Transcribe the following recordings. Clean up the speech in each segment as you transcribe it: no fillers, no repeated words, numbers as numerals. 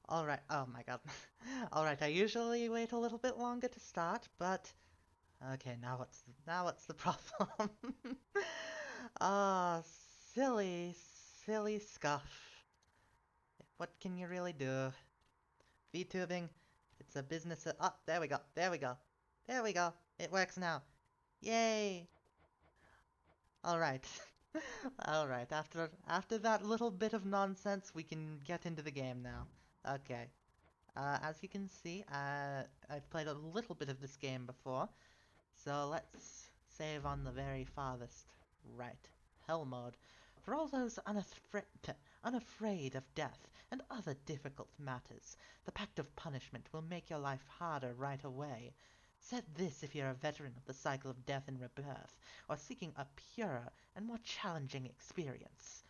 Alright, oh my god. Alright, I usually wait a little bit longer to start, but okay, now what's the problem? Ah, silly, silly scuff. What can you really do? VTubing, it's a business. Oh, there we go, there we go, there we go. It works now. Yay! Alright. Alright, after that little bit of nonsense, we can get into the game now. Okay. As you can see, I've played a little bit of this game before, so let's save on the very farthest right. Hell mode. For all those unafraid of death and other difficult matters, the Pact of Punishment will make your life harder right away. Set this if you're a veteran of the cycle of death and rebirth, or seeking a purer and more challenging experience.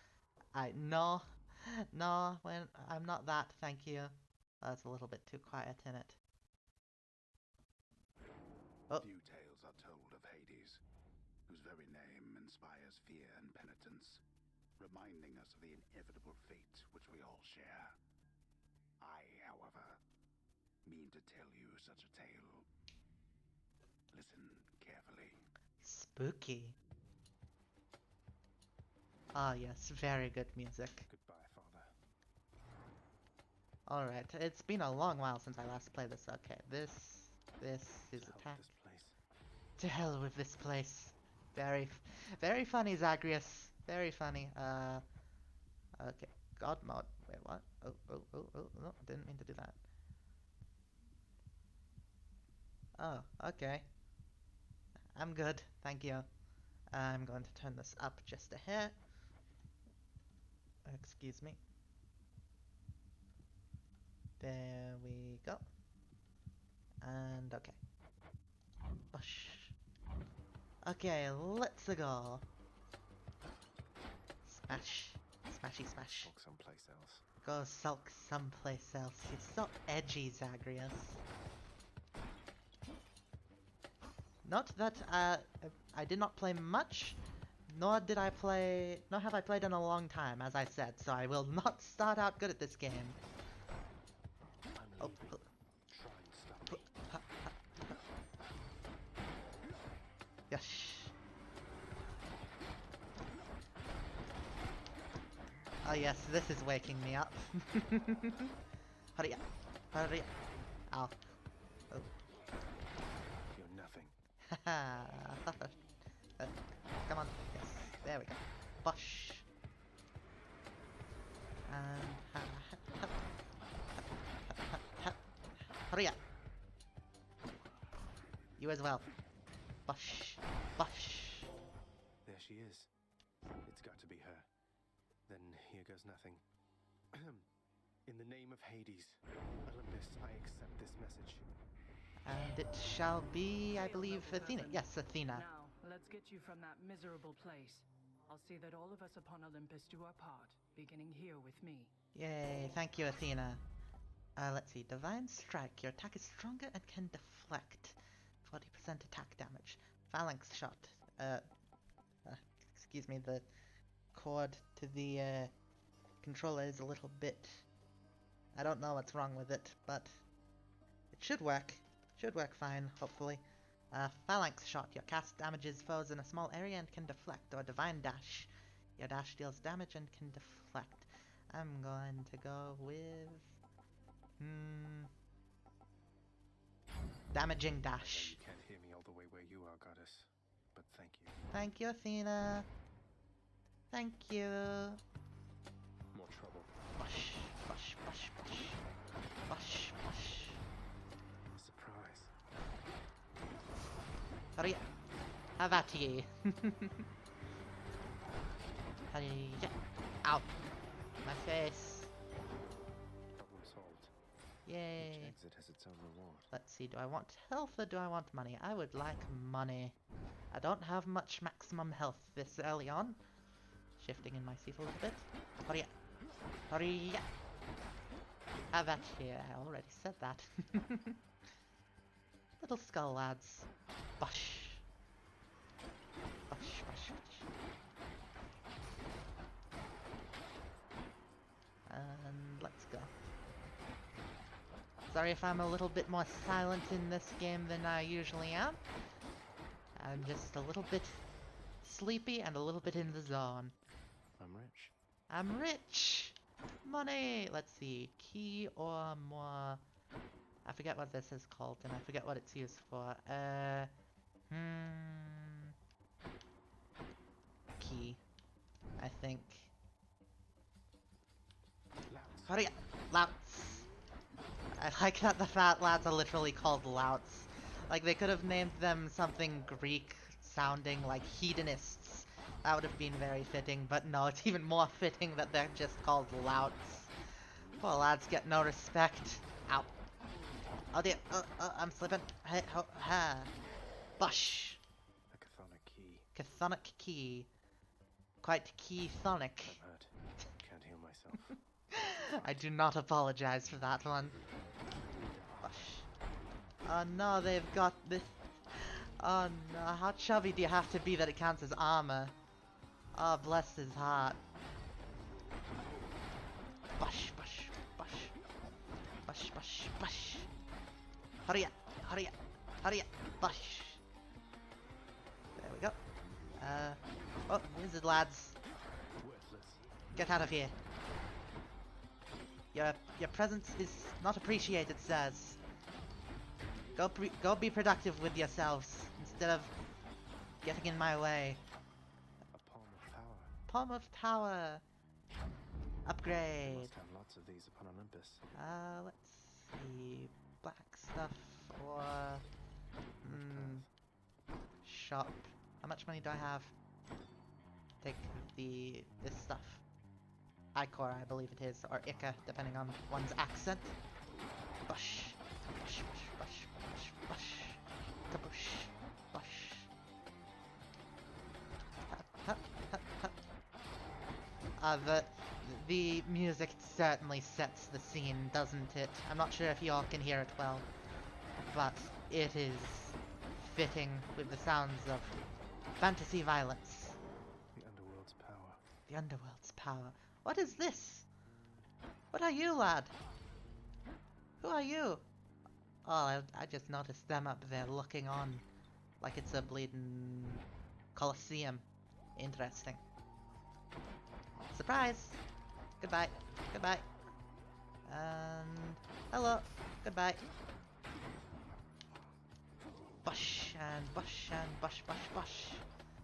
No, no, I'm not that, thank you. That's a little bit too quiet in it. Oh. Few tales are told of Hades, whose very name inspires fear and penitence, reminding us of the inevitable fate which we all share. I, however, mean to tell you such a tale. Listen carefully. Spooky. Ah, yes, very good music. Goodbye, Father. Alright, it's been a long while since I last played this. Okay, this is attack. This place. To hell with this place. Very funny, Zagreus. Very funny. Okay, God mode. Wait, what? Oh, no, didn't mean to do that. Oh, okay. I'm good, thank you. I'm going to turn this up just a hair. Excuse me. There we go. And okay. Bush. Okay, let's go. Smash. Smashy smash. Sulk someplace else. Go sulk someplace else. You're so edgy, Zagreus. Not that I did not play much, nor have I played in a long time, as I said, so I will not start out good at this game. I'm leaving. Try and stop me. Yes. Oh yes, this is waking me up. Hurry up. Hurry up. Ow. Oh. You're nothing. Come on. Yes. There we go. Bush. And hurry up. You as well. Bush. Bush. There she is. It's got to be her. Then here goes nothing. In the name of Hades, Olympus, I accept this message. And it shall be, I believe, Athena. Yes, Athena. Now, let's get you from that miserable place. I'll see that all of us upon Olympus do our part, beginning here with me. Yay, thank you, Athena. Let's see. Divine Strike. Your attack is stronger and can deflect. 40% attack damage. Phalanx Shot. Excuse me, the cord to the controller is a little bit... I don't know what's wrong with it, but it should work. Should work fine, hopefully. Phalanx Shot. Your cast damages foes in a small area and can deflect. Or Divine Dash. Your dash deals damage and can deflect. I'm going to go with... Damaging Dash. You can't hear me all the way where you are, goddess. But thank you. Thank you, Athena. Thank you. More trouble. Bush, bush, bush, bush. Bush, bush. Surprise. Hurry up. Have at ye. Hurry up. Ow. My face. Problem solved. Yay. Each exit has its own reward. Let's see, do I want health or do I want money? I would like money. I don't have much maximum health this early on. Shifting in my seat a little bit. Hurry up. Hurry up. Have that here. I already said that. Little skull lads. Bush. Bush, bush, bush. And let's go. Sorry if I'm a little bit more silent in this game than I usually am. I'm just a little bit sleepy and a little bit in the zone. I'm rich. I'm rich! Money! Let's see. Key or more... I forget what this is called, and I forget what it's used for. Key. I think. Hurry up! Louts! I like that the fat lads are literally called louts. Like, they could have named them something Greek sounding like hedonists. That would have been very fitting, but no, it's even more fitting that they're just called louts. Poor lads get no respect. Ow. Oh dear, I'm slipping. Hey, ho, ha. Bush. A chthonic key. Chthonic key. Quite key-thonic. I'm hurt. Can't heal myself. I do not apologize for that one. Bush. Oh no, they've got this. Oh no, how chubby do you have to be that it counts as armor? Oh, bless his heart. Bush, bush, bush. Bush, bush, bush. Hurry up, hurry up, hurry up, bush. There we go. Oh, wizard lads. Worthless. Get out of here. Your presence is not appreciated, sirs. Go be productive with yourselves instead of getting in my way. A palm of power. Palm of Tower. Upgrade. Must have lots of these upon Olympus. Let's see. Black stuff or shop. How much money do I have? Take this stuff. Icor, I believe it is, or Ika, depending on one's accent. Bush. Bush, bush, bush, bush, bush. Kaboosh. Bush. Hup, hup, hup, hup. The music certainly sets the scene, doesn't it? I'm not sure if y'all can hear it well, but it is fitting with the sounds of fantasy violence. The underworld's power. The underworld's power. What is this? What are you, lad? Who are you? Oh, I just noticed them up there looking on like it's a bleeding Colosseum. Interesting. Surprise! Goodbye. Goodbye. And hello. Goodbye. Bush and bush and bush, bush, bush.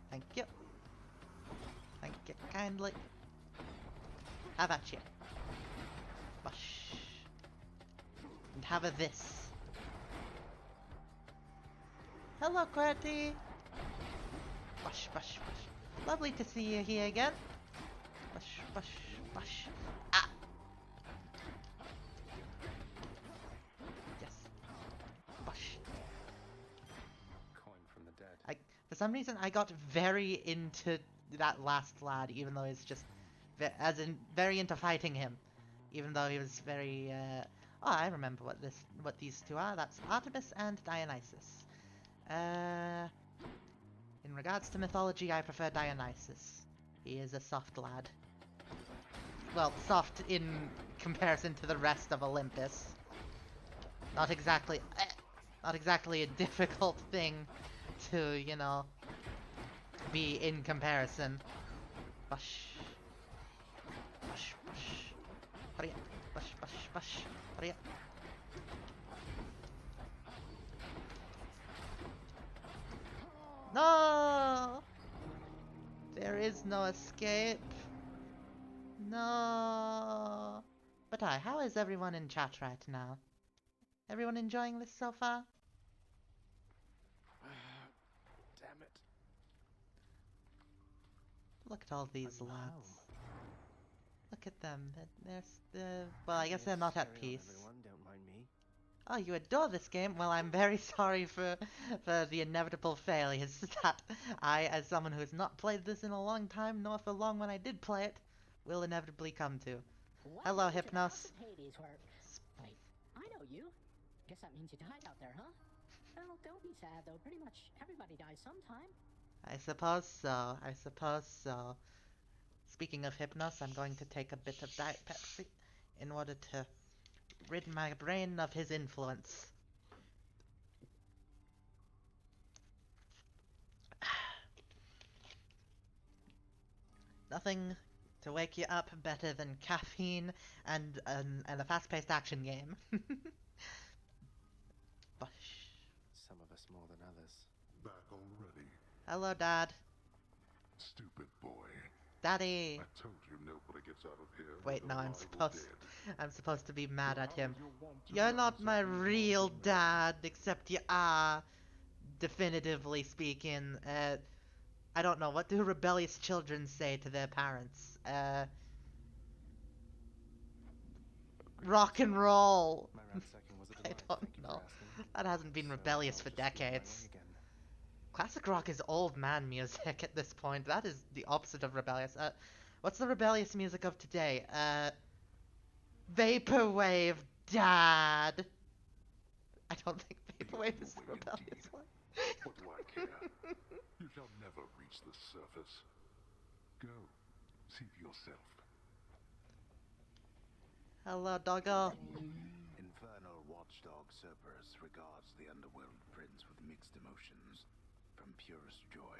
Thank you. Thank you kindly. How about you? Bush. And have a this. Hello, QWERTY. Bush, bush, bush. Lovely to see you here again. Bush, bush, bush. Ah! Yes. Bush. Coin from the dead. For some reason, I got very into that last lad, even though he's just, very into fighting him, even though he was very. Oh, I remember what these two are. That's Artemis and Dionysus. In regards to mythology, I prefer Dionysus. He is a soft lad. Well, soft in comparison to the rest of Olympus. Not exactly a difficult thing to, you know, be in comparison. Bush. Bush, bush. Hurry up. Bush, bush, bush. Hurry up. No! There is no escape. No. But how is everyone in chat right now? Everyone enjoying this so far? Damn it. Look at all these I'm lads. home. Look at them. Well, I guess they're not at Carry on, peace. everyone. Don't mind me. Oh, you adore this game? Well, I'm very sorry for the inevitable failures that I, as someone who has not played this in a long time, nor for long when I did play it, will inevitably come to. Hello, Welcome to the House Hypnos. of Hades, where... Wait, I know you. Guess that means you died out there, huh? Well, don't be sad, though. Pretty much everybody dies sometime. I suppose so. I suppose so. Speaking of Hypnos, I'm going to take a bit of Diet Pepsi in order to rid my brain of his influence. Nothing to wake you up better than caffeine and a fast-paced action game. Bush. Some of us more than others. Back already, Hello, Dad. stupid boy. Daddy. I told you nobody gets out of here. Wait, whether no, I'm alive or supposed dead. I'm supposed to be mad at How him. would you want to You're not answer my who you are real to me? dad, except you are, definitively speaking. I don't know, what do rebellious children say to their parents? Rock and roll! My ransacking was a I delight. don't Thank you know. for asking. That hasn't been So rebellious I'll for just lose my way decades. again. Classic rock is old man music at this point. That is the opposite of rebellious. What's the rebellious music of today? Vaporwave, Dad! I don't think Vaporwave is the Vaporwave rebellious indeed. one. What do I care? You shall never reach the surface. Go, see for yourself. Hello, doggo. Infernal watchdog Cerberus regards the underworld prince with mixed emotions, from purest joy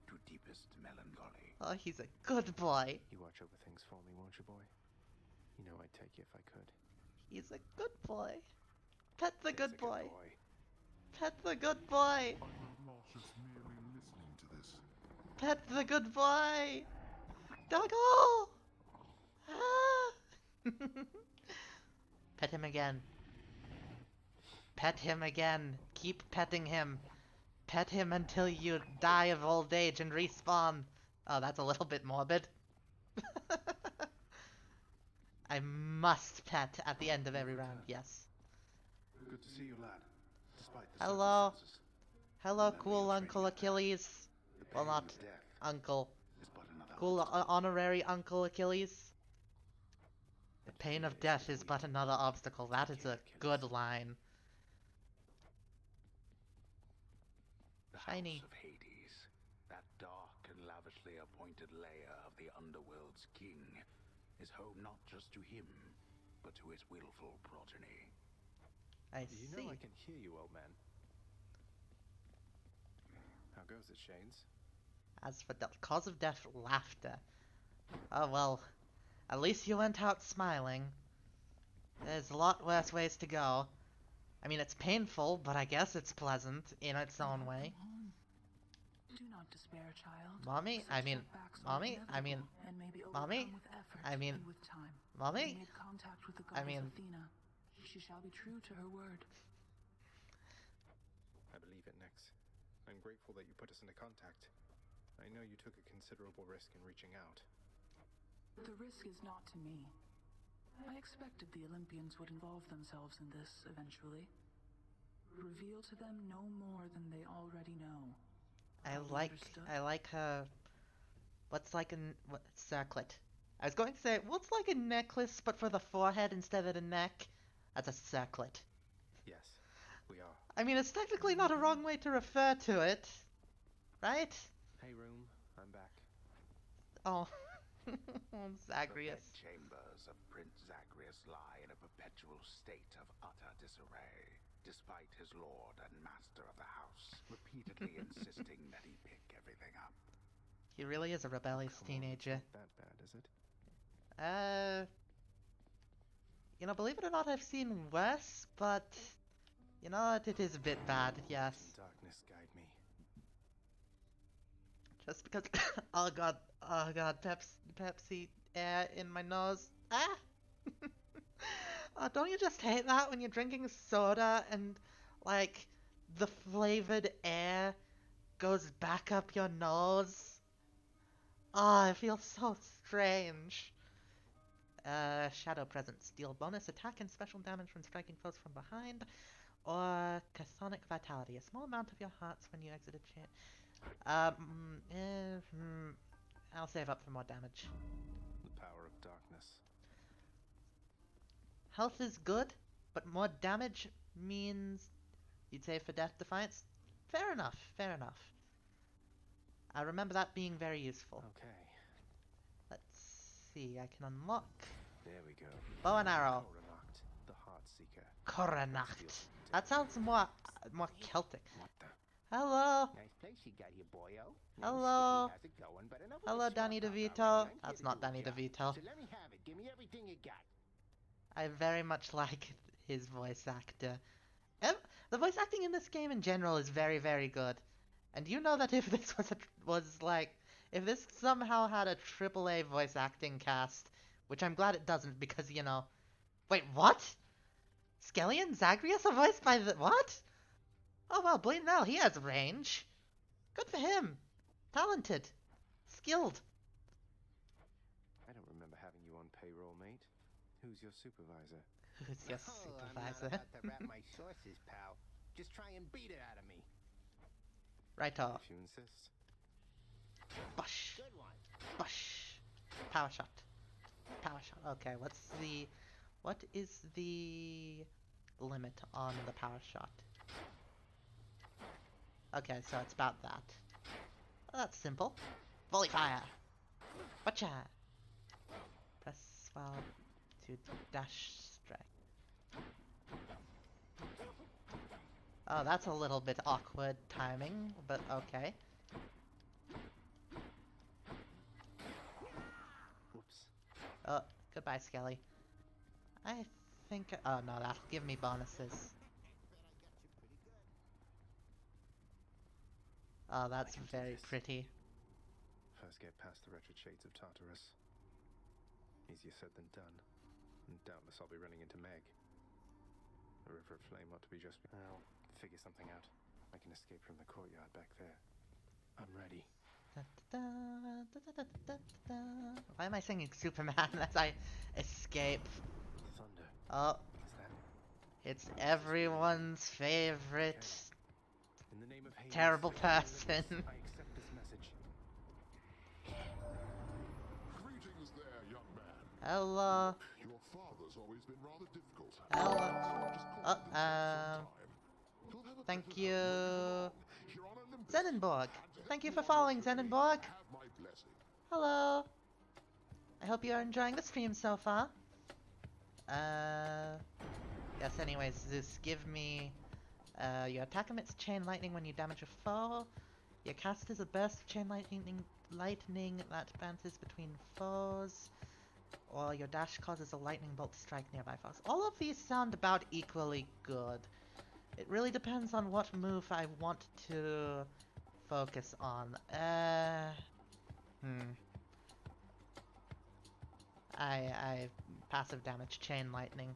to deepest melancholy. Oh, he's a good boy. You watch over things for me, won't you, boy? You know I'd take you if I could. He's a good boy. Pet the He's good a boy. Pet the good boy. I'm not just merely listening to this. Pet the good boy. Doggo. Ah. Pet him again. Pet him again. Keep petting him. Pet him until you die of old age and respawn. Oh, that's a little bit morbid. I must pet at the end of every round, yes. Good to see you, lad. Despite the Hello. circumstances, Hello, remember cool your Uncle training out there. Achilles. The Well, pain not of death Uncle. is but another Cool obstacle. honorary Uncle Achilles. The And pain fear of death is the but weak. another obstacle. That Take is care, a Achilles. good line. The Shiny. House of Hades, that dark and lavishly appointed lair of the underworld's king, is home not just to him, but to his willful progeny. I You see. know I can hear you, old man. How goes it, Shanes? As for the cause of death, laughter. Oh well, at least you went out smiling. There's a lot worse ways to go. I mean, it's painful, but I guess it's pleasant in its own way. Do not despair, child. Mommy, Such I mean, setbacks are mommy, I mean, inevitable and may be mommy, overcome with effort I mean, and with time. mommy, You made contact with the I goddess mean- Athena. She shall be true to her word. I believe it, Nex. I'm grateful that you put us into contact. I know you took a considerable risk in reaching out. The risk is not to me. I expected the Olympians would involve themselves in this eventually. Reveal to them no more than they already know. Understood? I like her. What's like what circlet? I was going to say what's like a necklace, but for the forehead instead of the neck. That's a circlet. Yes, we are. I mean, it's technically not a wrong way to refer to it, right? Hey, room. I'm back. Oh, The Zagreus. bedchambers of Prince Zagreus lie in a perpetual state of utter disarray, despite his lord and master of the house repeatedly insisting that he pick everything up. He really is a rebellious Come on, it's teenager. not that bad, is it? You know, believe it or not, I've seen worse, but you know what? It is a bit bad, yes. Let darkness guide me. Just because. Oh god, Pepsi air in my nose. Ah! Oh, don't you just hate that when you're drinking soda and, like, the flavored air goes back up your nose? Oh, it feels so strange. Shadow Presence. Deal bonus attack and special damage when striking foes from behind. Or Chthonic Vitality. A small amount of your hearts when you exit a chain. I'll save up for more damage. The power of darkness. Health is good, but more damage means you'd save for Death Defiance. Fair enough, fair enough. I remember that being very useful. Okay, Let's see, I can unlock there we go. bow and arrow. Cora knocked. the Heartseeker. Coronacht. That sounds more Celtic. What the? Hello. Nice place you got here, boyo. Hello. How's it going? But enough Hello, with the Danny small talk DeVito. already. I'm That's here to not do a Danny job. DeVito. So let me have it. Give me everything you got. I very much like his voice actor. The voice acting in this game in general is very, very good. And you know that if this if this somehow had a AAA voice acting cast, which I'm glad it doesn't because, you know... Wait, what? Skelly and Zagreus are voiced by the... What? Oh, well, Blaine Nell, he has range. Good for him. Talented. Skilled. I don't remember having you on payroll, mate. Who's your supervisor? Who's your I'm not supervisor? about to wrap my sources, pal. Just try and beat it out of me. Right off. If you insist. Bush. Good one. Bush. Power shot. Power shot. Okay, what is the limit on the power shot? Okay, so it's about that. Well, that's simple. Volley fire. Gotcha. Press 12 to dash strike. Oh, that's a little bit awkward timing, but okay. Whoops. Oh, goodbye, Skelly. I think... Oh, no, that'll give me bonuses. Oh, that's I can do very this. pretty. First get past the wretched shades of Tartarus. Easier said than done. And doubtless I'll be running into Meg. The River of Flame ought to be just... I'll figure something out. I can escape from the courtyard back there. I'm ready. Why am I singing Superman as I escape? Thunder. Oh, Is that... it's everyone's favorite In the name of Hades, terrible Olympus, person. I accept this message. Greetings there, young man. Hello. Your father's always been rather difficult. Hello. Just call him in sometime. He'll have a Thank better you. time when you belong here on Olympus. Zenenborg. And to Thank you help for on following, your journey, Zenenborg. have my blessing. Hello. I hope you're enjoying the stream so far. Yes, anyways, Zeus, give me... your attack emits chain lightning when you damage a foe. Your cast is a burst of chain lightning that bounces between foes. Or your dash causes a lightning bolt to strike nearby foes. All of these sound about equally good. It really depends on what move I want to focus on. I passive damage chain lightning.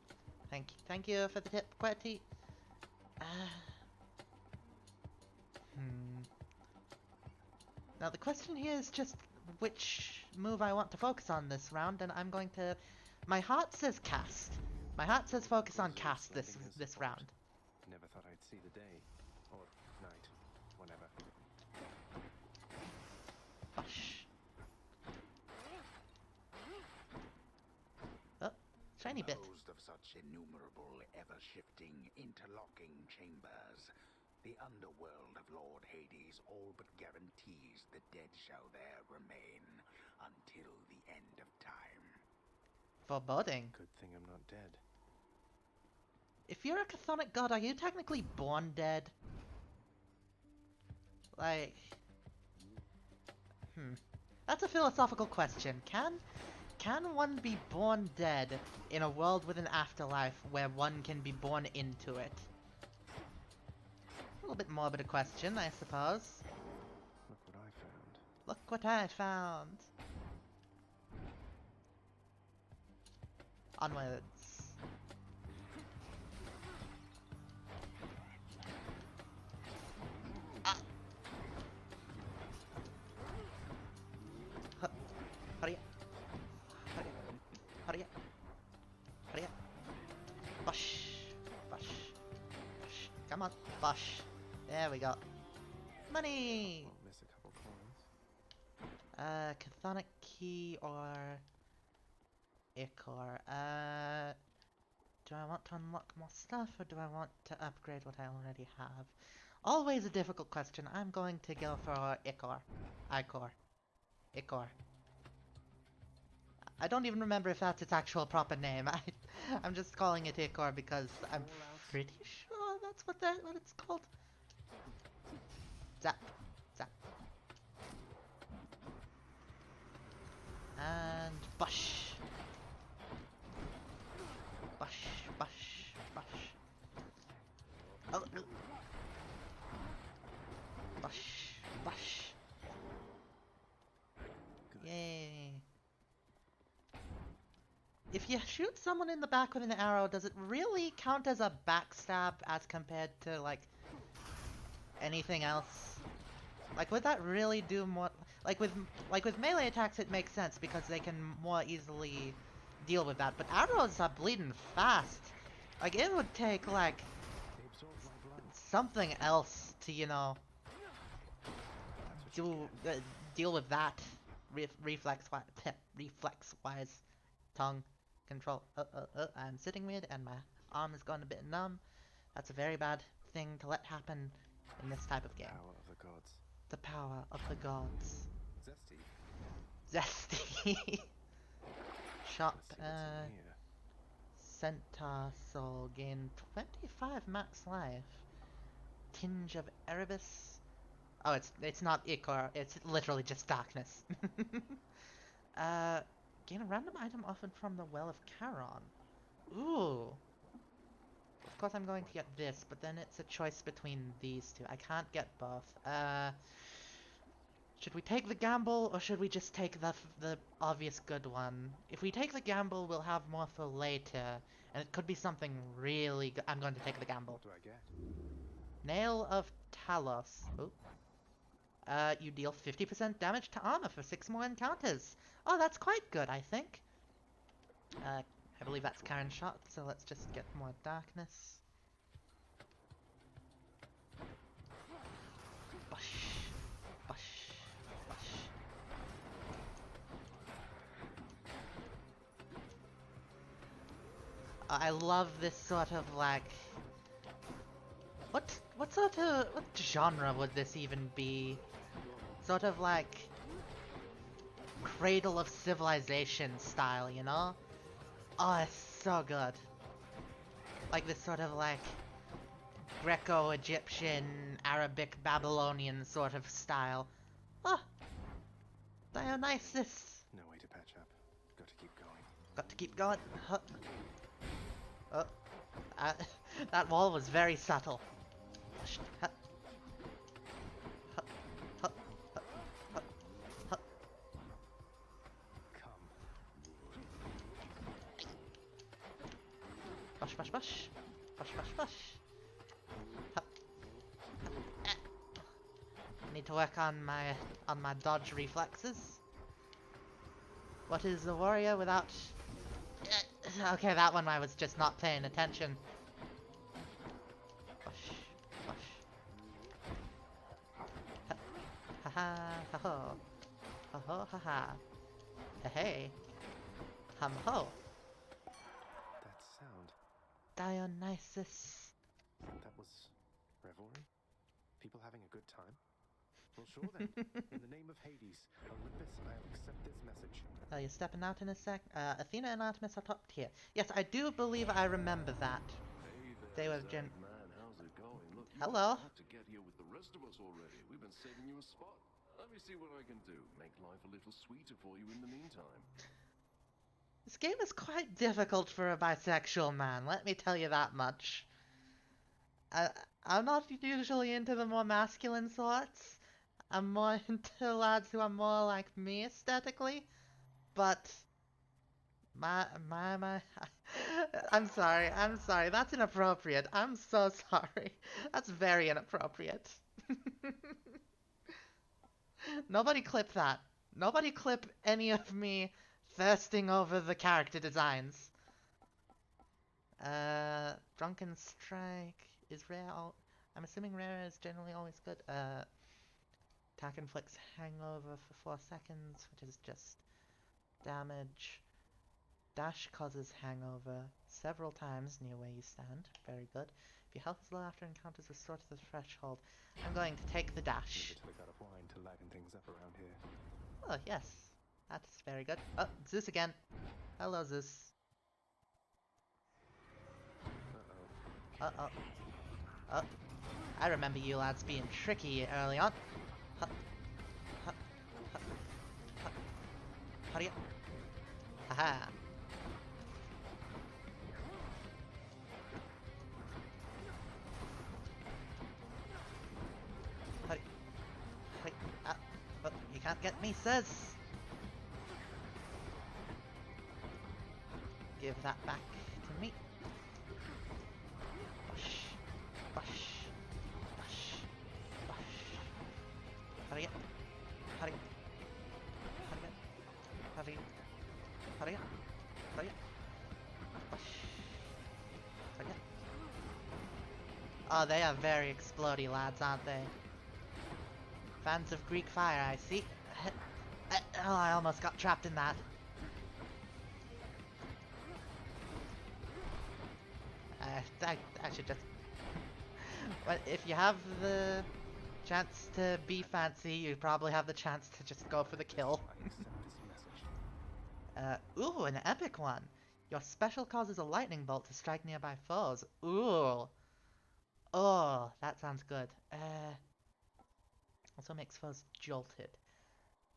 Thank you for the tip, Quetty. Now the question here is just which move I want to focus on this round, and I'm going to... My heart says cast. My heart says focus on cast this round. Never thought I'd see the day. Or night. Whenever. Bush. Oh, shiny bit. Composed of such innumerable, ever-shifting, interlocking chambers, the underworld of Lord Hades all but guarantees the dead shall there remain until the end of time. Foreboding. Good thing I'm not dead. If you're a chthonic god, are you technically born dead? Like... That's a philosophical question. Can one be born dead in a world with an afterlife where one can be born into it? A little bit morbid a question, I suppose. Look what I found. Look what I found. Onwards. Ah! Hurry up. Hurry up. Hurry up. Bush. Bush. Bush. Come on. Bush. There we go. Money! Won't miss a couple coins. Chthonic key or... Ichor. Do I want to unlock more stuff, or do I want to upgrade what I already have? Always a difficult question. I'm going to go for Ichor. Ichor. Ichor. I don't even remember if that's its actual proper name. I'm just calling it Ichor because I'm pretty sure that's what it's called. Zap, zap, and bush, bush, bush, bush. Oh, no. Bush, bush. Yay. If you shoot someone in the back with an arrow, does it really count as a backstab as compared to, like, anything else? Like, would that really do more... Like with melee attacks, it makes sense because they can more easily deal with that. But arrows are bleeding fast. Like, it would take, like, something else to, you know, deal with that reflex-wise. Tongue control. I'm sitting weird and my arm is going a bit numb. That's a very bad thing to let happen in this type of game. Power of the gods. The power of the gods. Zesty. Zesty. Shop. Let's see what's in here. Centaur Soul. Gain 25 max life. Tinge of Erebus. Oh, it's not Ichor. It's literally just darkness. Gain a random item offered from the Well of Charon. Ooh. Of course I'm going to get this, but then it's a choice between these two. I can't get both. Should we take the gamble, or should we just take the obvious good one? If we take the gamble, we'll have more for later, and it could be something really good. I'm going to take the gamble. What do I get? Nail of Talos. Oh. You deal 50% damage to armor for 6 more encounters. Oh, that's quite good, I think. I believe that's Karen's shot, so let's just get more darkness. Bush. Bush. Bush. I love this sort of, like... What genre would this even be? Sort of like... Cradle of Civilization style, you know? Oh, it's so good. Like this sort of like Greco-Egyptian, Arabic, Babylonian sort of style. Oh, Dionysus. No way to patch up. Got to keep going. Got to keep going. Huh. Oh, that wall was very subtle. Huh. Huh. Huh. Huh. Huh. Come. Bush, bush, bush. Bush, bush, bush. Hup. Hup. Need to work on my dodge reflexes. What is the warrior without... Okay, that one I was just not paying attention. Bush, bush. Ha ha ha ho. Ha ho ha ha. Hey. Hum ho. That sound. Dionysus. That was revelry? People having a good time? Well, sure then. In the name of Hades, Olympus, I'll accept this message. Oh, you're stepping out in a sec. Athena and Artemis are top tier. Yes, I do believe I remember that. Hey there, They were Zag, man. How's it going? Look, you Hello. have to get here with the rest of us already. We've been saving you a spot. Let me see what I can do. Make life a little sweeter for you in the meantime. This game is quite difficult for a bisexual man, let me tell you that much. I'm not usually into the more masculine sorts. I'm more into lads who are more like me aesthetically. But... My... I'm sorry, that's inappropriate. I'm so sorry. That's very inappropriate. Nobody clip that. Nobody clip any of me thirsting over the character designs. Drunken Strike is rare. I'm assuming rare is generally always good. Attack inflicts hangover for 4 seconds, which is just damage. Dash causes hangover several times near where you stand. Very good. If your health is low after encounters restore to the threshold, I'm going to take the dash. Leave it to the god of wine to lighten things up around here. Oh, yes. That's very good. Oh, Zeus again. Hello, Zeus. Uh-oh. Oh, I remember you lads being tricky early on. Huh, huh, huh, huh. Hurry up. Haha. Hurry. Hurry. Ah. Oh, you can't get me, says. Give that back to me. Bush. Bush. Bush. Bush. Hurry up. Hurry up. Hurry up. Hurry up. Hurry up. Hurry up. Bush. Hurry up. Oh, they are very explodey lads, aren't they? Fans of Greek fire, I see. Oh, I almost got trapped in that. I should just... But if you have the chance to be fancy, you probably have the chance to just go for the kill. Ooh, an epic one. Your special causes a lightning bolt to strike nearby foes. Ooh. Oh, that sounds good. Also makes foes jolted.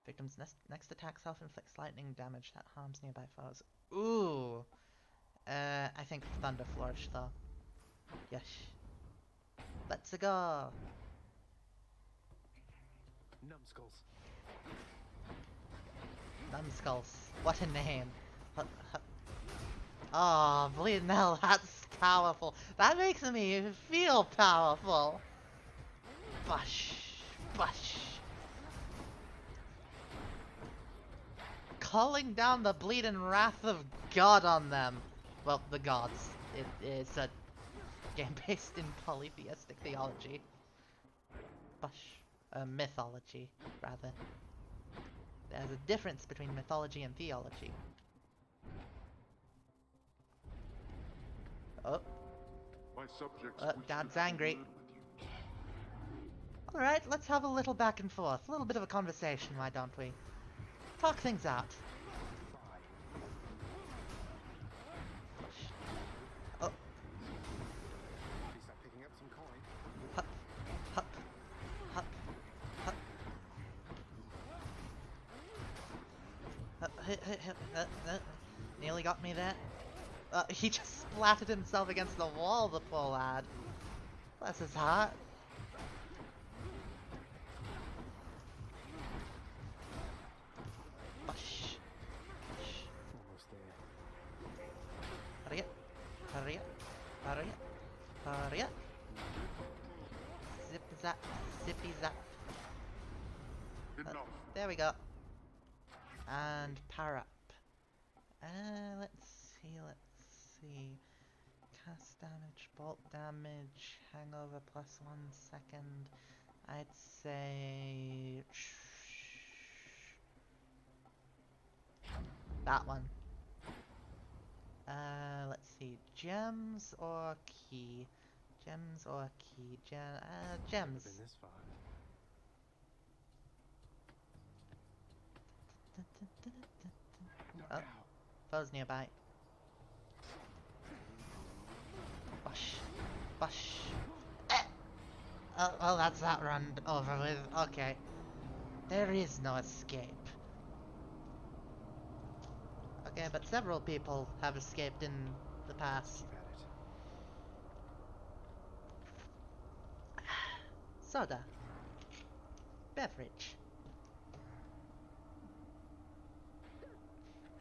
Victim's next attack self-inflicts lightning damage that harms nearby foes. Ooh. I think Thunder Flourish though. Yes. Let's go. Numbskulls. Numbskulls. What a name. Oh, bleeding hell, that's powerful. That makes me feel powerful. Bush. Bush. Calling down the bleeding wrath of God on them. Well, the gods. It is a game based in polytheistic theology. Bush. Mythology, rather. There's a difference between mythology and theology. Oh. My subjects God's angry. Alright, let's have a little back and forth. A little bit of a conversation, why don't we? Talk things out. Oh. Please stop picking up some coin. Hup. Hup. Hup. Hup. Nearly got me there. He just splattered himself against the wall, the poor lad. Bless his heart. Bush. Almost there. Hurry up. Hurry up. Hurry up. Hurry up. Zip zap. Zippy zap. There we go. And power up. Let's see. Cast damage, bolt damage, hangover plus 1 second. I'd say... that one. Let's see. Gems or key? Gems or key? Gems. Been this far. Oh, foes nearby. Bush. Bush. Oh, that's that run over with. Okay. There is no escape. Okay, but several people have escaped in the past. Keep at it. Soda. Beverage.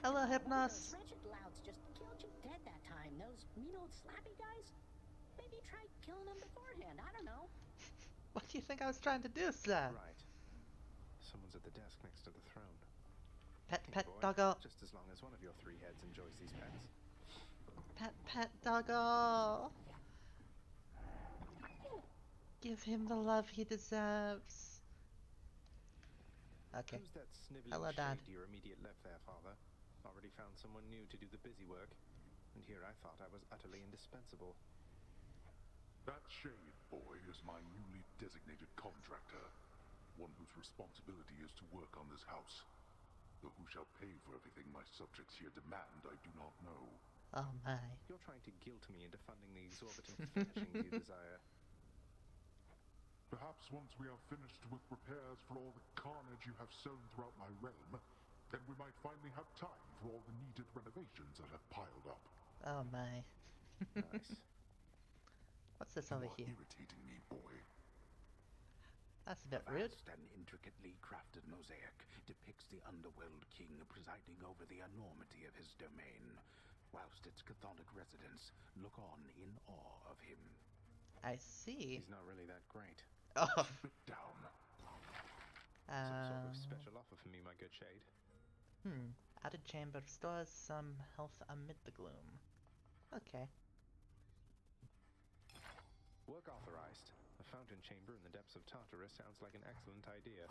Hello, Hypnos. Those wretched louds just killed you dead that time. Those mean old slappy guys? Maybe try killing them beforehand. I don't know. What do you think I was trying to do, sir? Right. Someone's at the desk next to the throne. Pet, Okay, pet, boy. doggo. Just as long as one of your three heads enjoys these pets. Pet, pet, doggo. Give him the love he deserves. Okay. Who's that sniveling Hello, Dad. shade to your immediate left there, Father? Already found someone new to do the busy work, and here I thought I was utterly indispensable. That shade boy is my newly designated contractor, one whose responsibility is to work on this house. Though who shall pay for everything my subjects here demand, I do not know. Oh my. You're trying to guilt me into funding the exorbitant furnishings you desire. Perhaps once we are finished with repairs for all the carnage you have sown throughout my realm, then we might finally have time for all the needed renovations that have piled up. Oh my. Nice. What's this You over are here? irritating me, boy. That's a bit The rude. vast and intricately crafted mosaic depicts the underworld king presiding over the enormity of his domain, whilst its Chthonic residents look on in awe of him. I see. He's not really that great. Oh. Keep it down. Some sort of special offer for me, my good shade. Added chamber restores some health amid the gloom. Okay. Work authorized. A fountain chamber in the depths of Tartarus sounds like an excellent idea.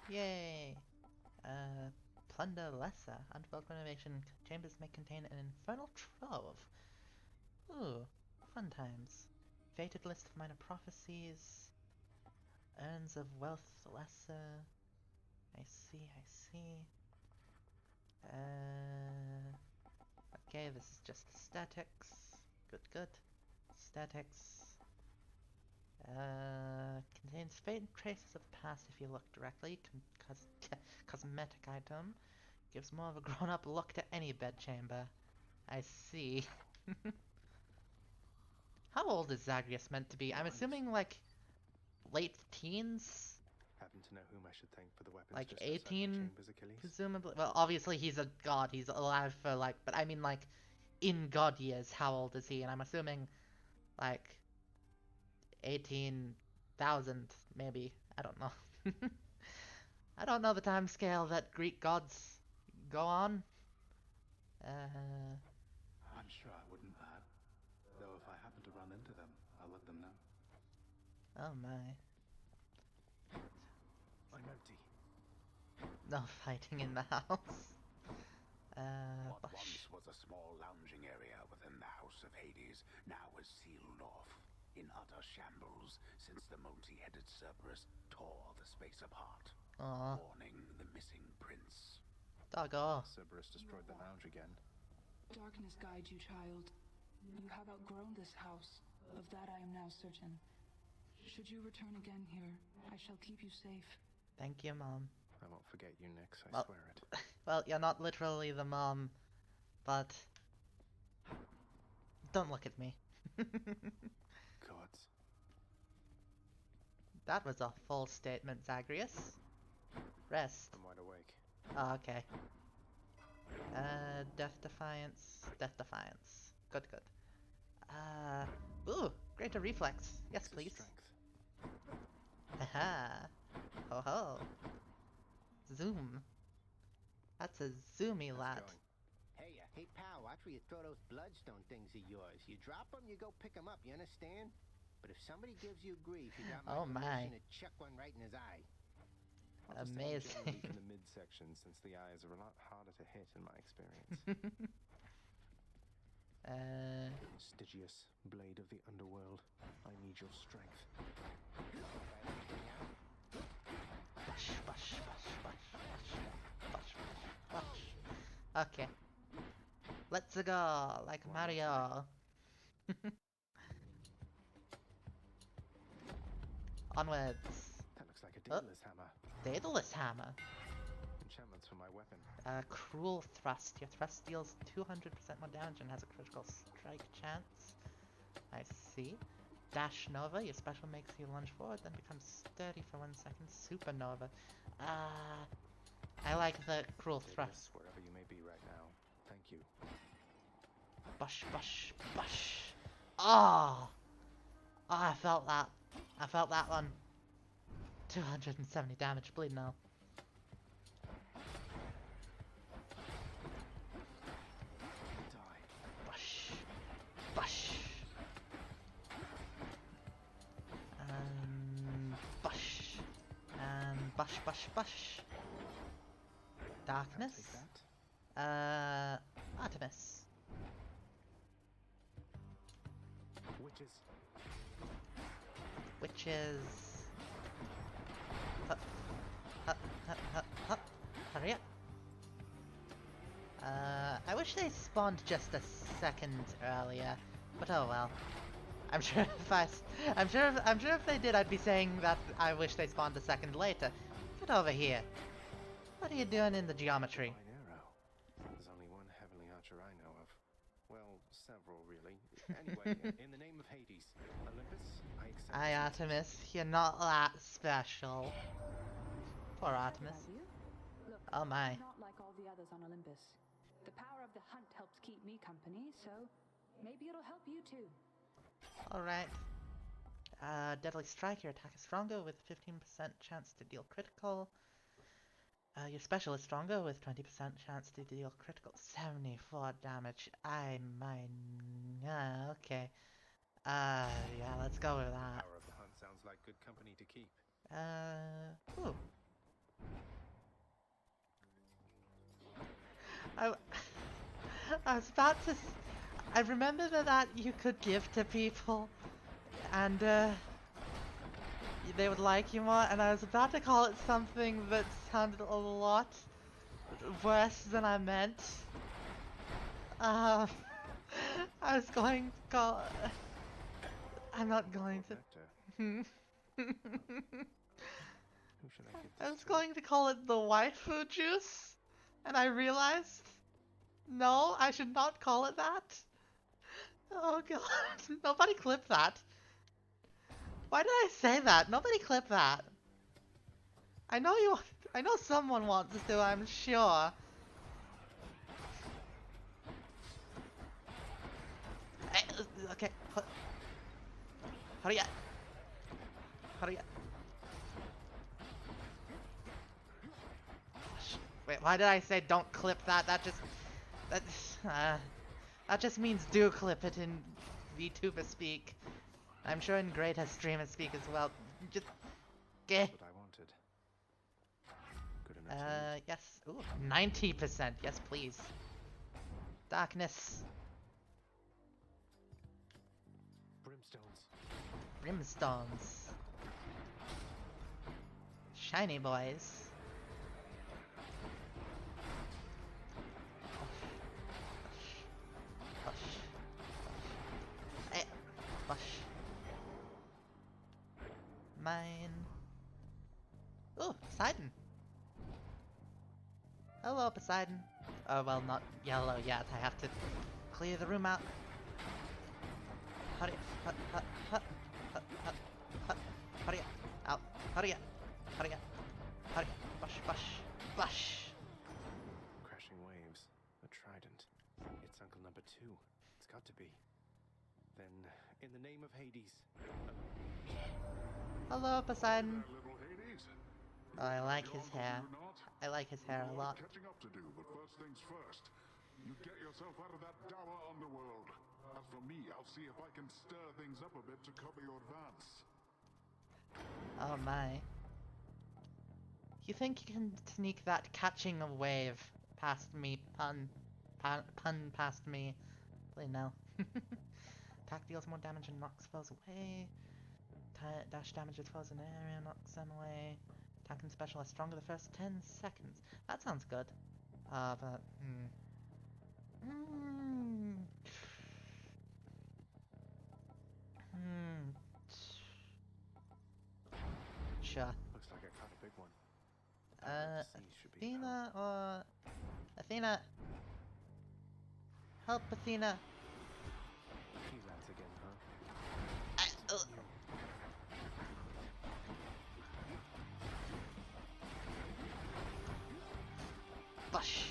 Yay! Plunder lesser. Underworld renovation chambers may contain an infernal trove. Ooh, fun times. Fated list of minor prophecies. Urns of wealth lesser. I see, I see. Okay, this is just statics. Good, good. Statics. Contains faint traces of the past if you look directly. Cosmetic item. Gives more of a grown-up look to any bedchamber. I see. How old is Zagreus meant to be? I'm assuming like late teens? Happen to know whom I should thank for the weapons Like just outside my 18, chambers, Achilles? presumably. Well, obviously he's a god. He's alive for like, but I mean like in god years, how old is he? And I'm assuming like 18,000 maybe. I don't know. I don't know the time scale that Greek gods go on. I'm sure I wouldn't mind. Though if I happen to run into them, I'll let them know. Oh my. I'm empty. No fighting in the house. What Bush. once was a small lounging area within the House of Hades now is sealed off, in utter shambles, since the multi-headed Cerberus tore the space apart, Aw. warning the missing prince. Doggo. Cerberus destroyed the lounge again. Darkness guide you, child. You have outgrown this house. Of that I am now certain. Should you return again here, I shall keep you safe. Thank you, Mom. I won't forget you, Nix, I Well- swear it. Well, you're not literally the mom, but don't look at me. Gods. That was a full statement, Zagreus. Rest. I'm wide awake. Oh, okay. Death Defiance. Death Defiance. Good, good. Ooh, greater reflex. Yes, Nix's please. strength. Haha. Ho ho. Zoom. That's a zoomy How's it lad. going? Hey, pal, watch where you throw those bloodstone things of yours. You drop them, you go pick them up, you understand? But if somebody gives you grief, you got my Oh my. permission to chuck one right in his eye. I'll just aim Amazing. generally from the midsection, since the eyes are a lot harder to hit in my experience. Stygius, blade of the underworld, I need your strength. Bush, bush, bush, bush, bush, bush, bush, bush. Okay. Let's go, like Mario. Onwards. That looks like a Oh. Daedalus hammer. Daedalus hammer. Enchantments for my weapon. Cruel thrust. Your thrust deals 200% more damage and has a critical strike chance. I see. Dash Nova. Your special makes you lunge forward, then becomes sturdy for 1 second. Supernova. I like the cruel thrust. Daedalus, wherever you may be right now. Thank you. Bush, bush, bush. Oh! Oh, I felt that. I felt that one. 270 damage. Bleed now. Die. Bush. Bush. Bush. And bush, bush, bush. Darkness. Take that. Artemis. Witches. Witches. Hurry up. I wish they spawned just a second earlier, but oh well. I'm sure if I'm sure if they did, I'd be saying that I wish they spawned a second later. Get over here. What are you doing in the geometry? Fine arrow. There's only one heavenly archer I know of. Well, several, really. Anyway, in the name of Hades, Olympus, I accept. Aye, Artemis, you're not that special. Poor Artemis. Look, Oh my. I'm not like all the others on Olympus. The power of the hunt helps keep me company, so maybe it'll help you too. Alright. Deadly Strike, your attack is stronger with 15% chance to deal critical. Your special is stronger with 20% chance to deal critical. 74 damage. Okay. Yeah, let's go with that. Power of the hunt sounds like good company to keep. Ooh. I, I was about to... I remember that you could give to people, and, they would like you more, and I was about to call it something that sounded a lot worse than I meant. I was going to call... I'm not going to... Who should I give I this was to? going to call it the waifu juice, and I realized, no, I should not call it that. Oh god, nobody clip that. Why did I say that? Nobody clip that. I know someone wants to, I'm sure. Okay, hurry up. Hurry up. Wait, why did I say don't clip that? That just means do clip it in VTuber speak. I'm sure in Greater Streamer speak as well. Just That's what I wanted. Good enough. yes. Ooh, 90%. Yes, please. Darkness. Brimstones. Brimstones. Shiny boys. Bush. Mine. Ooh, Poseidon. Hello, Poseidon. Oh, well, not yellow yet. I have to clear the room out. Hurry up. Hurry up. Out. Hurry up. Hurry up. Hurry up. Bush. Crashing waves. A trident. It's Uncle number 2. It's got to be. Then, in the name of Hades. Hello, Poseidon. Little Hades. Oh, I like his Uncle, hair. do you not? I like his hair a You've lot. catching up to do, but first things first. You get yourself out of that dour underworld. As for me, I'll see if I can stir things up a bit to cover your advance. Oh my. You think you can sneak that catching a wave past me, pun past me? Play now. Attack deals more damage and knocks foes away. Dash damages foes in area, knocks them away. Attack and special are stronger the first 10 seconds. That sounds good. But, Sure. Looks like I caught a big one. Athena or... Athena! Help, Athena! You lads again, huh? Bush.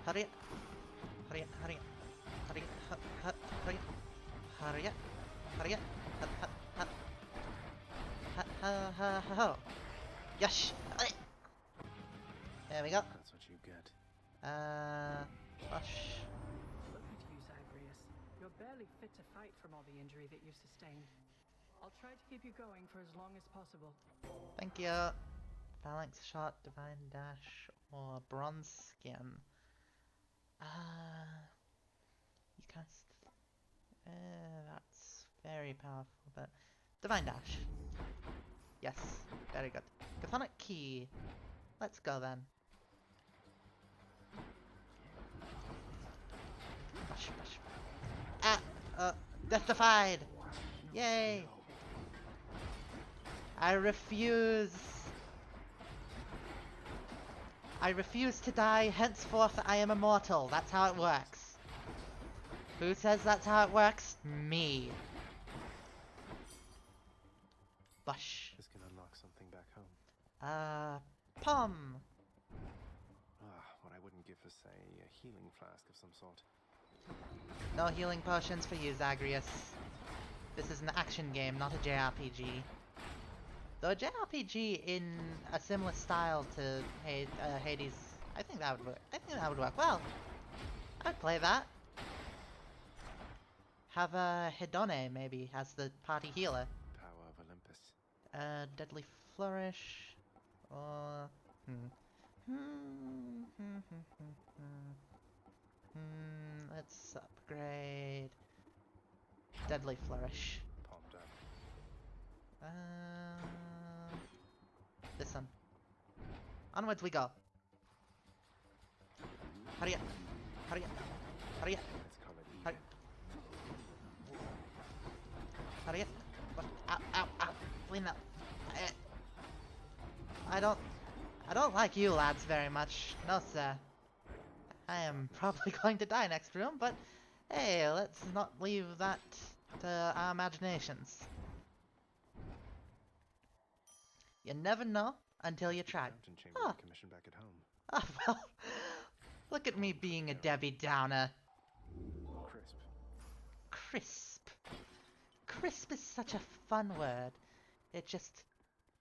Hurry up. Hurry up. Hurry up. Yes. There we go. That's what you get. Bush. Look at you, Zagreus. You're barely fit to fight from all the injury that you've sustained. I'll try to keep you going for as long as possible. Thank you. Phalanx shot, divine dash, or bronze skin. You cast. That's very powerful, but divine dash. Yes, very good. Chthonic key. Let's go then. Justified! Yay! I refuse. I refuse to die, henceforth I am immortal. That's how it works. Who says that's how it works? Me. Bush. This can unlock something back home. Pom. What I wouldn't give for, say, a healing flask of some sort. No healing potions for you, Zagreus. This is an action game, not a JRPG. Though a JRPG in a similar style to Hades, I think that would work. I think that would work well. I'd play that. Have Hedone maybe as the party healer. Power of Olympus. Deadly Flourish. Or let's upgrade Deadly Flourish. Palmed up. This one. Onwards we go. Hurry up. Hurry up. Hurry up. Let's call it Hurry. even. Hurry up. What? Ow, ow, ow. Clean up. I don't like you lads very much. No, sir. I am probably going to die next room, but hey, let's not leave that to our imaginations. You never know until you try. Fountain chamber Ah. commission back at home. Oh, well, look at me being a Debbie Downer. Crisp. Crisp. Crisp is such a fun word. It just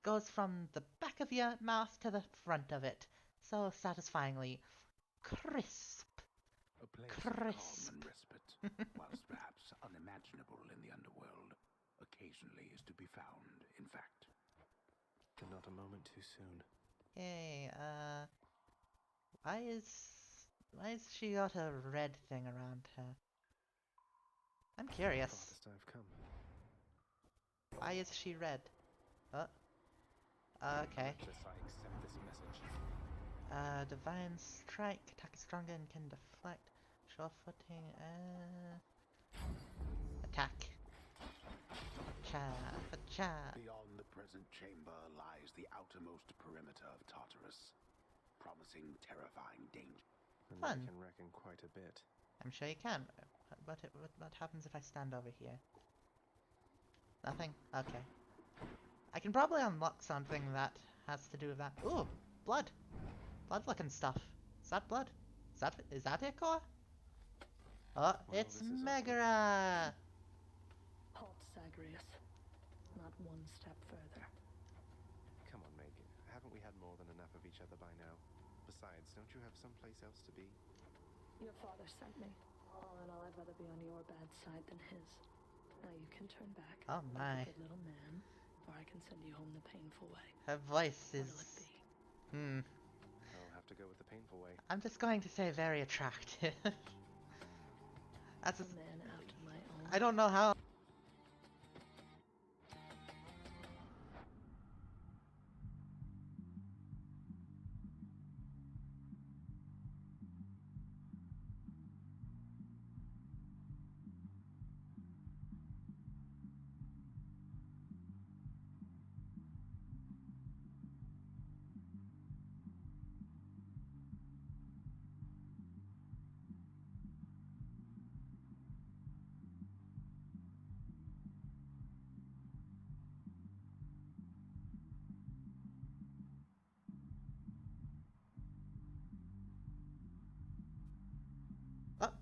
goes from the back of your mouth to the front of it. So satisfyingly crisp. A place Crisp. of calm and respite, whilst perhaps unimaginable in the underworld, occasionally is to be found, in fact. And not a moment too soon. Hey, why is she got a red thing around her? I'm curious. Farthest I've come. Why is she red? Oh. Okay. Just I accept this message. Divine Strike. Attack is stronger and can deflect. Sure footing. Attack. Cha. Beyond the present chamber lies the outermost perimeter of Tartarus, promising terrifying danger. And Fun. I can reckon quite a bit. I'm sure you can. But what happens if I stand over here? Nothing? Okay. I can probably unlock something that has to do with that. Ooh! Blood! Blood-looking stuff. Is that blood? Is that Ichor? Oh, it's this is Megara! Halt, Zagreus. Not one step further. Come on, Meg. Haven't we had more than enough of each other by now? Besides, don't you have someplace else to be? Your father sent me. All in all, I'd rather be on your bad side than his. Now you can turn back. Oh my. Like a good little man, or I can send you home the painful way. Her voice is... What'll it be? I'll have to go with the painful way. I'm just going to say very attractive. That's A man after my own. I don't know how...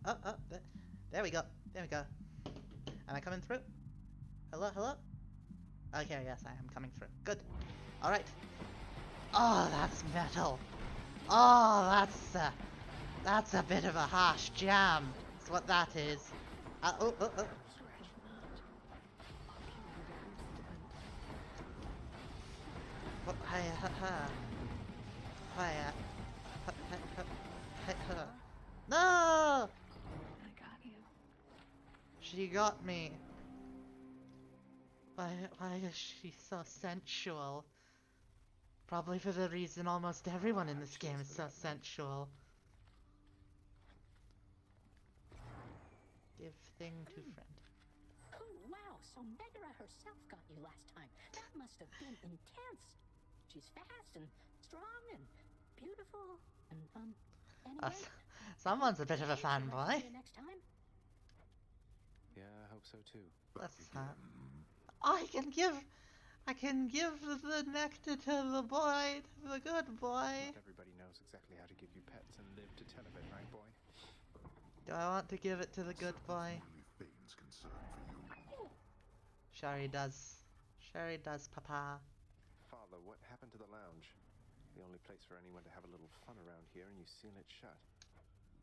Oh, there we go. There we go. Am I coming through? Hello? Okay, yes, I am coming through. Good. Alright. Oh, that's metal. Oh, that's a bit of a harsh jam. That's what that is. Oh. No! I got you. She got me. Why is she so sensual? Probably for the reason almost everyone in this game is so sensual. Give thing to friend. Oh, wow, so Megara herself got you last time. That must have been intense. She's fast and strong and beautiful and, anyway. Someone's a bit of a fanboy. See you next time. Yeah, I hope so too. That's fine. I can give the nectar to the boy, to the good boy. Not everybody knows exactly how to give you pets and live to tell of it, right, boy? Do I want to give it to the good boy? Merely feigns concern for you. Sure he does. Sure he does, Papa. Father, what happened to the lounge? The only place for anyone to have a little fun around here, and you seal it shut.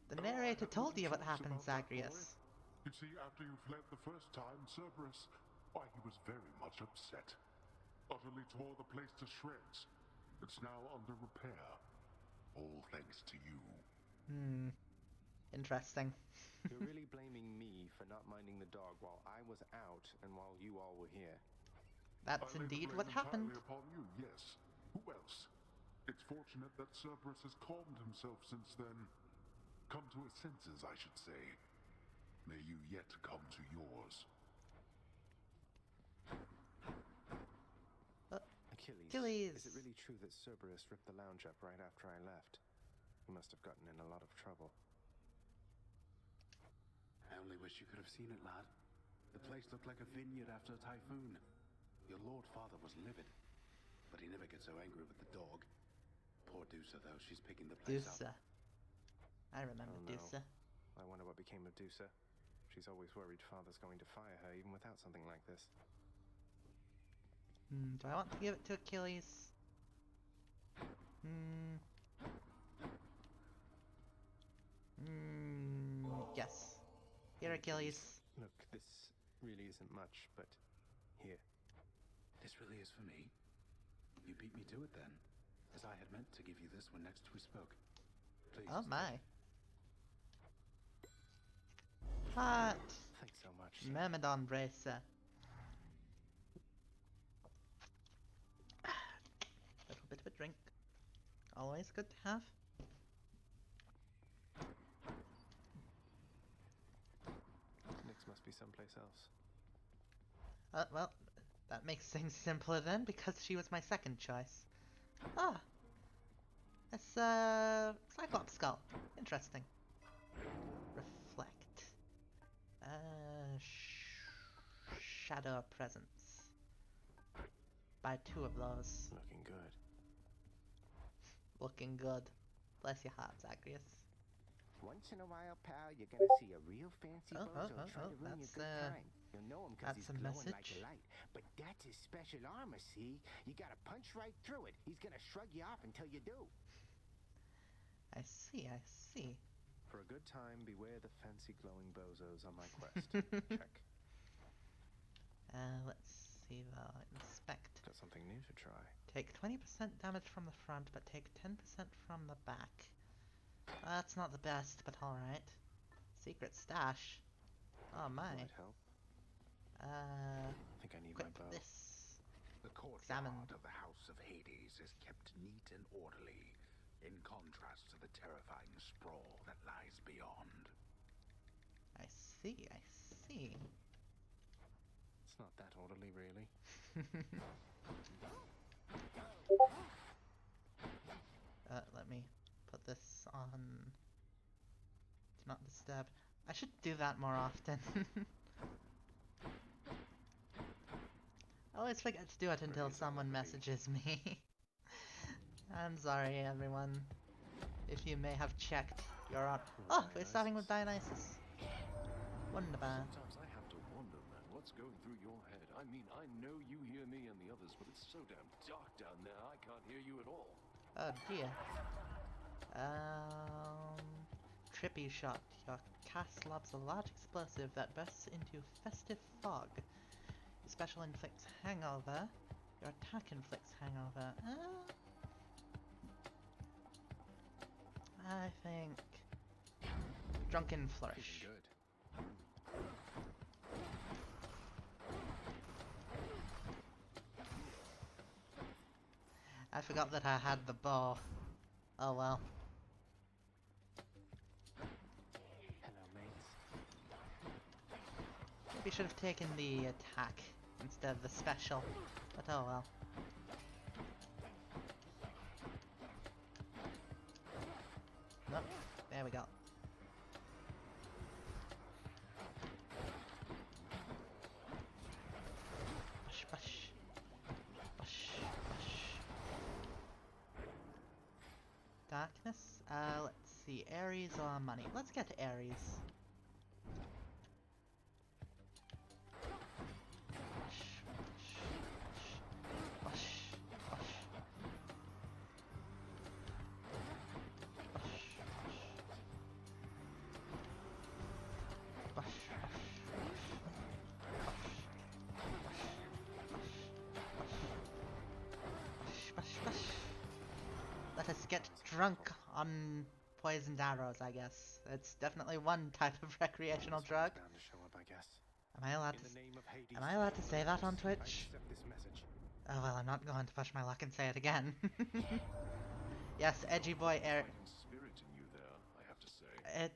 The Oh, narrator I had told little you what choice happened, about that, boy. Zagreus. You see, after you fled the first time, Cerberus, why, he was very much upset. Utterly tore the place to shreds. It's now under repair. All thanks to you. Interesting. You're really blaming me for not minding the dog while I was out and while you all were here. That's I lay the indeed blame what happened. entirely upon you, yes. Who else? It's fortunate that Cerberus has calmed himself since then. Come to his senses, I should say. May you yet come to yours. Achilles, is it really true that Cerberus ripped the lounge up right after I left? He must have gotten in a lot of trouble. I only wish you could have seen it, lad. The place looked like a vineyard after a typhoon. Your lord father was livid, but he never gets so angry with the dog. Poor Dusa, though, she's picking the place up. Dusa. I remember Oh, no. Dusa. I wonder what became of Dusa. She's always worried father's going to fire her even without something like this. Do I want to give it to Achilles? Yes. Here, Achilles. Look, this really isn't much, but here. This really is for me? You beat me to it then, as I had meant to give you this when next we spoke. Please. Oh my. Hot. Thanks so much. Myrmidon bracer. Little bit of a drink. Always good to have. Nyx must be someplace else. Well, that makes things simpler then, because she was my second choice. Ah! It's, Cyclops skull. Interesting. Reflect. Shadow presence. Buy 2 of those. Looking good. Looking good. Bless your heart, Zagreus. Once in a while, pal, you're gonna see a real fancy bozo try to ruin your good time. You'll know him because he's that's a glowing like message. a light. But that's his special armor, see? You gotta punch right through it. He's gonna shrug you off until you do. I see, I see. For a good time, beware the fancy glowing bozos on my quest. Check. Let's see though. Inspect. Got something new to try. Take 20% damage from the front, but take 10% from the back. That's not the best, but alright. Secret stash. Oh my. Might help. Uh, I think I need equip my bow. this. The Examine. courtyard of the House of Hades is kept neat and orderly, in contrast to the terrifying sprawl that lies beyond. I see, I see. It's not that orderly, really. Let me put this on. Do not disturb. I should do that more often. I always forget to do it until someone messages me. I'm sorry, everyone. If you may have checked, you're on. Oh, we're starting with Dionysus. Wonderful. Sometimes I have to wonder, man, what's going through your head? I mean, I know you hear me and the others, but it's so damn dark down there, I can't hear you at all. Oh dear. Trippy shot. Your cast lobs a large explosive that bursts into festive fog. Your special inflicts hangover. Your attack inflicts hangover. I think Drunken Flourish. Feeling good. I forgot that I had the bow. Oh well. Hello, mates. Maybe should have taken the attack instead of the special, but oh well. Nope, there we go. Bush, bush. Bush, bush. Darkness? Let's see. Aries or money? Let's get to Aries. Let us get drunk on poisoned arrows, I guess. It's definitely one type of recreational drug. Bound to show up, I guess. Am I allowed In to? the name of Hades, Am I allowed to say that on I Twitch? accept this message. Oh well, I'm not going to push my luck and say it again. Yes, edgy boy air. Fighting spirit in you there, I have to say. It.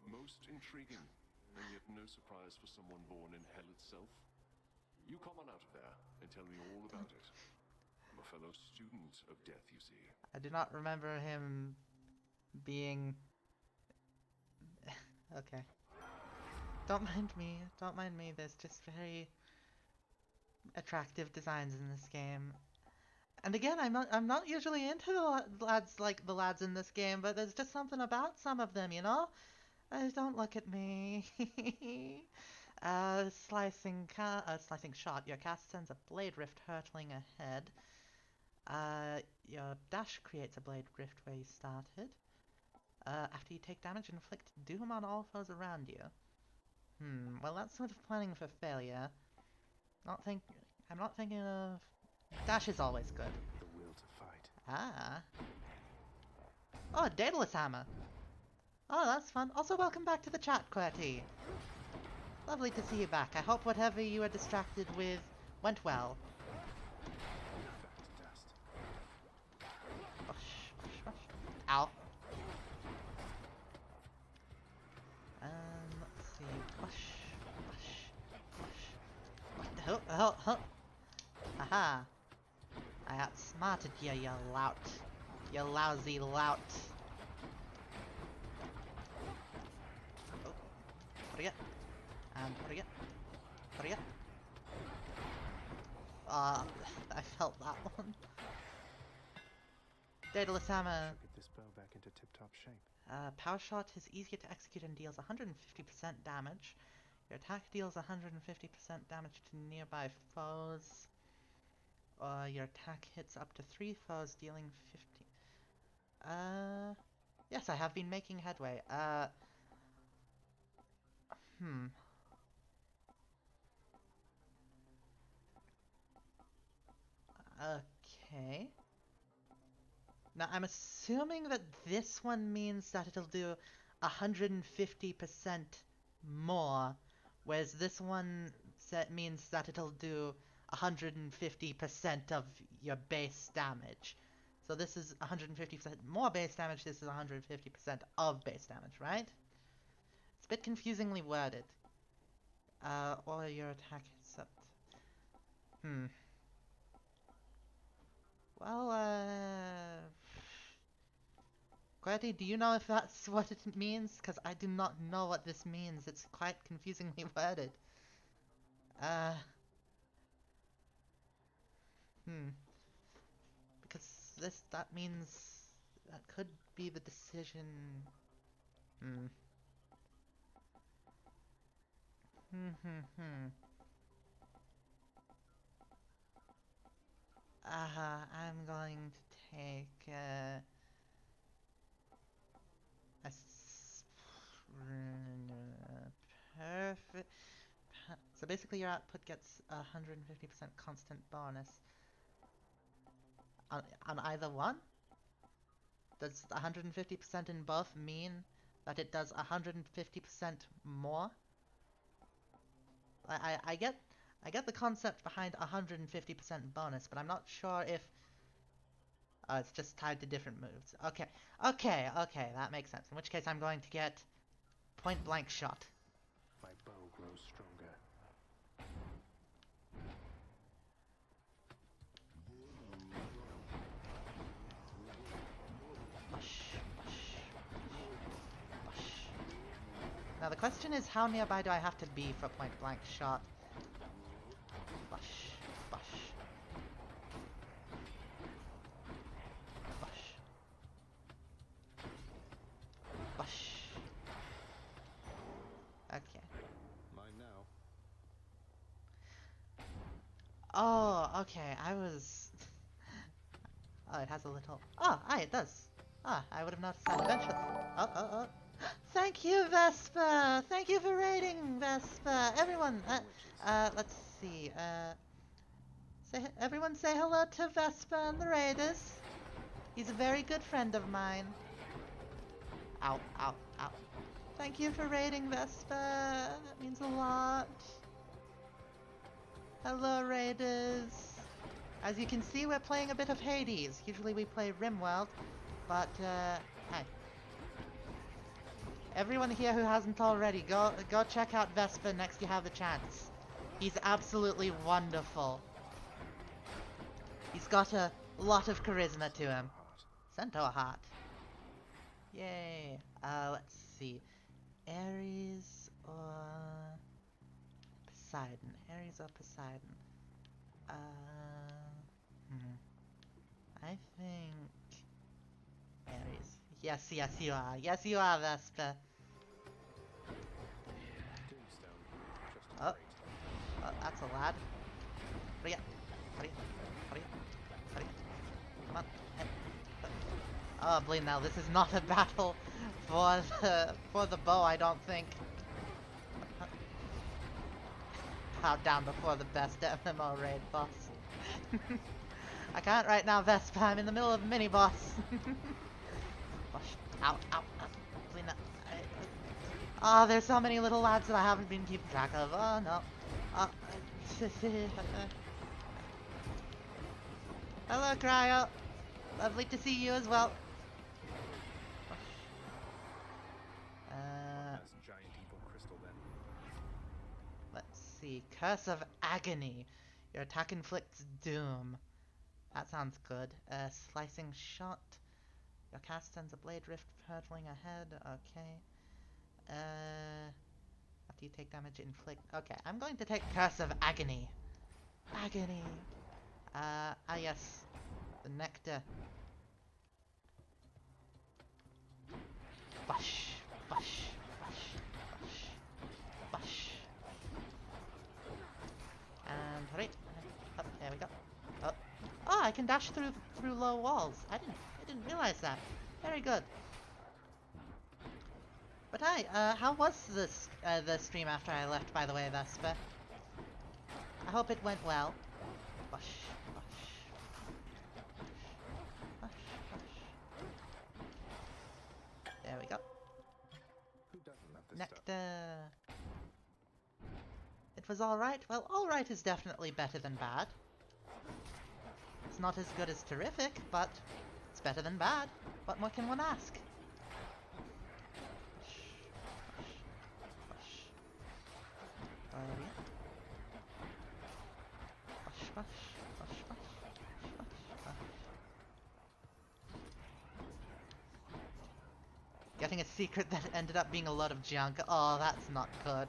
Most intriguing, and yet no surprise for someone born in hell itself. You come on out of there and tell me all about it. I'm a fellow student of death, you see. I do not remember him being. Okay. Don't mind me. Don't mind me. There's just very attractive designs in this game. And again, I'm not usually into the lads like the lads in this game, but there's just something about some of them, you know? Don't look at me. Slicing shot. Your cast sends a blade rift hurtling ahead. Your dash creates a blade rift where you started. After you take damage, inflict doom on all foes around you. Well that's sort of planning for failure. I'm not thinking of... Dash is always good. The will to fight. Ah. Oh, a Daedalus hammer. Oh, that's fun. Also, welcome back to the chat, QWERTY. Lovely to see you back. I hope whatever you were distracted with went well. Back to dust. Bush, bush, bush. Ow. Let's see. Bush, bush, bush. Oh. Haha. I outsmarted you, you lout. You lousy lout. Oh. What do you get? And what do you get? What do you get? I felt that one. Daedalus hammer. Should get this bow back into tip-top shape. Power shot is easier to execute and deals 150% damage. Your attack deals 150% damage to nearby foes. Your attack hits up to 3 foes, dealing 50. Yes, I have been making headway. Okay. Now, I'm assuming that this one means that it'll do 150% more, whereas this one means that it'll do 150% of your base damage. So this is 150% more base damage, this is 150% of base damage, right? It's a bit confusingly worded. Or your attack hits up. Well, QWERTY, do you know if that's what it means? Because I do not know what this means. It's quite confusingly worded. Because that means that could be the decision. I'm going to take, perfect. So basically your output gets 150% constant bonus. On either one? Does 150% in both mean that it does 150% more? I get the concept behind 150% bonus, but I'm not sure if... it's just tied to different moves. Okay, that makes sense. In which case I'm going to get point blank shot. My bow grows stronger. question is, how nearby do I have to be for point blank shot? Bush, bush. Bush. Bush. Okay. Mine now. Oh, okay, I was... Oh, it has a little... Oh, aye, it does. Ah, I would have noticed that eventually. Oh. Thank you, Vespa! Thank you for raiding, Vespa! Everyone, let's see, everyone say hello to Vespa and the Raiders. He's a very good friend of mine. Ow, ow, ow. Thank you for raiding, Vespa. That means a lot. Hello, Raiders. As you can see, we're playing a bit of Hades. Usually we play RimWorld, but, hey. Everyone here who hasn't already, go check out Vespa next you have the chance. He's absolutely wonderful. He's got a lot of charisma to him. Centaur heart. Yay. Let's see. Ares or Poseidon. Ares or Poseidon. I think Ares. Yes, you are. Yes, you are, Vespa. Oh, that's a lad. Hurry up. Come on. Oh, bleed now. This is not a battle for the bow, I don't think. Bow down before the best MMO raid boss. I can't right now, Vespa. I'm in the middle of a mini boss. Ow. Bleed now. Oh, there's so many little lads that I haven't been keeping track of. Oh, no. Hello, Cryo. Lovely to see you as well. Giant evil crystal then. Let's see. Curse of Agony. Your attack inflicts doom. That sounds good. Slicing shot. Your cast sends a blade rift hurtling ahead. Okay. After you take damage, inflict. Okay, I'm going to take Curse of Agony. Agony. Yes. The nectar. Bush. And hurry. Oh, there we go. Oh, I can dash through low walls. I didn't realize that. Very good. But hi, how was this the stream after I left, by the way, Vespa? I hope it went well. Bush. There we go. Who doesn't love this Nectar. It was alright. Well, alright is definitely better than bad. It's not as good as terrific, but it's better than bad. What more can one ask? Getting a secret that ended up being a lot of junk. Oh, that's not good.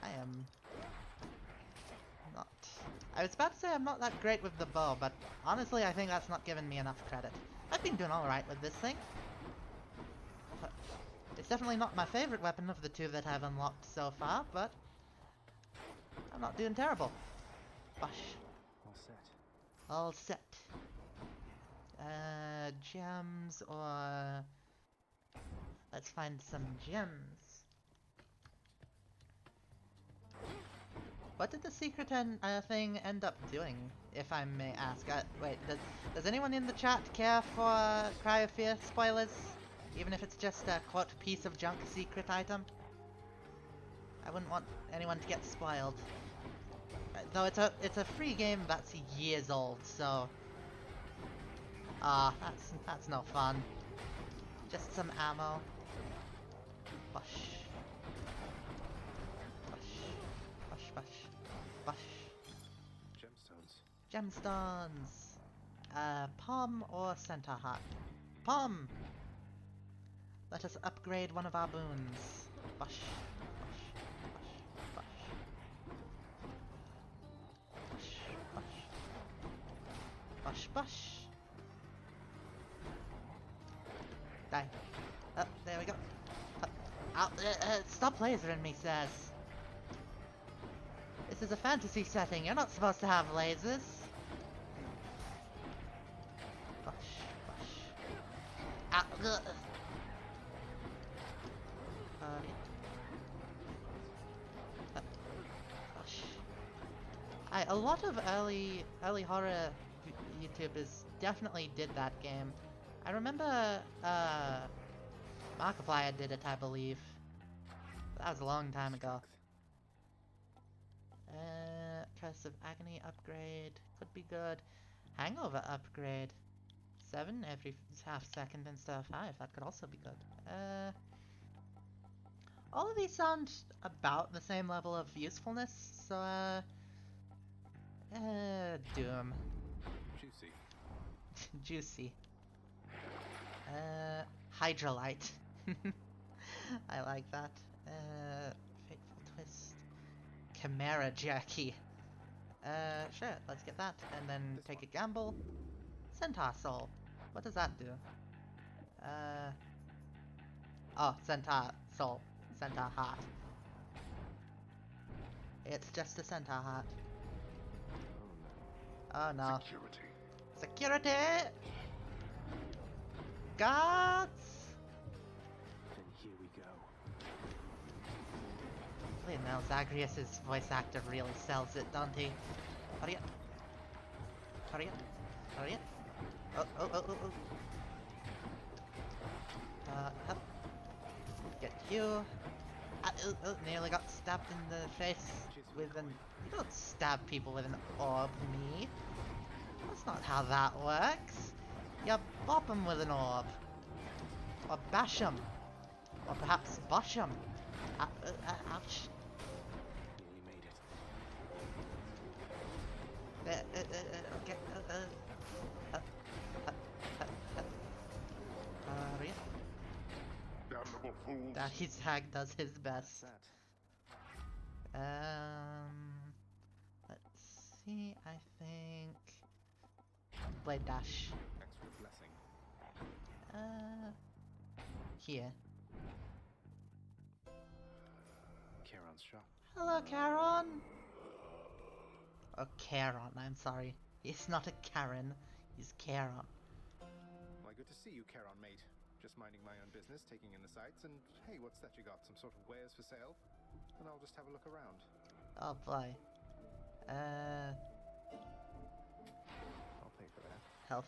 I am not... I was about to say I'm not that great with the bow, but honestly I think that's not giving me enough credit. I've been doing alright with this thing. It's definitely not my favorite weapon of the two that I've unlocked so far, but I'm not doing terrible. Bush. All set. Gems or... Let's find some gems. What did the secret thing end up doing, if I may ask? Wait, does anyone in the chat care for Cry of Fear spoilers? Even if it's just a, quote, piece of junk secret item? I wouldn't want anyone to get spoiled. Though it's a free game that's years old, so... that's no fun. Just some ammo. Bush. Gemstones. Palm or Centaur Heart? Palm! Let us upgrade one of our boons. Bush. Bush. Bush. Bush. Die. Oh, there we go. Stop lasering me, says. This is a fantasy setting. You're not supposed to have lasers. A lot of early horror YouTubers definitely did that game. I remember Markiplier did it, I believe. That was a long time ago. Curse of Agony upgrade could be good. Hangover upgrade. 7 every half second instead of 5. That could also be good. All of these sound about the same level of usefulness, so Doom. Juicy. Juicy. Hydrolite. I like that. Fateful Twist. Chimera Jerky. Sure, let's get that. And then take a gamble. Centaur Soul. What does that do? Oh, Centaur Soul. Centaur Heart. It's just a Centaur Heart. Oh no. Security. Security! Guards! Then here we go. Now Zagreus' voice actor really sells it, don't he? Hurry up. Hurry up. Hurry up. Oh. Help. Get you. Nearly got stabbed in the face with an... You don't stab people with an orb, me. That's not how that works. You bop them with an orb. Or bash them. Or perhaps bosh them. Ouch. Nearly made it. Okay. Hurry up. Damnable fools. Daddy Zag does his best. That. Let's see, I think... Blade Dash. Extra blessing. Here. Charon's shop. Hello, Charon! Oh, Charon, I'm sorry. He's not a Karen, he's Charon. Why, good to see you, Charon, mate. Just minding my own business, taking in the sights, and hey, what's that you got? Some sort of wares for sale? And I'll just have a look around. Oh boy. I'll pay for that. Health.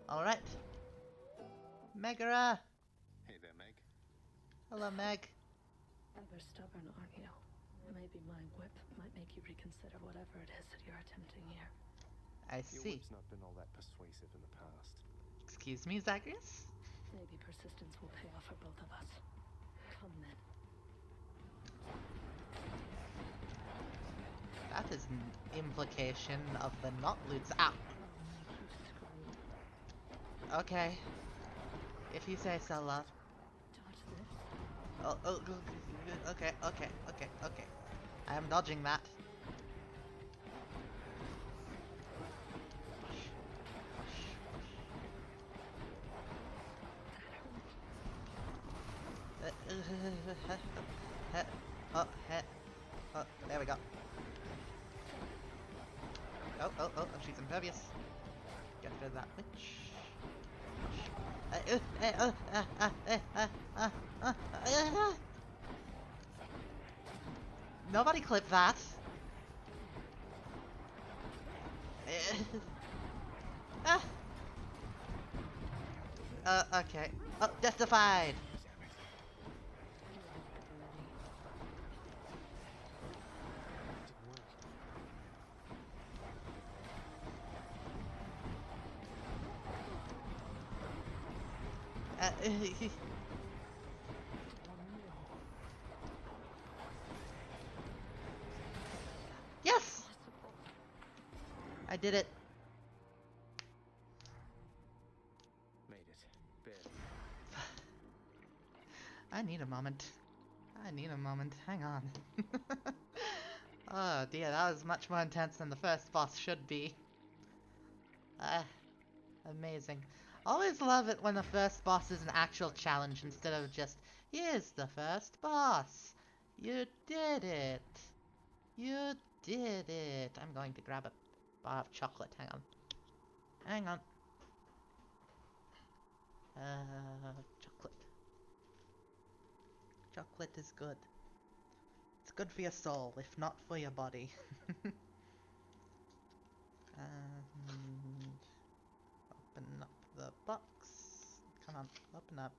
Alright. Megara! Hey there, Meg. Hello, Meg. Ever stubborn, aren't you? Maybe my whip might make you reconsider whatever it is that you're attempting here. I Your see. whip's not been all that persuasive in the past. Excuse me, Zagreus? Maybe persistence will pay off for both of us. Come then. That is an implication of the not loots. Ah! Okay. If you say so, love. Dodge this. Okay. I am dodging that. Oh, there we go. Oh, she's impervious. Get rid of that witch. Nobody clip that. Okay. Oh, justified. Yes! I did it. Made it. Barely. I need a moment. I need a moment. Hang on. Oh dear, that was much more intense than the first boss should be. Amazing. Always love it when the first boss is an actual challenge instead of just, here's the first boss. You did it. You did it. I'm going to grab a bar of chocolate. Hang on. Hang on. Chocolate. Chocolate is good. It's good for your soul, if not for your body. And open up the box. Come on, open up.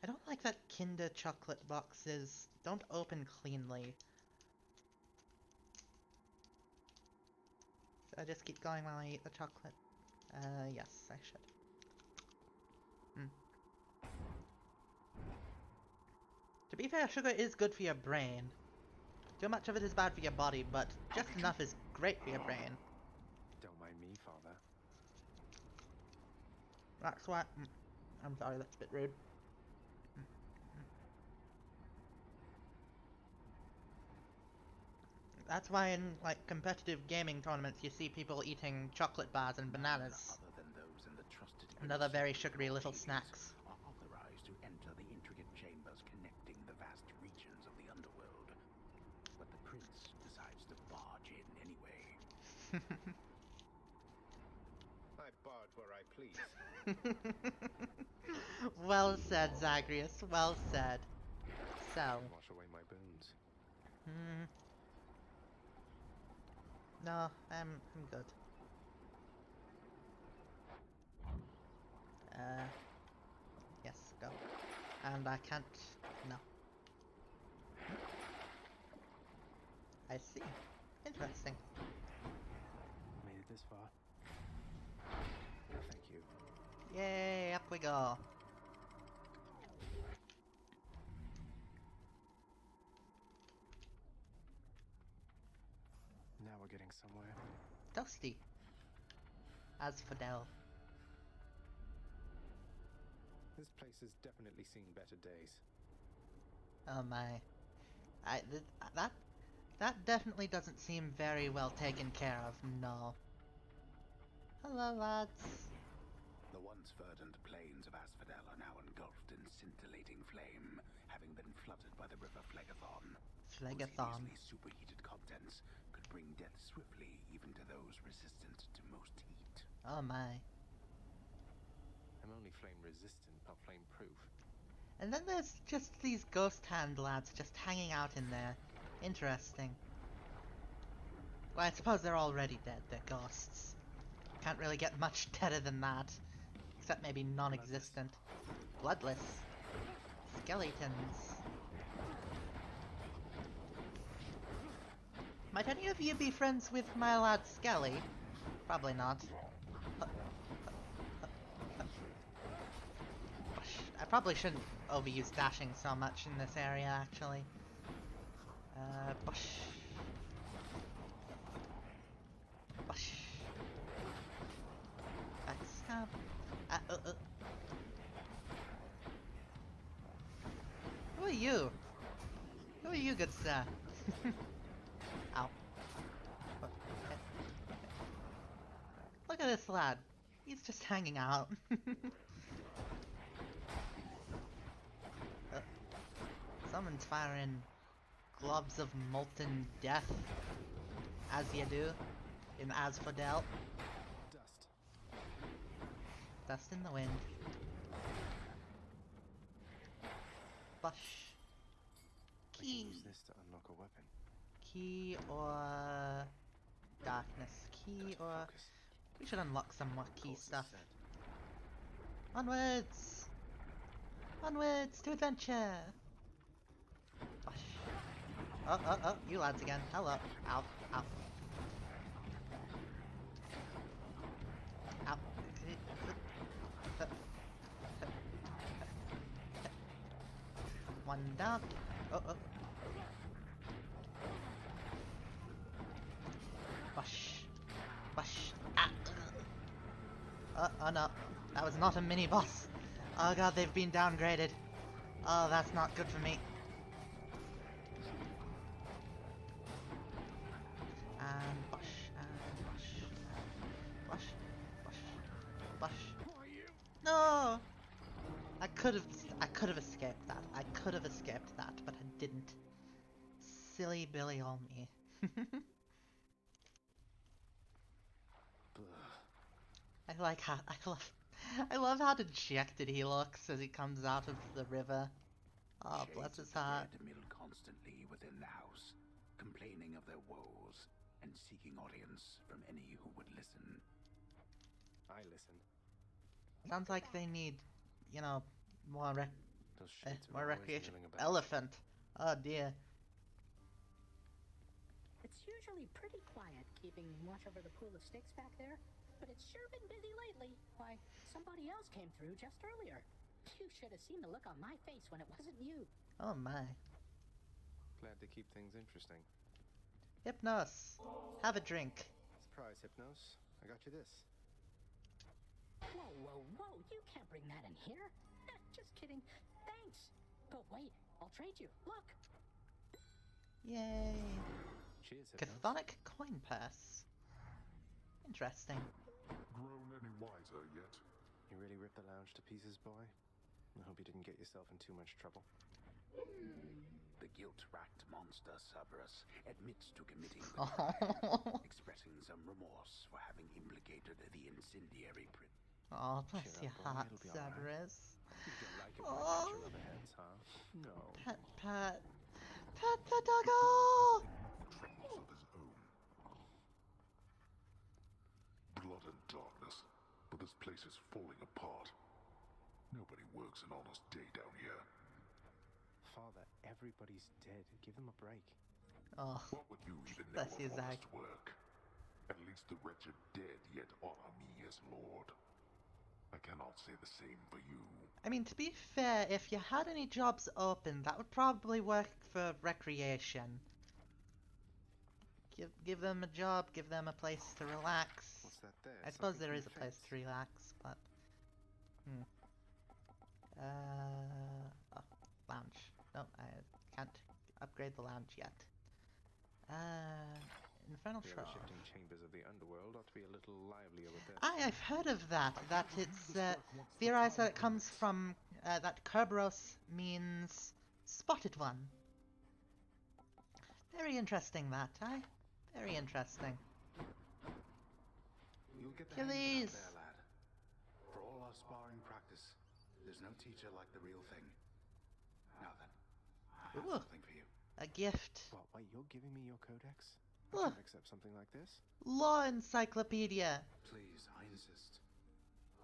I don't like that Kinder chocolate boxes don't open cleanly. Should I just keep going while I eat the chocolate? Yes, I should. To be fair, sugar is good for your brain. Too much of it is bad for your body, but just enough is great for your brain. Don't mind me, Father. That's why... I'm sorry, that's a bit rude. That's why in, like, competitive gaming tournaments you see people eating chocolate bars and bananas. And other very sugary little snacks. Are authorized to enter the intricate chambers connecting the vast regions of the underworld. But the prince decides to barge in anyway. I barge where I please. Well said, Zagreus. Well said. So. Wash away my bones. No, I'm good. Yes, go. And I can't... No. I see. Interesting. Made it this far. Thank you. Yay, up we go. Now we're getting somewhere. Dusty. Asphodel. This place has definitely seen better days. Oh my. That definitely doesn't seem very well taken care of, no. Hello, lads. The once verdant plains of Asphodel are now engulfed in scintillating flame, having been flooded by the river Phlegathon. Phlegathon. Whose hideously superheated contents could bring death swiftly even to those resistant to most heat. Oh my. I'm only flame resistant, not flame proof. And then there's just these ghost hand lads just hanging out in there. Interesting. Well, I suppose they're already dead. They're ghosts. Can't really get much deader than that. Except maybe non-existent. Bloodless. Skeletons. Might any of you be friends with my lad Skelly? Probably not. I probably shouldn't overuse dashing so much in this area, actually. Bush. Bush. Backstab. Who are you? Who are you, good sir? Ow. Look at this lad. He's just hanging out. Someone's firing globs of molten death, as you do, in Asphodel. Dust. Dust in the wind. Bush. I can Key. use this to unlock a weapon. Key or... darkness. Key or... Focus. We should unlock some more key Course is stuff. set. Onwards! Onwards to adventure! Bush. Oh, you lads again. Hello. Ow, ow. Ow. One down. Oh. Bush. Bush. no. That was not a mini-boss. Oh god, they've been downgraded. Oh, that's not good for me. And bush, and bush, and bush, bush, bush. No! I could have escaped that. I could have escaped that, but I didn't. Silly Billy all me. I love how dejected he looks as he comes out of the river. Oh, bless his heart. Shades of the dead mill constantly within the house, complaining of their woes and seeking audience from any who would listen. I listen. Sounds like they need, you know, more Those shades are more always recreation. milling about. Elephant. Oh dear. It's usually pretty quiet keeping watch over the pool of sticks back there, but it's sure been busy lately. Why, somebody else came through just earlier. You should have seen the look on my face when it wasn't you. Oh my. Glad to keep things interesting. Hypnos. Have a drink. Surprise, Hypnos. I got you this. Whoa, whoa, whoa, you can't bring that in here. Just kidding. Thanks. But wait, I'll trade you. Look. Yay. Cheers, Hypnos. Chthonic coin purse. Interesting. Grown any wiser yet? You really ripped the lounge to pieces, boy? I hope you didn't get yourself in too much trouble. The guilt-racked monster Cerberus admits to committing the crime, expressing some remorse for having implicated the incendiary Oh, bless Cheer your up, boy, heart, it'll be all right. Cerberus. You don't like it when I pat your rubber hands, huh? No. Pet, pet. Pet the doggo! Troubles of his own. Blood and darkness, but this place is falling apart. Nobody works an honest day down here. Father, everybody's dead. Give them a break. Oh, What would you even know bless of you, Zach. honest work? At least the wretched dead yet honor me as lord. I cannot say the same for you. I mean, to be fair, if you had any jobs open, that would probably work for recreation. Give them a job, give them a place to relax. What's that there? I suppose Something there from is the a place fence? to relax, but... Oh, lounge. No, I can't upgrade the lounge yet. Infernal The Shroud. ever-shifting chambers of the underworld ought to be a little livelier with this. I've heard of that. That it's theorized that it comes from that Kerberos means spotted one. Very interesting, that, very interesting. You'll get the hang of it Achilles. out there, lad. For all our sparring practice, there's no teacher like the real thing. Now then, I have Ooh. something for you. A gift. What, wait, you're giving me your codex? I Ugh. can't accept something like this. Law encyclopedia. Please, I insist.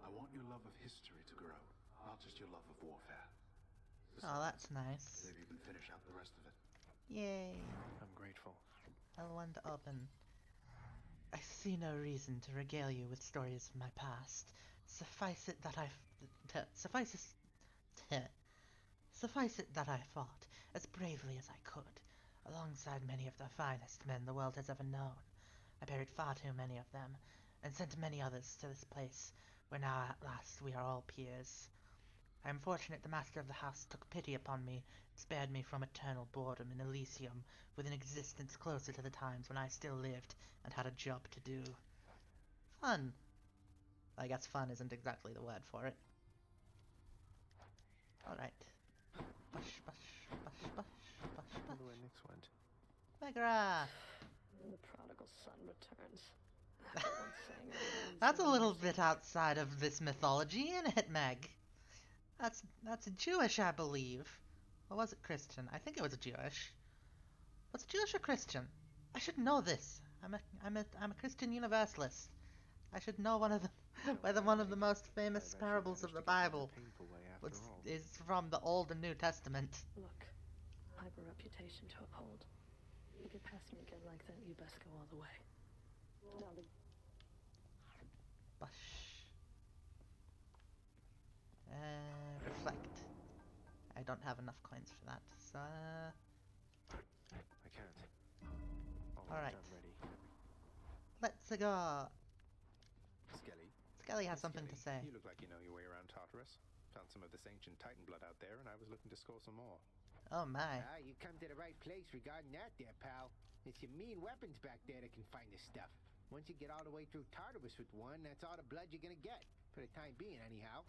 I want your love of history to grow, not just your love of warfare. Oh, that's nice. Maybe even finish out the rest of it. Yay. I'm grateful. L1 to open. I see no reason to regale you with stories of my past. Suffice it that I fought as bravely as I could, alongside many of the finest men the world has ever known. I buried far too many of them, and sent many others to this place, where now at last we are all peers. I am fortunate the master of the house took pity upon me, and spared me from eternal boredom in Elysium, with an existence closer to the times when I still lived and had a job to do. Fun. I guess fun isn't exactly the word for it. Alright. Bush, bush, bush, bush, bush, I wonder bush. where Nyx went. Megra! The prodigal son returns. After once saying that he needs That's a no little mercy. bit outside of this mythology, isn't it, Meg? That's Jewish, I believe. Or was it Christian? I think it was Jewish. Was it Jewish or Christian? I should know this. I'm a Christian universalist. I should know whether one of the most famous I've actually parables of managed the to get down Bible painful way after all. is from the Old and New Testament. Look, I have a reputation to uphold. You get past me again like that, you best go all the way. Darling, Bush. Reflect. I don't have enough coins for that, so... I can't. Alright. I'm ready. Let's go. Skelly, Skelly has Hey, something to Skelly, say. You look like you know your way around Tartarus. Found some of this ancient Titan blood out there, and I was looking to score some more. Oh my. Ah, you come to the right place regarding that there, pal. It's your mean weapons back there that can find this stuff. Once you get all the way through Tartarus with one, that's all the blood you're gonna get. For the time being, anyhow.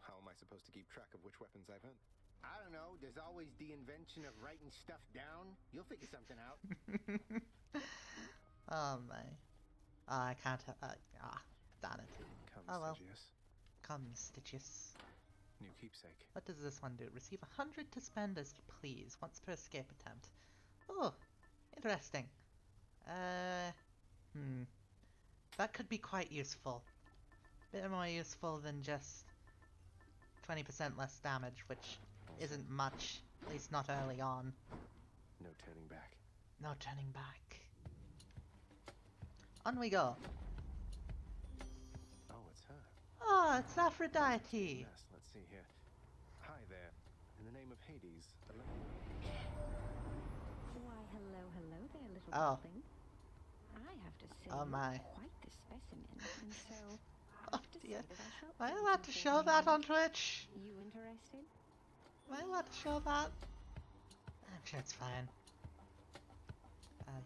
How am I supposed to keep track of which weapons I've earned? I don't know, there's always the invention of writing stuff down. You'll figure something out. Oh my. I can't have. Darn it. Come, Oh well. Stygius. Come, Stitches. New keepsake. What does this one do? Receive 100 to spend as you please, once per escape attempt. Oh, interesting. That could be quite useful. Bit more useful than just 20% less damage, which isn't much, at least not early on. No turning back. No turning back. On we go. Oh, it's her. Oh, it's Aphrodite. Yes, let's see here. Hi there. In the name of Hades, Why, hello there, little Oh. darling. I have to say, Oh my. you're quite the specimen, and so I Oh have to dear. say that I shall Am I aid allowed you to for show the that on moment. Twitch? You interested? Am I allowed to show that? I'm sure it's fine.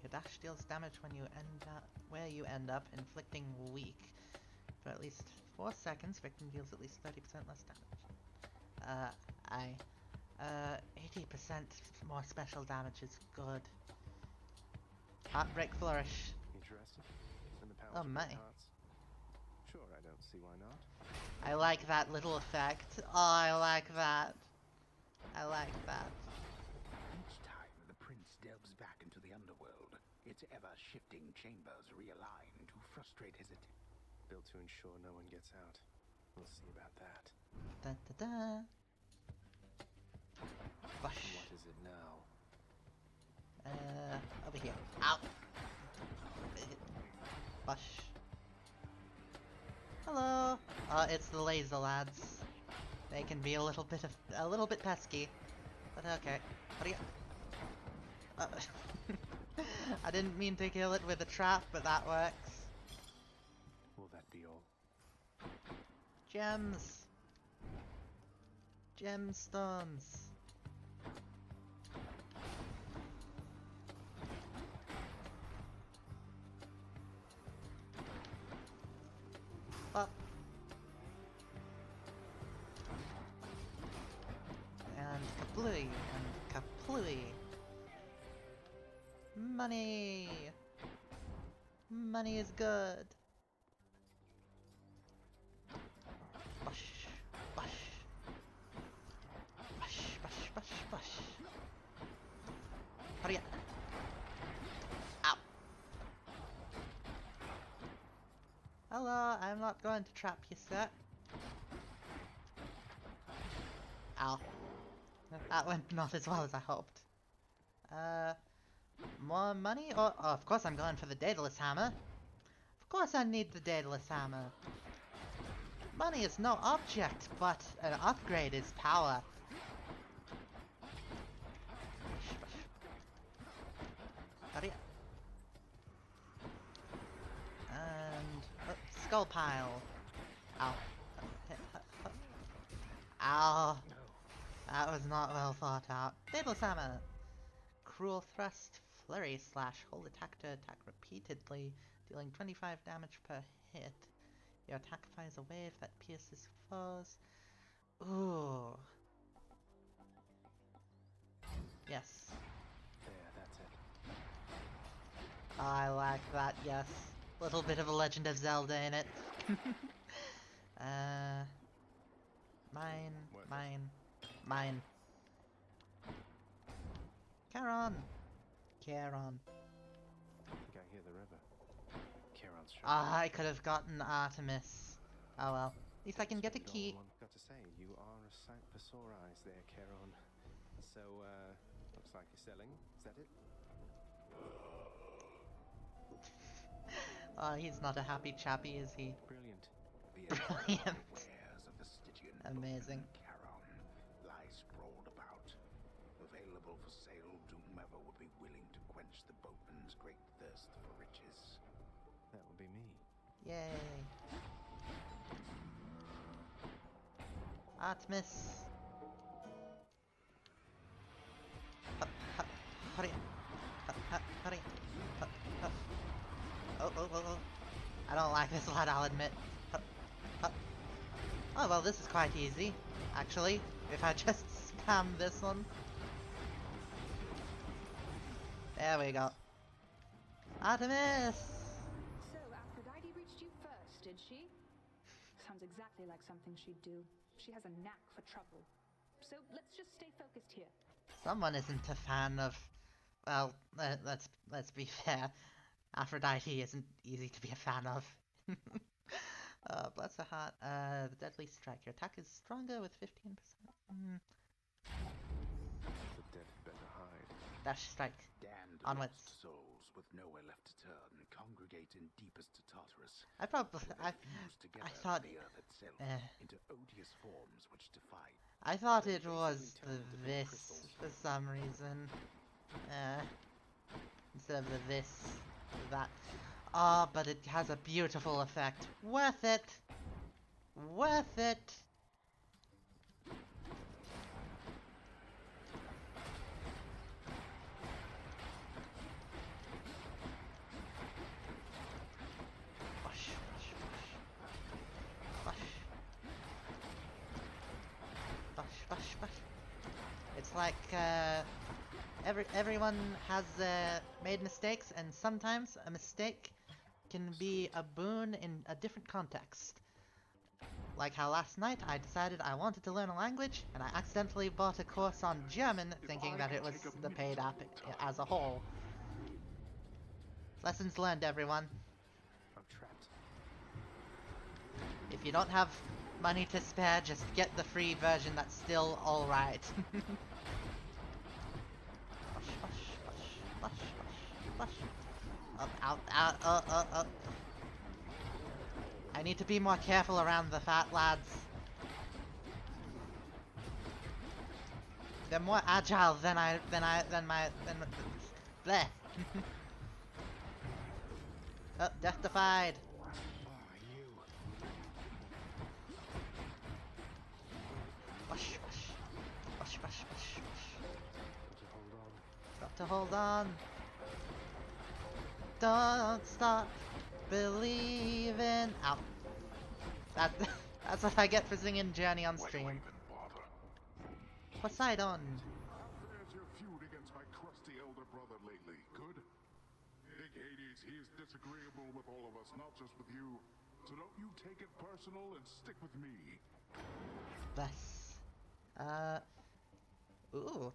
Your dash deals damage when you where you end up, inflicting weak. For at least 4 seconds, victim deals at least 30% less damage. 80% more special damage is good. Heartbreak Flourish. interested? In the powers Oh of my. great hearts? Sure, I don't see why not. I like that little effect. Oh, I like that. I like that. Each time the prince delves back into the underworld, its ever-shifting chambers realign to frustrate his attempt. Built to ensure no one gets out. We'll see about that. Da da da. Bush. What is it now? Over here. Ow. Bush. Hello. It's the laser lads. They can be a little bit pesky, but okay. What do you? I didn't mean to kill it with a trap, but that works. Will that be all? Gems. Gemstones. Up. And kaplooey, and kaplooey. Money! Money is good. Bush, bush. Bush, bush, bush, bush. Hurry up. Ow. Hello, I'm not going to trap you, sir. Ow. That went not as well as I hoped. More money? Oh, of course I'm going for the Daedalus Hammer. Of course I need the Daedalus Hammer. Money is no object, but an upgrade is power. Hurry up. And... skull pile. Ow. Ow. That was not well thought out. Daedalus Hammer. Cruel Thrust, Flurry Slash. Hold attack to attack repeatedly, dealing 25 damage per hit. Your attack fires a wave that pierces foes. Ooh. Yes. There, that's it. I like that, yes. Little bit of a Legend of Zelda in it. Mine, Worth it. mine, mine. Charon. Charon. I think I hear the river. Charon's shore. Ah, I could have gotten Artemis. Oh well. At least I can get a Spend all key. one got to say, you are a sight for sore eyes there, Charon. So, looks like you're selling. Is that it? Oh, he's not a happy chappy, is he? Brilliant. The Brilliant. wares of the Stygian Amazing. boatman Charon lie sprawled about, available for sale to whomever would be willing to quench the boatman's great thirst for riches. That would be me. Yay. Artemis. Hurry. Hurry. Oh. I don't like this lad, I'll admit. Oh, well, this is quite easy, actually, if I just spam this one. There we go. Artemis! So, Aphrodite reached you first, did she? Sounds exactly like something she'd do. She has a knack for trouble. So, let's just stay focused here. Someone isn't a fan of... Well, let's be fair. Aphrodite isn't easy to be a fan of. Bless her heart. The Deadly Strike. Your attack is stronger with 15%. The dead better hide. Dash strike. Damned Onwards. lost souls with nowhere left to turn congregate in deepest Tartarus. I probably... I thought... the earth itself into odious forms which defy. I thought it was the this for some reason. Instead of the this, that. Ah, but it has a beautiful effect. Worth it! Worth it! Push. It's like, everyone has made mistakes, and sometimes a mistake can be a boon in a different context. Like how last night I decided I wanted to learn a language, and I accidentally bought a course on German thinking that it was the paid app as a whole. Lessons learned, everyone. I'm trapped. If you don't have money to spare, just get the free version that's still alright. Up. I need to be more careful around the fat lads. They're more agile than bleh. Oh, death defied. Push. Got to hold on. Don't stop believing. Ow. That's what I get for singing Journey on stream. Poseidon. There's your feud against my crusty elder brother lately. Good? Big Hades, he's disagreeable with all of us, not just with you. So don't you take it personal and stick with me. Bless. Ooh.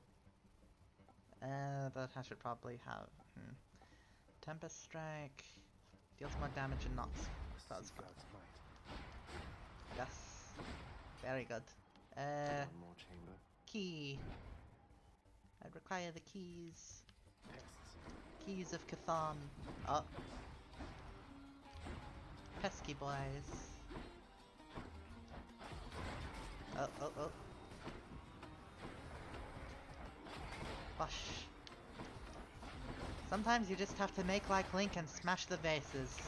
But I should probably have... Tempest Strike. Deals more damage and knocks. That's fine. Yes. Very good. One more chamber. Key. I'd require the keys. Pests. Keys of Cthon. Oh. Pesky boys. Oh. Bush. Sometimes you just have to make like Link and smash the vases.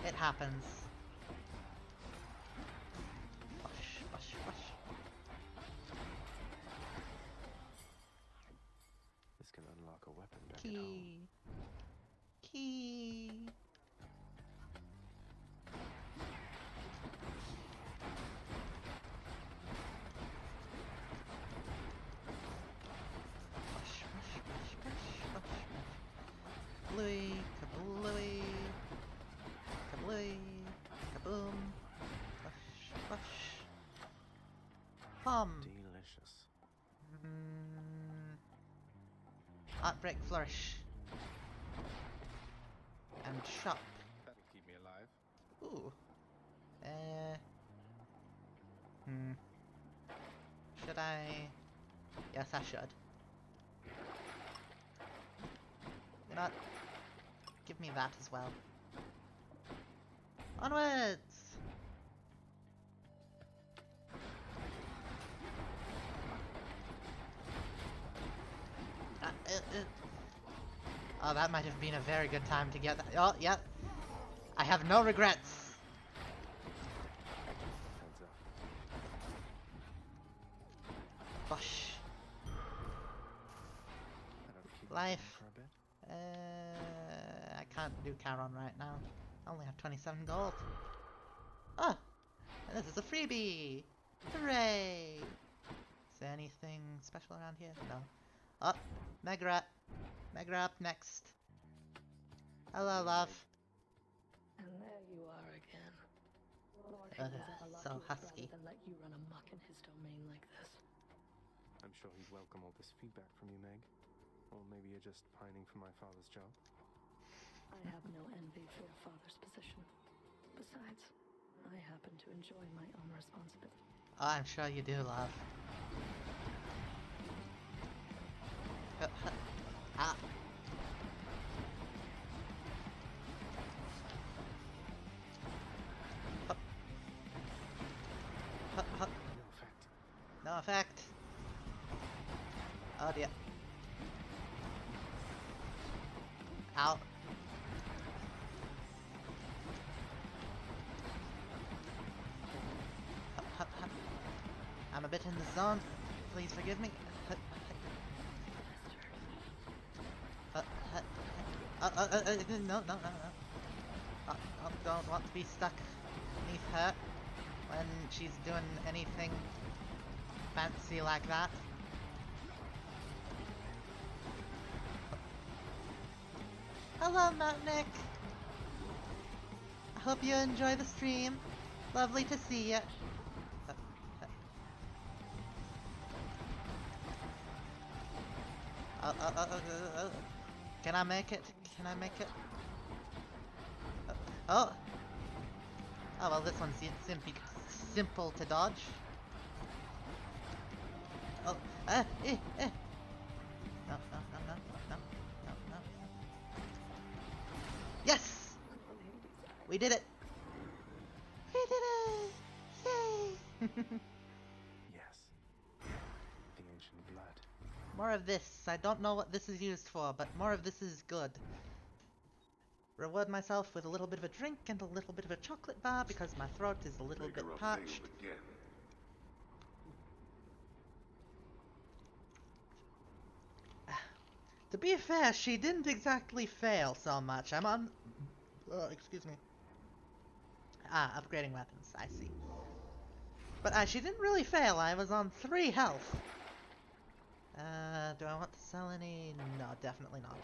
It happens. Bush. This can unlock a weapon back at home. Key. Kablooey, kaboom, bush. Delicious. Outbreak Flourish. And Shop. That'll keep me alive. Ooh. Should I? Yes, I should. You know what? Give me that as well. Onwards! Oh, that might have been a very good time to get that. Oh, yep. I have no regrets. Heads up. Bush. That ought to keep me Life. going for a bit. I can't do Charon right now. I only have 27 gold. Oh! And this is a freebie! Hooray! Is there anything special around here? No. Oh! Megra! Megra up next. Hello, love. And there you are again. Lord Uh, Hades ever so lucky husky. rather than let you run amok in his domain like this. I'm sure he'd welcome all this feedback from you, Meg. Or maybe you're just pining for my father's job. I have no envy for your father's position. Besides, I happen to enjoy my own responsibility. Oh, I'm sure you do, love. Ah! Hup. Hup, hup. No effect. No effect. Oh dear. Ow. Hup, hup, hup. I'm a bit in the zone. Please forgive me. Hup, hup. No, no, no, no. I don't want to be stuck beneath her when she's doing anything fancy like that. Hello, Matnick. I hope you enjoy the stream. Lovely to see you. Can I make it? Can I make it? Oh! Oh well, this one's simple to dodge. Oh, No, no, no, no, no, no, no, no. Yes! We did it! We did it! Yay! Yes. The ancient blood. More of this. I don't know what this is used for, but more of this is good. Reward myself with a little bit of a drink and a little bit of a chocolate bar because my throat is a little Make bit her up parched. failed again. To be fair, she didn't exactly fail so much. I'm on... excuse me. Ah, upgrading weapons. I see. But she didn't really fail. I was on 3 health. Do I want to sell any? No, definitely not.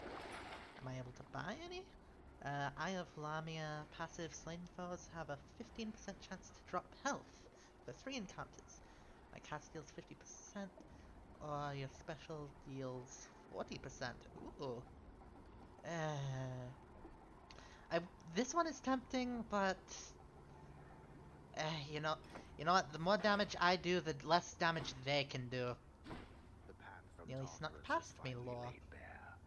Am I able to buy any? Eye of Lamia passive slain foes have a 15% chance to drop health for 3 encounters. My cast deals 50%, or your special deals 40%. Ooh. This one is tempting, but you know what? The more damage I do, the less damage they can do. The path from Nearly snuck Tartarus past is me, finally lore. laid bare.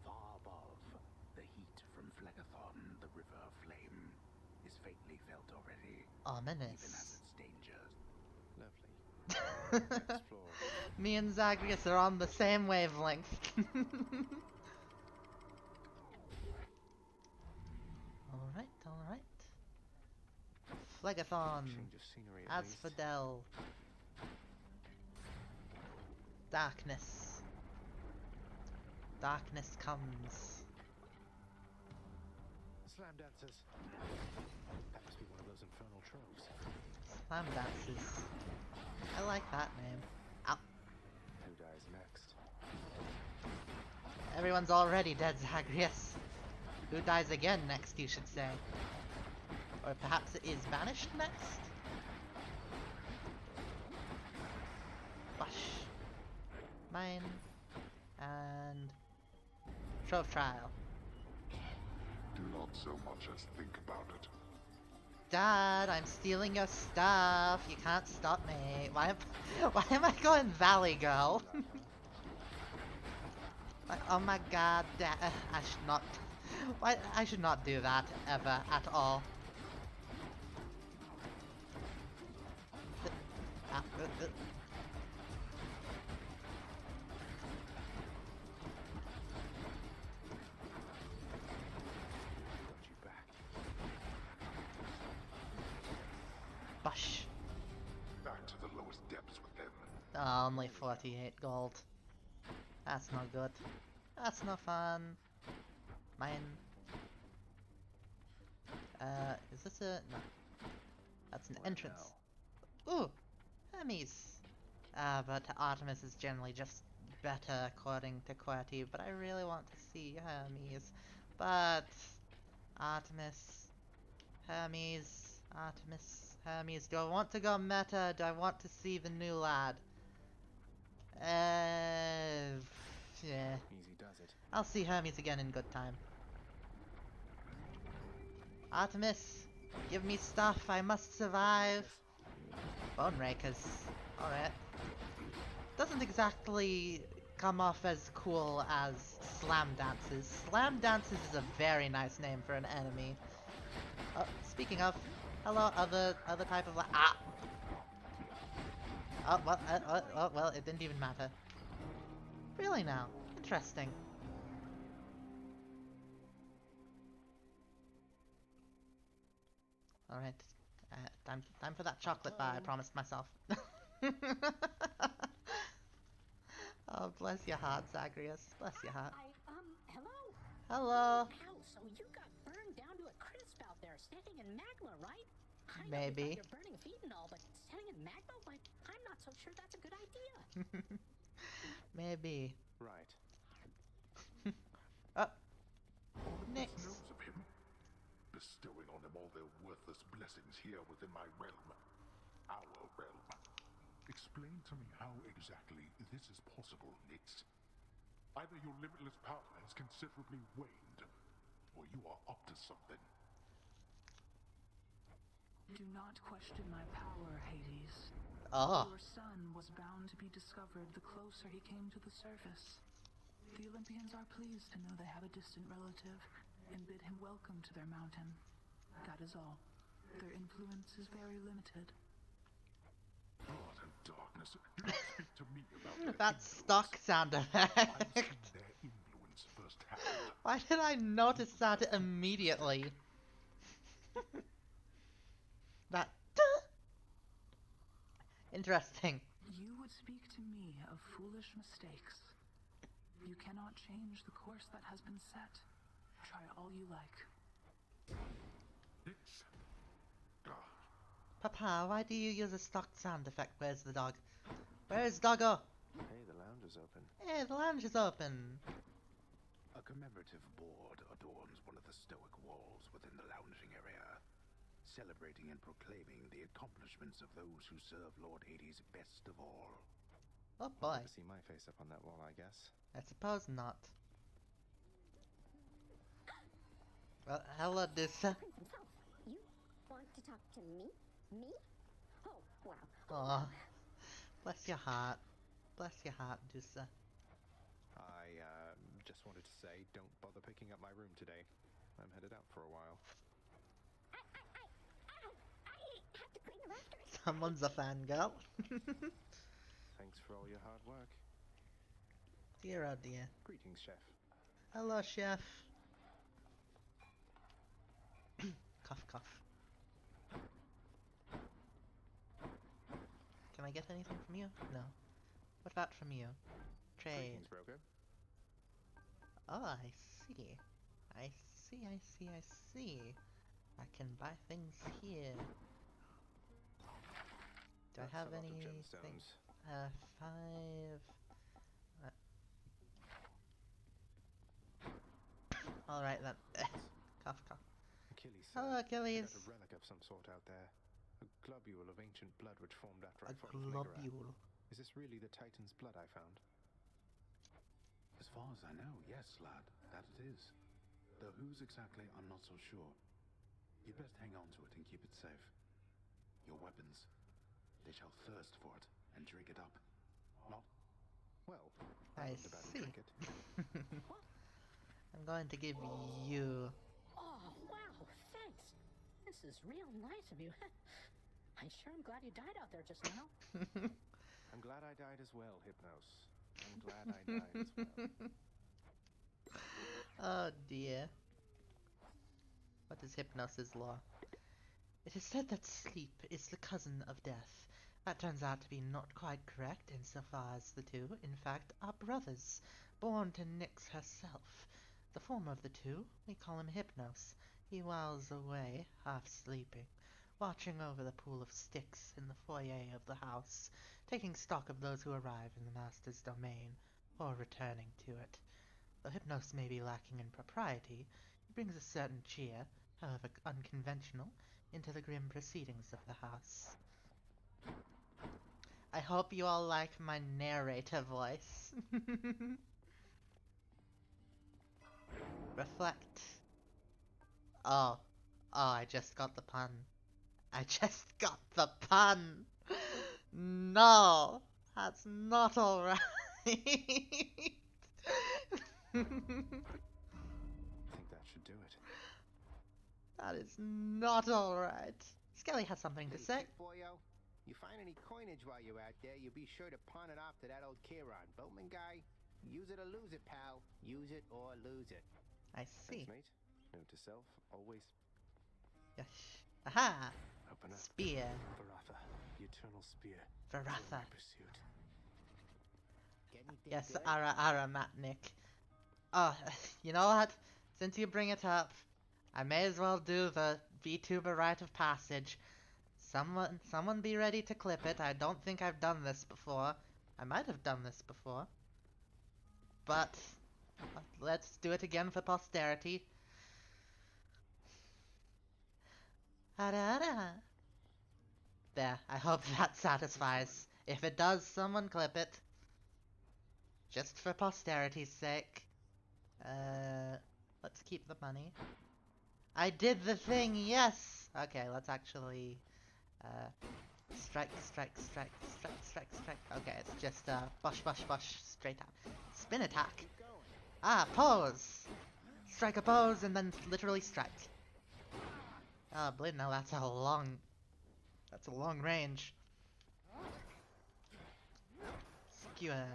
Far above, the heat from Phlegethon, the river of flame, is faintly felt already, even as Ominous. its dangers. Lovely. Next floor. Me and Zagreus are on the same wavelength. Alright, alright. Phlegethon. Change of scenery at least. Asphodel. Darkness. Darkness comes. Slam dancers. That must be one of those infernal tropes. Slam dances. I like that name. Ow. Who dies next? Everyone's already dead, Zagreus. Who dies again next, you should say. Or perhaps it is banished next? Bush. Mine. And... Trove Trial. Do not so much as think about it. Dad, I'm stealing your stuff. You can't stop me. Why am I going Valley Girl? Oh my god, Dad. I should not... I should not do that, ever, at all. Got you back. Bush. Back to the lowest depths with them. Oh, only 48 gold. That's not good. That's no fun. Mine. Is this a... No. That's an entrance. Ooh! Hermes! But Artemis is generally just better according to QWERTY, but I really want to see Hermes. But... Artemis... Hermes... Artemis... Hermes... Do I want to go meta? Do I want to see the new lad? Yeah. Easy does it. I'll see Hermes again in good time. Artemis, give me stuff. I must survive. Bone Rakers. Alright. Doesn't exactly come off as cool as Slam Dances. Slam Dances is a very nice name for an enemy. Oh, speaking of, hello, other type of ah. Oh well, it didn't even matter. Really now? Interesting. Alright. Time for that chocolate bar I promised myself. Oh, bless your heart, Zagreus. Bless your heart. Hello? Hello. Ow, so you got burned down to a crisp out there, standing in magma, right? I know Maybe. you're burning feet and all, but standing in magma? Like, I'm not so sure that's a good idea. Maybe. Right. Nix. Knows of him, bestowing on him all their worthless blessings here within my realm. Our realm. Explain to me how exactly this is possible, Nix. Either your limitless power has considerably waned, or you are up to something. Do not question my power, Hades. Oh. Your son was bound to be discovered the closer he came to the surface. The Olympians are pleased to know they have a distant relative and bid him welcome to their mountain. That is all. Their influence is very limited. Blood and darkness. Do not speak to me about their That's influence. stock sound effect. I've seen their influence firsthand. Why did I notice that immediately? That. Interesting. You would speak to me of foolish mistakes. You cannot change the course that has been set. Try all you like. Nix. Papa, why do you use a stock sound effect? Where's the dog? Where's Doggo? Hey, the lounge is open. Hey, the lounge is open. A commemorative board adorns one of the stoic walls within the lounging area, celebrating and proclaiming the accomplishments of those who serve Lord Hades best of all. Oh I'll boy. never see my face up on that wall, I guess. I suppose not. Well, hello, Dusa. You want to talk to me? Me? Oh, wow. Aw. Bless your heart. Bless your heart, Dusa. I just wanted to say, don't bother picking up my room today. I'm headed out for a while. I have to clean the rafters. Someone's a fangirl. Thanks for all your hard work. Dear oh dear. Greetings, Chef. Hello, chef. Cough, cough. Can I get anything from you? No. What about from you? Trade. Greetings, Rogo. Oh, I see. I see, I see, I see. I can buy things here. Do That's I have a lot of anything? gemstones. 5... Alright then. Cough, cough. Achilles, sir. Hello, I Achilles. got a relic of some sort out there. A globule of ancient blood which formed after A I fought with Megara. globule. Is this really the Titan's blood I found? As far as I know, yes, lad, that it is. Though whose exactly, I'm not so sure. You'd best hang on to it and keep it safe. Your weapons, they shall thirst for it and drink it up. Not? Well, I learned about a see. trinket. I'm going to give you... Oh, wow, thanks. This is real nice of you. I sure am glad you died out there just now. I'm glad I died as well, Hypnos. I'm glad I died as well. Oh dear. What is Hypnosis law? It is said that sleep is the cousin of death, That turns out to be not quite correct insofar as the two, in fact, are brothers, born to Nyx herself. The former of the two, we call him Hypnos. He whiles away, half sleeping, watching over the pool of sticks in the foyer of the house, taking stock of those who arrive in the master's domain, or returning to it. Though Hypnos may be lacking in propriety, he brings a certain cheer, however unconventional, into the grim proceedings of the house. I hope you all like my narrator voice. Reflect. Oh. Oh, I just got the pun. I just got the pun! No! That's not alright! I think that should do it. That is not alright. Skelly has something to Hey, say. Pick Boyo, you find any coinage while you're out there, you be sure to pawn it off to that old Kieran. Boatman guy, use it or lose it, pal. Use it or lose it. I see. Thanks, mate. Note to self, always Yes. Aha! open up. Spear. Varatha, the eternal spear. Varatha. My pursuit. Get anything Yes, good? Ara Matnik. Oh, you know what? Since you bring it up, I may as well do the VTuber rite of passage. Someone be ready to clip it. I don't think I've done this before. I might have done this before. But let's do it again for posterity. There, I hope that satisfies. If it does, someone clip it. Just for posterity's sake. Let's keep the money. I did the thing, yes! Okay, let's actually, strike. Okay, it's just, bush, straight up. Spin attack. Keep going. Ah, pose! Strike a pose and then literally strike. Oh, bleed, now that's a long range. Skewer.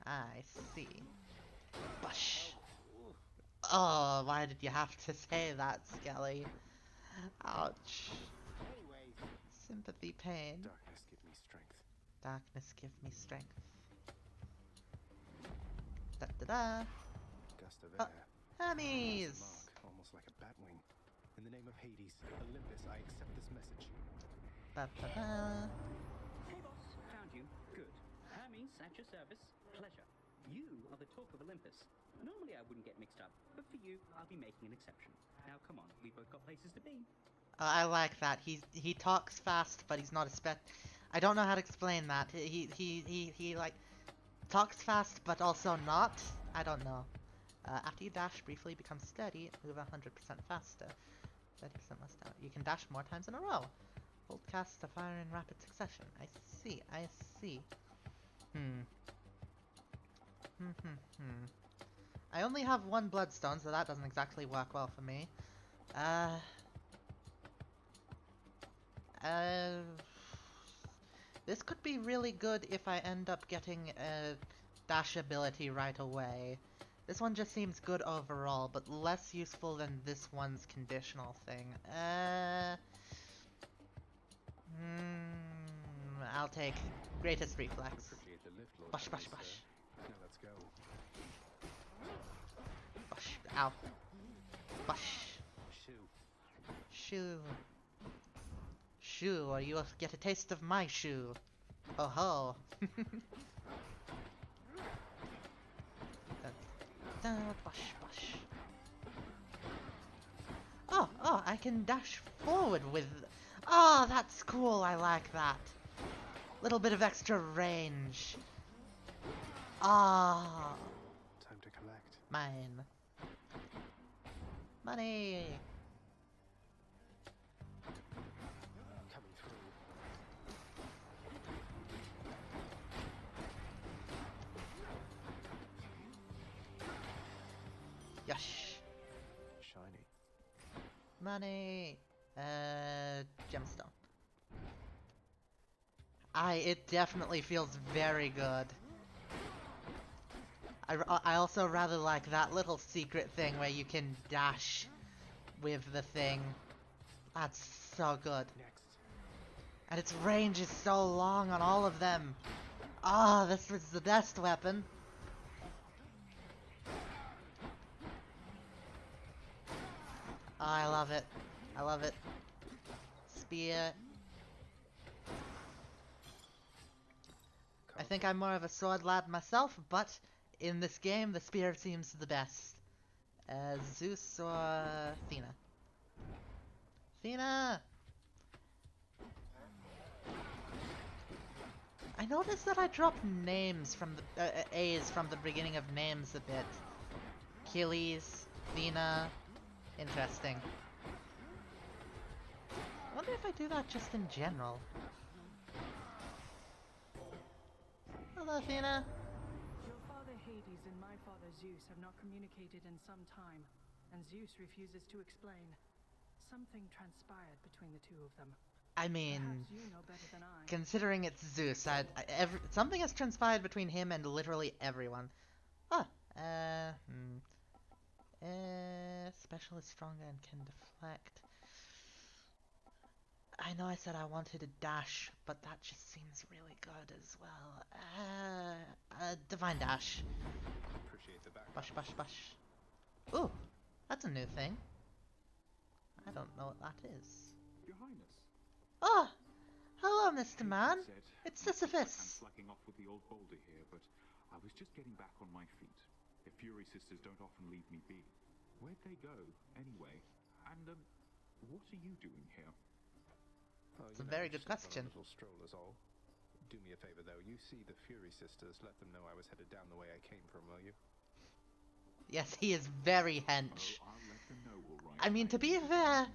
I see. Bush. Oh, why did you have to say that, Skelly? Ouch. Anyways, Sympathy, pain. Darkness, give me strength. Darkness, give me strength. Da-da-da. Gust of Oh, air. Hermes! It's a mark, almost like a bat wing. In the name of Hades, Olympus, I accept this message. Ba-ba-ba. Hey boss, found you. Good. Hermes, at your service. Pleasure. You are the talk of Olympus. Normally I wouldn't get mixed up, but for you, I'll be making an exception. Now come on, we've both got places to be. I like that. He talks fast, but he's not a spec. I don't know how to explain that. He like talks fast, but also not. I don't know. After you dash, briefly become steady, move 100% faster. 30% less damage. You can dash more times in a row. Hold cast to fire in rapid succession. I see. I only have one bloodstone, so that doesn't exactly work well for me. This could be really good if I end up getting a dash ability right away. This one just seems good overall, but less useful than this one's conditional thing. I'll take greatest reflex. Appreciate the lift, Lord Bush. Hermes, sir. Now let's go. Bush. Ow. Bush. Shoo. Shoo, or you will get a taste of my shoe. Oh ho. Bush. Oh, I can dash forward with... Oh, that's cool, I like that. Little bit of extra range. Ah. Time to collect. Mine. Money. Coming through. Yosh. Shiny. Money. Gemstone. It definitely feels very good. I also rather like that little secret thing where you can dash with the thing. That's so good. Next. And its range is so long on all of them. Ah, this was the best weapon. Oh, I love it. I love it. Spear. I think I'm more of a sword lad myself, but in this game, the spear seems the best. Zeus or Athena? Athena! I noticed that I dropped names from the A's from the beginning of names a bit. Achilles, Athena. Interesting. I wonder if I do that just in general. Hello, Athena. Your father Hades and my father Zeus have not communicated in some time, and Zeus refuses to explain. Something transpired between the two of them. I mean, Perhaps you know better than I. considering it's Zeus, something has transpired between him and literally everyone. Ah, special is stronger and can deflect. I know I said I wanted a dash, but that just seems really good as well. Divine dash. Appreciate the back. Bush, bush, bush. Ooh, that's a new thing. I don't know what that is. Your Highness. Oh, hello, Mr. Man. It's Sisyphus. I'm slacking off with the old boulder here, but I was just getting back on my feet. The Fury Sisters don't often leave me be. Where'd they go, anyway? And, what are you doing here? Oh, it's a very good just on question. A little stroll is all. Do me a favor, though. You see the Fury Sisters. Let them know I was headed down the way I came from, will you? Yes, he is very hench. Oh, I'll let them know, all right. I mean, to be fair,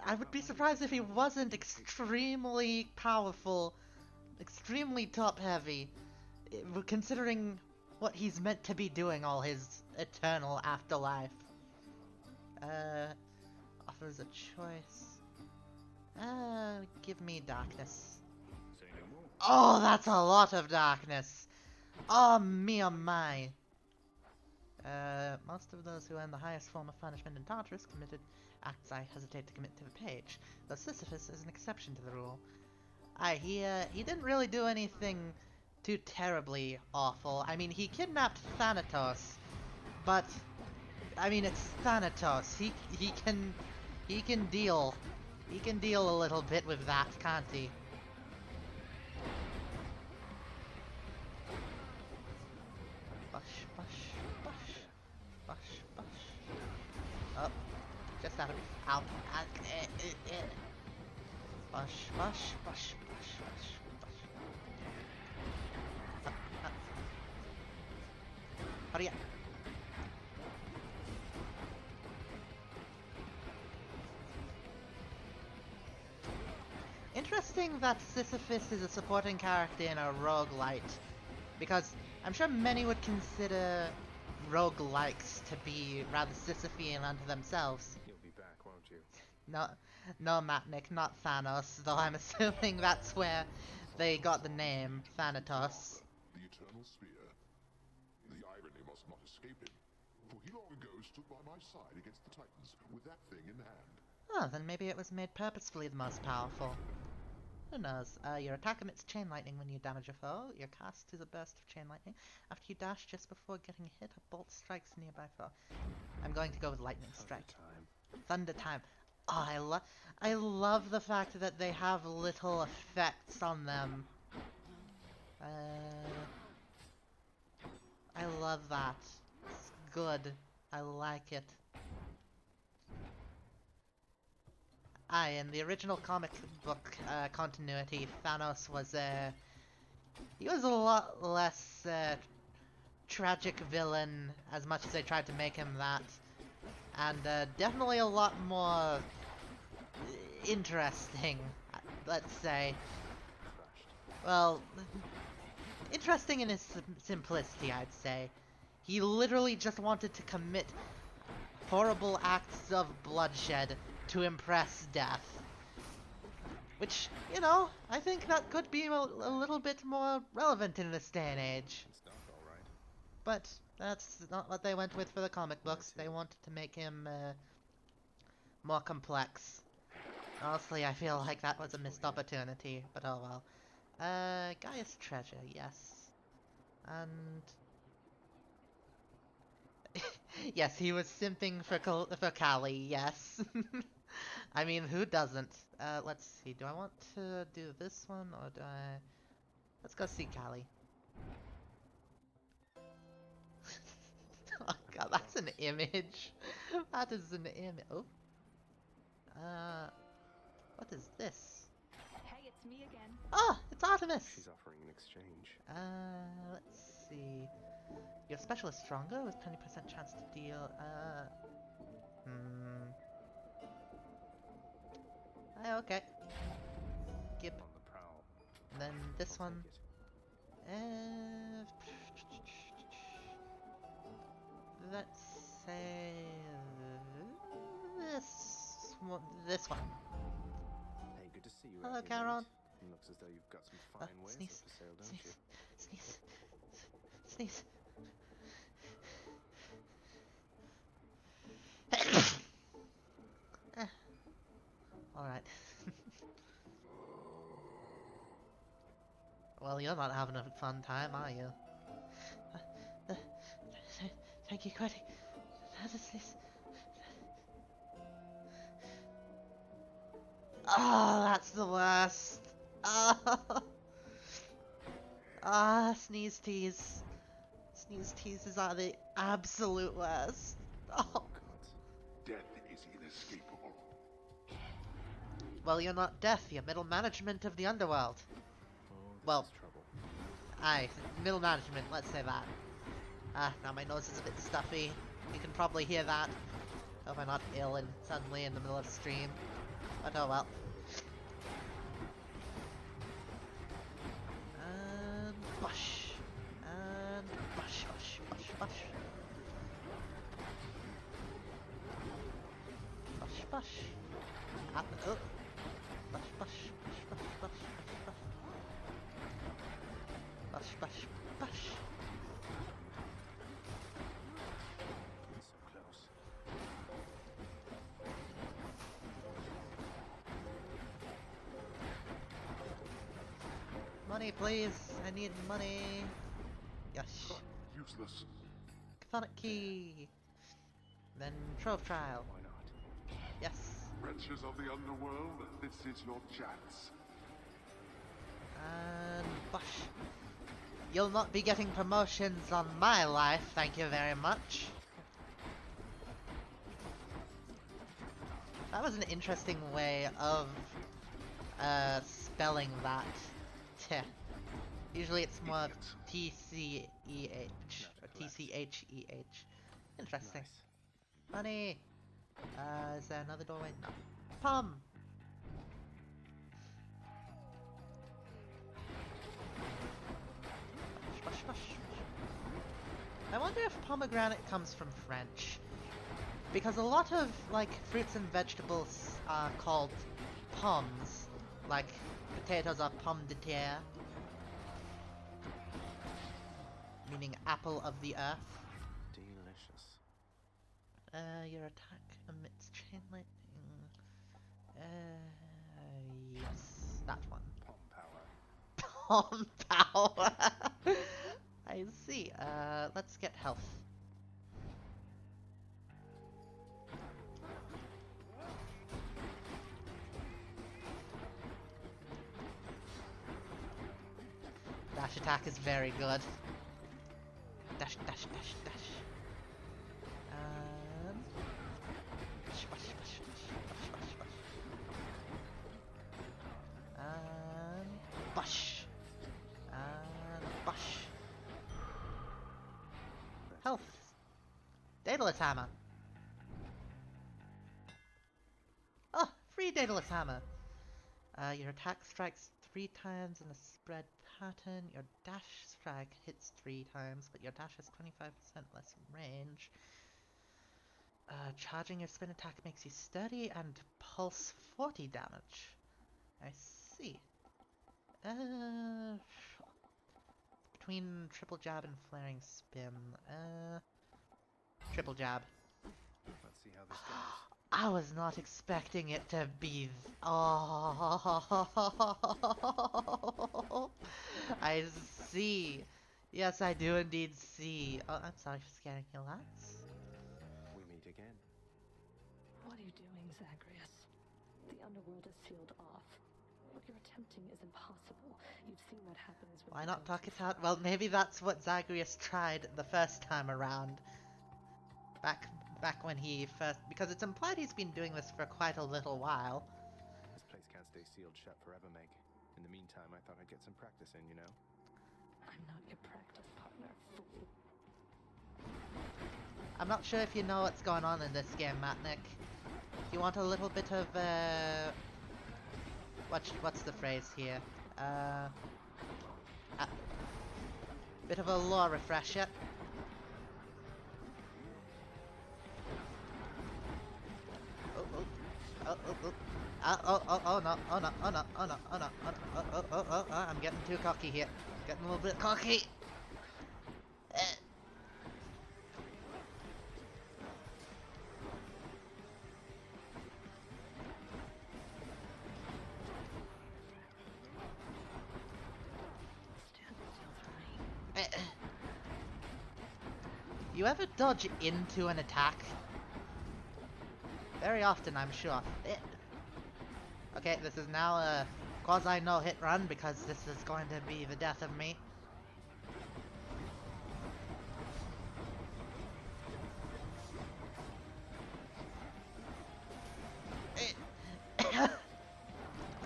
I would be surprised if he wasn't extremely powerful, extremely top-heavy, considering what he's meant to be doing all his eternal afterlife. Offers a choice. Give me darkness. Say no more. Oh, that's a lot of darkness. Oh, me oh my. Most of those who earn the highest form of punishment in Tartarus committed acts I hesitate to commit to the page, though Sisyphus is an exception to the rule. He didn't really do anything too terribly awful. I mean, he kidnapped Thanatos, but I mean, it's Thanatos. He can deal a little bit with that, can't he? Bush, bush, bush, bush, bush. Oh, just out of out. Bush, bush, bush, bush, bush, bush. Up. Hurry up. Interesting that Sisyphus is a supporting character in a roguelite, because I'm sure many would consider roguelikes to be rather Sisyphean unto themselves. You'll be back, won't you? No, Matnik, not Thanos, though I'm assuming that's where they got the name, Thanatos. The Eternal Spear. The irony must not escape him, for he long ago stood by my side against the Titans with that thing in hand. Oh, then maybe it was made purposefully the most powerful. Who knows? Your attack emits chain lightning when you damage a foe. Your cast is a burst of chain lightning. After you dash just before getting hit, a bolt strikes a nearby foe. I'm going to go with lightning strike. Thunder time. Oh, I love the fact that they have little effects on them. I love that. It's good. I like it. In the original comic book continuity, Thanos was he was a lot less tragic villain, as much as they tried to make him that, and definitely a lot more interesting, let's say. Well, interesting in his simplicity, I'd say. He literally just wanted to commit horrible acts of bloodshed to impress death. Which, you know, I think that could be a little bit more relevant in this day and age. It's dark, all right. But that's not what they went with for the comic books. They wanted to make him more complex. Honestly, I feel like that was a missed opportunity, but oh well. Gaia's treasure, yes. And... yes, he was simping for Callie, yes. I mean, who doesn't? Let's see, do I want to do this one, or do I... Let's go see Callie. Oh god, that's an image. That is an image. Oh. What is this? Hey, it's me again. Oh, it's Artemis! She's offering an exchange. Let's see. Your special is stronger with 20% chance to deal, okay. Gib. On the prowl. And then this I'll one. Let's say this one. Hey, good to see you. Hello, out here, Charon. mate. Looks as though you've got some fine wares Sneeze, up for sale, don't sneeze, you? sneeze, sneeze. Alright. Well, you're not having a fun time, are you? Thank you, Quetty. Oh, that's the worst. Sneeze tease. Sneeze teases are the absolute worst. Oh. Death is inescapable. Well, you're not death, you're middle management of the underworld. Well, aye, middle management, let's say that. Now my nose is a bit stuffy. You can probably hear that. Hope I'm not ill and suddenly in the middle of stream. But oh well. And bush. And bush, bush, bush, bush. Bush, bush. Up, oh. Bush, bush, bush, bush, bush, bush, bush. Bush, bush, bush. So close. Money, please. I need money. Yes. Useless. Chthonic key. Then trove trial. Why not? Yes. Wretches of the underworld, this is your chance. And bush. You'll not be getting promotions on my life, thank you very much. That was an interesting way of spelling that. Teh. Usually it's more T-C-E-H or T-C-H-E-H. Interesting. Nice. Money. Is there another doorway? No. Pum. I wonder if pomegranate comes from French. Because a lot of, like, fruits and vegetables are called pommes. Like, potatoes are pomme de terre. Meaning apple of the earth. Delicious. Your attack emits chain lightning. Yes, that one. Palm power. Palm power. I see. Let's get health. Dash attack is very good. Dash, dash, dash, dash. Bash, bash, bash, bash, bash, bash, bash. And bash. And bash. Health. Daedalus hammer. Oh, free Daedalus hammer. Your attack strikes 3 times in a spread pattern. Your dash strike hits 3 times, but your dash has 25% less range. Charging your spin attack makes you steady and pulse 40 damage. I see. Between triple jab and flaring spin. Triple jab. Let's see how this goes. I was not expecting it to be. Oh, I see. Yes, I do indeed see. Oh, I'm sorry for scaring you, lads. We meet again. What are you doing, Zagreus? The underworld is sealed off. What you're attempting is impossible. You've seen what happens when Why you not go talk too it out? far. Well, maybe that's what Zagreus tried the first time around. Back when he first, because it's implied he's been doing this for quite a little while. This place can't stay sealed shut forever, Meg. In the meantime, I thought I'd get some practice in, you know? I'm not your practice partner, fool. I'm not sure if you know what's going on in this game, Matnick. You want a little bit of, what's the phrase here? Bit of a lore refresher. Oh no, oh no, oh no, oh no, oh no, oh, I'm getting too cocky here. Getting a little bit cocky. You ever dodge into an attack? Very often, I'm sure. Okay, this is now a quasi no-hit run because this is going to be the death of me.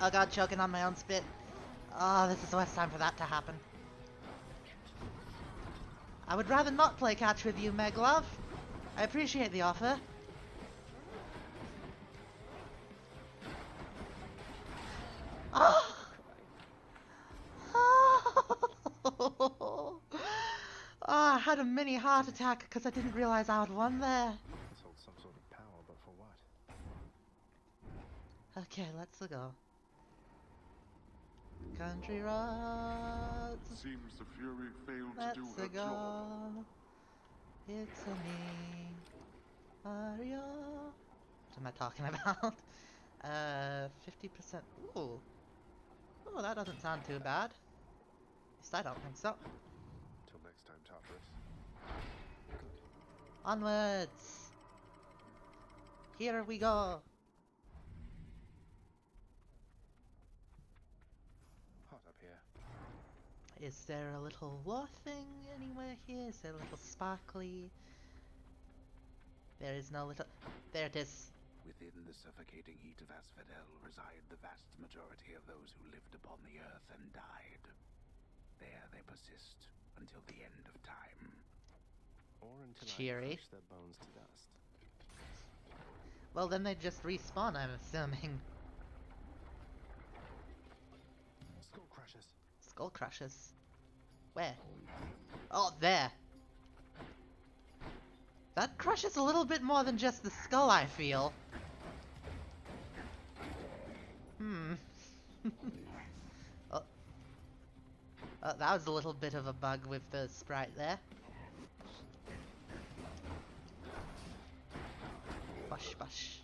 Oh god, choking on my own spit. Oh, this is the worst time for that to happen. I would rather not play catch with you, Meg Love. I appreciate the offer. Oh! Oh, I had a mini heart attack because I didn't realize I had won there. This holds some sort of power, but for what? Okay, let's go. Country roads. Seems the Fury failed Let's to do her go. job. It's a me, Mario. What am I talking about? 50%. Ooh. Oh, that doesn't sound too bad. At least I don't think so. Till next time, Tartarus. Onwards! Here we go! Hot up here. Is there a little lore thing anywhere here? Is there a little sparkly? There is no little... There it is. Within the suffocating heat of Asphodel reside the vast majority of those who lived upon the earth and died. There they persist until the end of time. Or until Cheery. I crush their bones to dust. Well, then they just respawn, I'm assuming. Skull crushers. Skull crushers? Where? Oh, there! That crushes a little bit more than just the skull, I feel. Oh. Oh, that was a little bit of a bug with the sprite there. Bush, bush.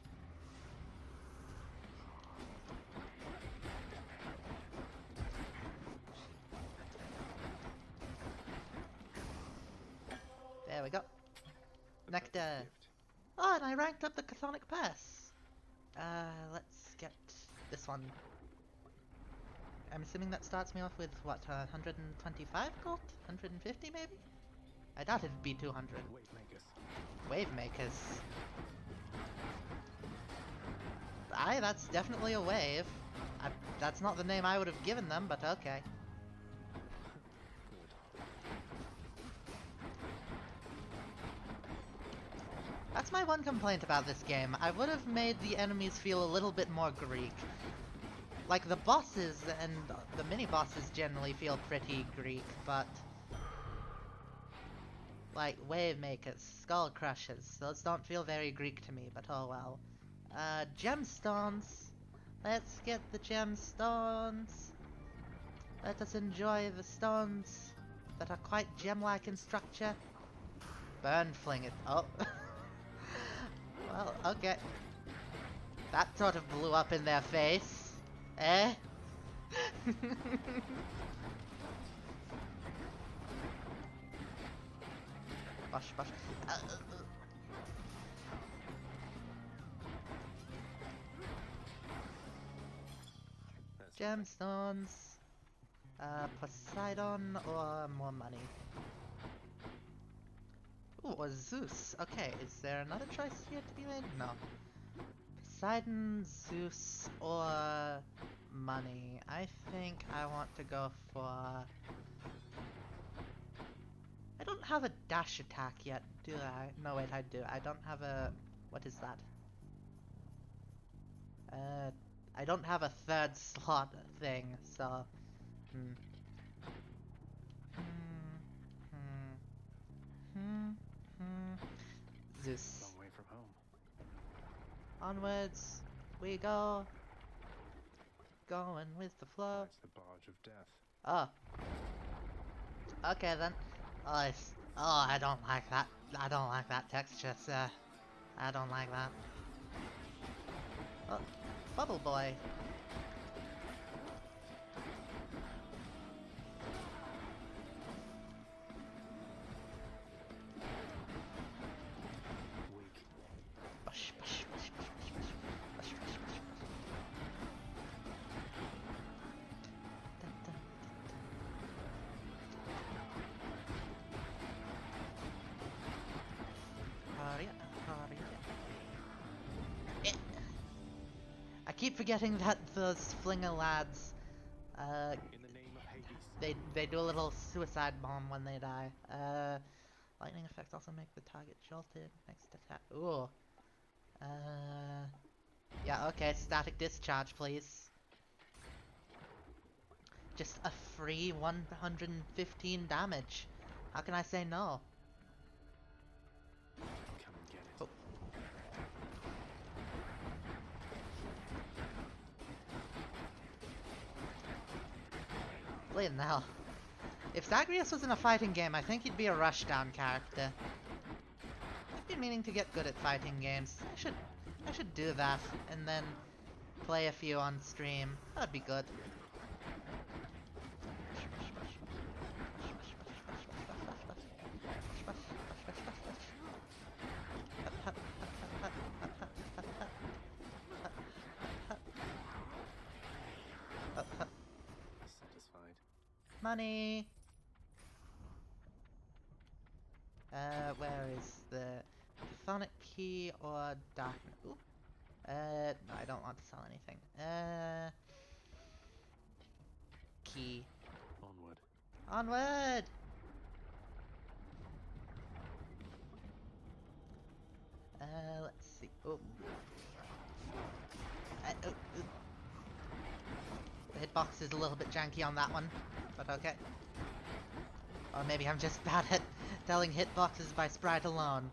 There we go. Nectar. Oh, and I ranked up the Chthonic Pass. Let's get this one. I'm assuming that starts me off with, what, 125 gold? 150 maybe? I doubt it'd be 200. Wave makers. Wave makers. Aye, that's definitely a wave. That's not the name I would have given them, but okay. That's my one complaint about this game. I would have made the enemies feel a little bit more Greek. Like, the bosses and the mini-bosses generally feel pretty Greek, but... like, wave makers, skull crushers, those don't feel very Greek to me, but oh well. Gemstones. Let's get the gemstones. Let us enjoy the stones that are quite gem-like in structure. Burn fling it. Oh. Well, okay. That sort of blew up in their face. Eh? Bush, bush. Gemstones. Poseidon or more money? Ooh, or Zeus. Okay, is there another choice here to be made? No. Poseidon, Zeus, or money. I think I want to go for... I don't have a dash attack yet, do I? No, wait, I do. I don't have a... What is that? I don't have a third slot thing, so... Zeus. Long way from home. Onwards we go. Going with the flow. It's the barge of death. Oh. Okay then. Oh, I don't like that. I don't like that texture, sir. I don't like that. Oh, Bubble Boy. Bush, bush, bush, bush, bush, bush, bush, bush, bush, bush. Dun, dun, dun, dun. Hurry up, hurry up. I keep forgetting that those flinger lads, In the name of Hades. they do a little suicide bomb when they die. Lightning effects also make the target jolted. Next attack. Ooh. Yeah, okay, static discharge, please. Just a free 115 damage. How can I say no? Come and get it. Oh. Bleeding hell. If Zagreus was in a fighting game, I think he'd be a rushdown character. I've been meaning to get good at fighting games. I should do that, and then play a few on stream. That'd be good. Satisfied. Money! Where is the Chthonic key or darkness? Ooh. No, I don't want to sell anything. Key. Onward. Onward! Let's see. Oh. The hitbox is a little bit janky on that one, but okay. Or maybe I'm just bad at telling hitboxes by sprite alone.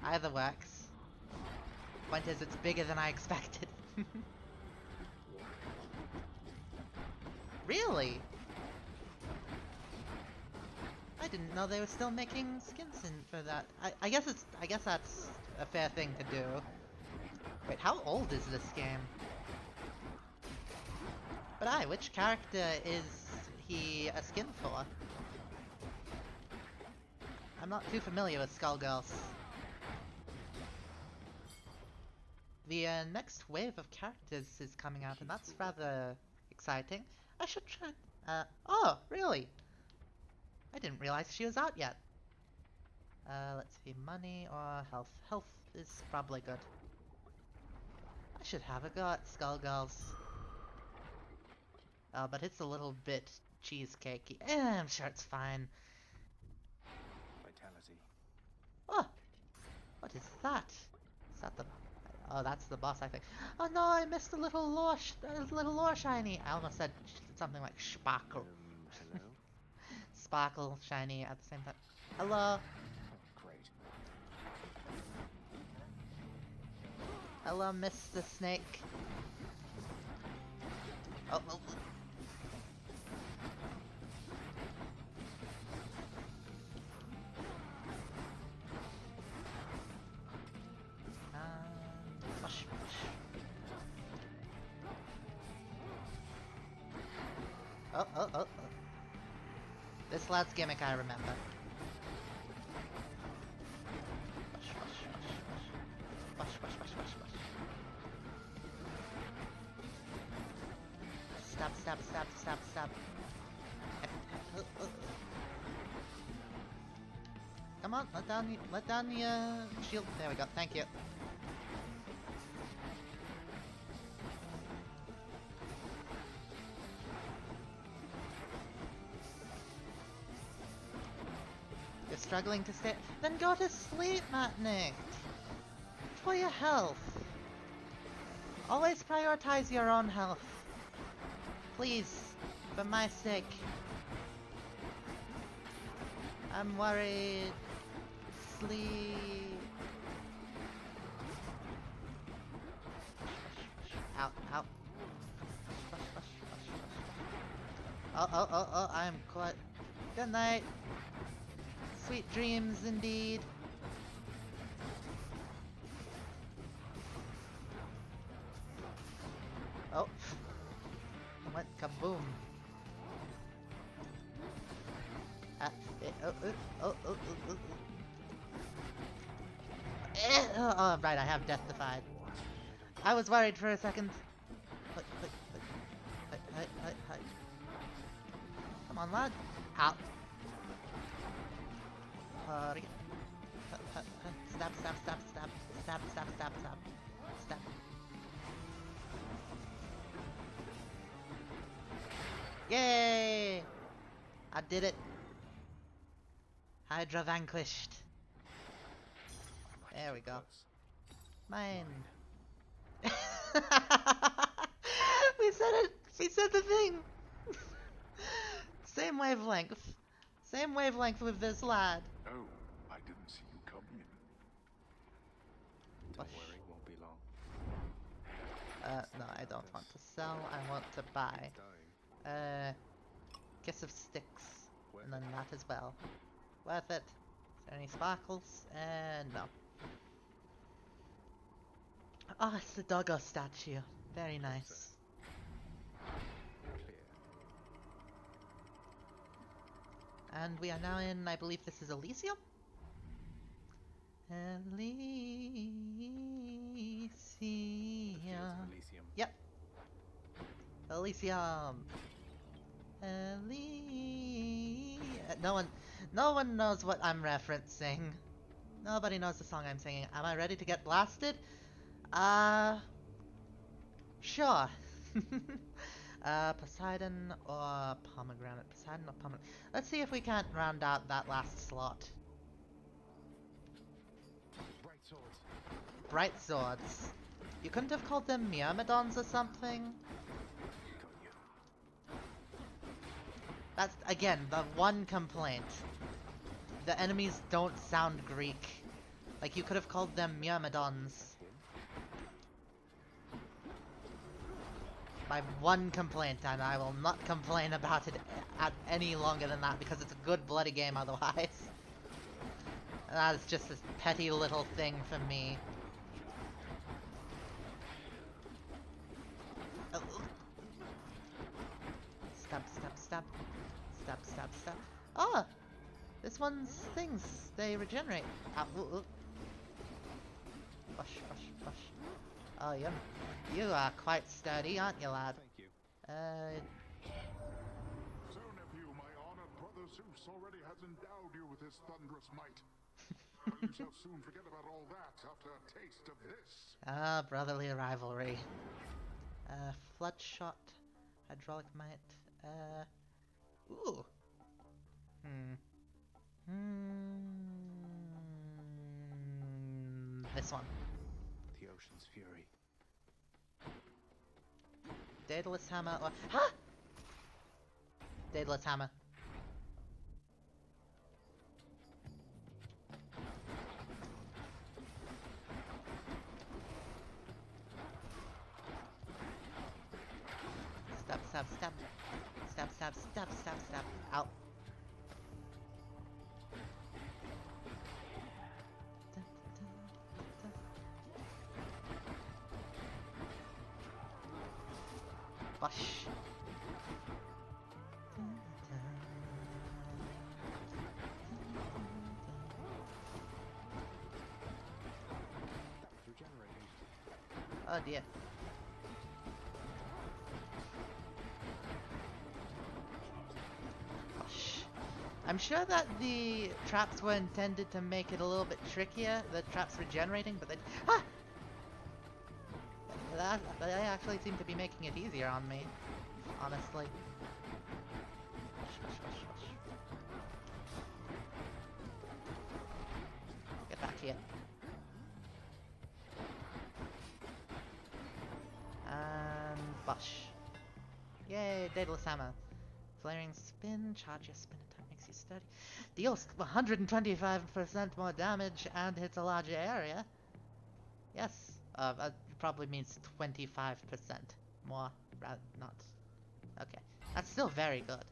Either works. Point is, it's bigger than I expected. Really? I didn't know they were still making skins for that. I guess that's a fair thing to do. Wait, how old is this game? But which character is he a skin for? I'm not too familiar with Skullgirls. The next wave of characters is coming out, and that's rather exciting. I should try... oh, really? I didn't realize she was out yet. Let's see, money or health. Health is probably good. I should have a go at Skullgirls. But it's a little bit cheesecakey. I'm sure it's fine. Vitality. Oh! What is that? Is that the... Oh, that's the boss, I think. Oh no, I missed a little lore shiny. I almost said something like sparkle. Hello? Sparkle, shiny at the same time. Hello? Great. Hello, Mr. Snake. Oh, oh. Push, push. Oh, oh, oh, oh. This lad's gimmick I remember. Push, push, push, push. Push, push, push, push, push. Stab, stab, stab, stab, stab. Come on, let down the shield. There we go. Thank you. You're struggling to stay. Then go to sleep, Matnick. For your health. Always prioritize your own health. Please, for my sake. I'm worried. Sleep. Out, out. Oh, I'm quite. Good night. Sweet dreams indeed. Oh. What kaboom. Oh, right, I have Death Defied. I was worried for a second. Come on, lad. Out. Stab, stab, stab, stab. Stab, stab, stab, stab. Stab. Yay! I did it. Hydra vanquished. There we go. Mine. We said it. We said the thing. Same wavelength. Same wavelength with this lad. Oh, I didn't see you come in. Don't worry, won't be long. No, I don't want to sell. I want to buy. Kiss of Sticks. And then that as well. Worth it. Is there any sparkles? No. Oh, it's the doggo statue. Very nice. And we are now in, I believe this is Elysium? Elysium. Yep. Elysium. No one knows what I'm referencing. Nobody knows the song I'm singing. Am I ready to get blasted? Sure. Poseidon or Pomegranate? Poseidon or Pomegranate? Let's see if we can't round out that last slot. Bright swords. Bright swords. You couldn't have called them Myrmidons or something? That's, again, the one complaint. The enemies don't sound Greek. Like, you could have called them Myrmidons. My one complaint, and I will not complain about it any longer than that, because it's a good bloody game otherwise. And that is just this petty little thing for me. Stab, stab, stab. Stab, stab, stab. Oh! This one's things, they regenerate. Push, push, push. Oh, you are quite sturdy, aren't you, lad? Thank you. So, nephew, my honored brother Zeus already has endowed you with his thunderous might. You shall soon forget about all that after a taste of this. Ah, brotherly rivalry. Flood shot, hydraulic might. Ooh. This one. The ocean's fury. Daedalus hammer or huh? Daedalus hammer. Stab, stab, stab. Stab, stab, stab, stab, stab. Out. Bush. Oh dear. Gosh. I'm sure that the traps were intended to make it a little bit trickier, the traps regenerating, but they... Ah! They actually seem to be making it easier on me, honestly. Get back here. And bush. Yay, Daedalus Hammer. Flaring spin, charge your spin attack makes you sturdy. Deals 125% more damage and hits a larger area. Yes, probably means 25% more, rather not. Okay, that's still very good.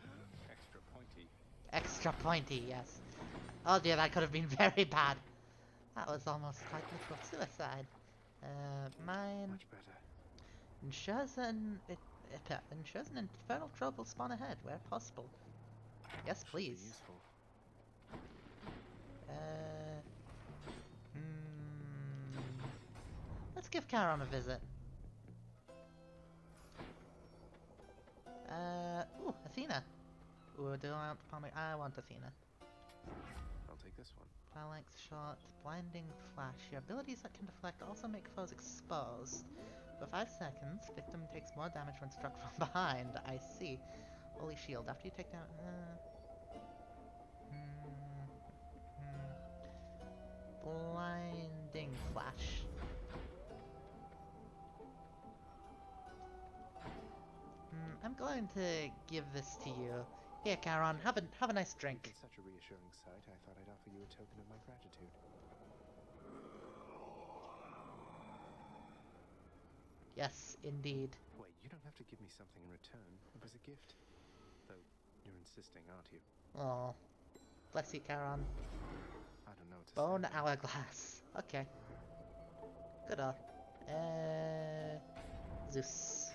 Extra pointy. Extra pointy, yes. Oh dear, that could have been very bad. That was almost quite literal suicide. Mine... Much better. ensures an infernal trope will spawn ahead, where possible. Yes, Should be please. useful. Let's give Charon a visit. Ooh, Athena. Ooh, do I want Palmer? I want Athena. I'll take this one. Phalanx shot, blinding flash. Your abilities that can deflect also make foes exposed. For 5 seconds, victim takes more damage when struck from behind. I see. Holy shield. After you take down... blinding flash. I'm going to give this to you. Here, Charon, have a nice drink. It's such a reassuring sight, I thought I'd offer you a token of my gratitude. Yes, indeed. Wait, you don't have to give me something in return. It was a gift. Though, you're insisting, aren't you? Oh, bless you, Charon. I don't know what to Bone say. hourglass. Okay. Good on. Zeus.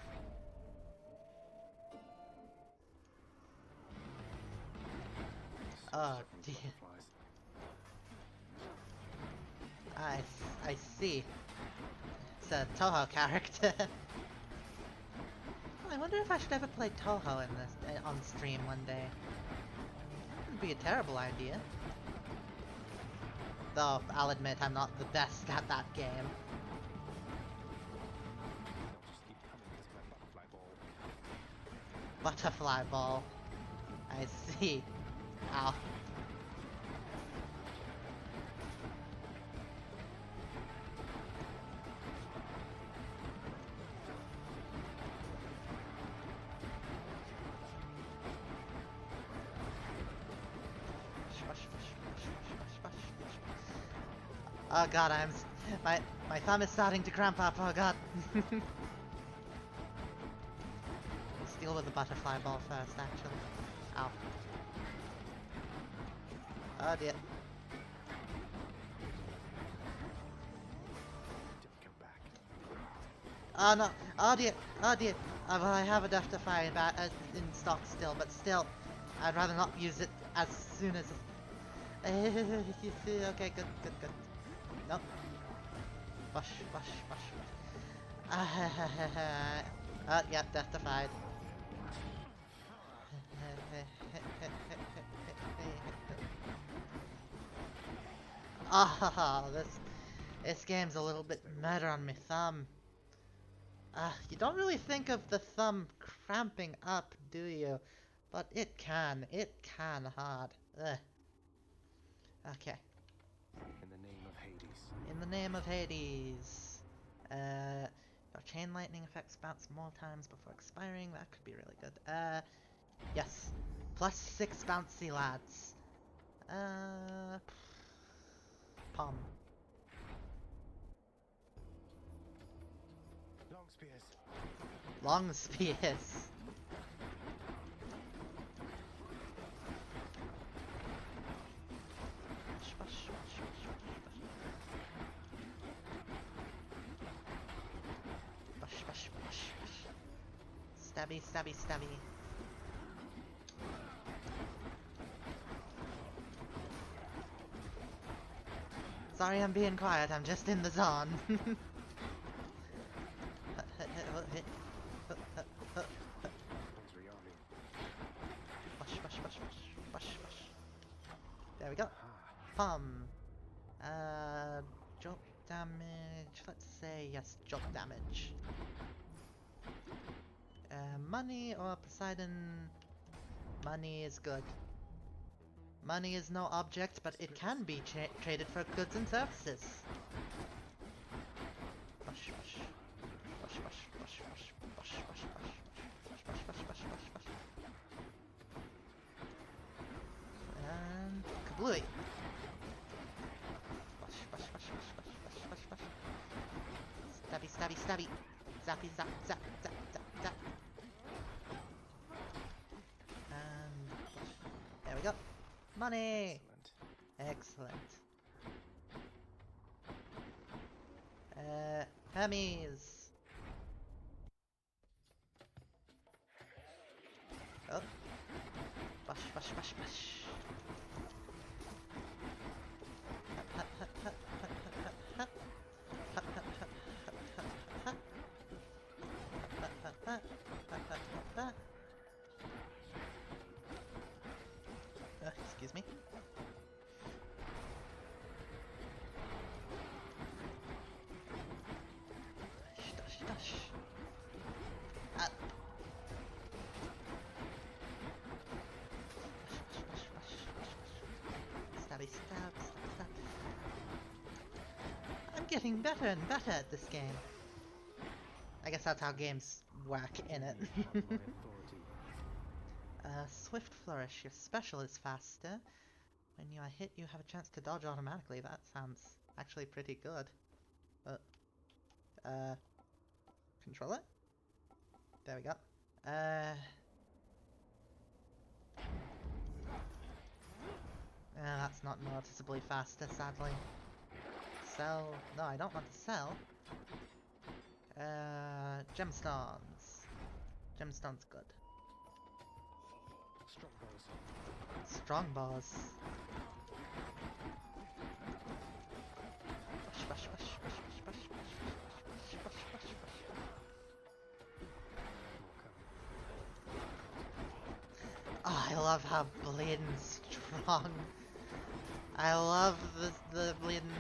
Oh dear. I see. It's a Toho character. I wonder if I should ever play Toho in this on stream one day. Wouldn't be a terrible idea. Though I'll admit I'm not the best at that game. Just keep coming with my butterfly ball. Butterfly ball. I see. Ow. Oh god, my thumb is starting to cramp up, oh god. Let's deal with the butterfly ball first, actually. Ow. Oh dear. Don't come back. Oh no, oh dear, oh dear. Well, I have a Death Defy in stock still, but still, I'd rather not use it as soon as... Okay, good. Nope. Bush. Yeah, Death Defied. This game's a little bit murder on my thumb. You don't really think of the thumb cramping up, do you? But it can hard. Ugh. Okay. In the name of Hades. In the name of Hades. Your chain lightning effects bounce more times before expiring. That could be really good. Yes. Plus 6 bouncy lads. Palm. Long spears. Long spears. Stabby. Sorry I'm being quiet, I'm just in the zone. There we go. Pum. Jolt damage. Let's say yes, jolt damage. Money or Poseidon? Money is good. Money is no object, but it can be traded for goods and services. Rush, rush. Rush, rush, rush, rush, rush, rush, rush, rush, rush, rush, rush, rush, rush. And kablooey. Rush, rush, rush, rush, rush, rush, rush, rush. Stabby, stabby, stabby. Zappy, zap, zap, zap, zap, zap. And rush. There we go. Money! Excellent. Hermes! Oh. Bush, bush, bush, bush. Hut, hut, hut, hut, hut, hut, hut. Hut, hut, hut, hut, hut, hut. Hut, hut, hut, hut, hut, hut, hut. Excuse me. Dush, dush, dush. Up. Rush, rush, rush, rush, rush. Stabby, stab, stab, stab. I'm getting better and better at this game. I guess that's how games work in it. Swift Flourish. Your special is faster. When you are hit, you have a chance to dodge automatically. That sounds actually pretty good. Control it? There we go. That's not noticeably faster, sadly. Sell. No, I don't want to sell. Gemstones. Gemstones good. Strong balls. Rush, rush, rush, rush, rush, rush, rush, rush, rush, rush, rush. Oh, I love how bleeding strong. I love the bleeding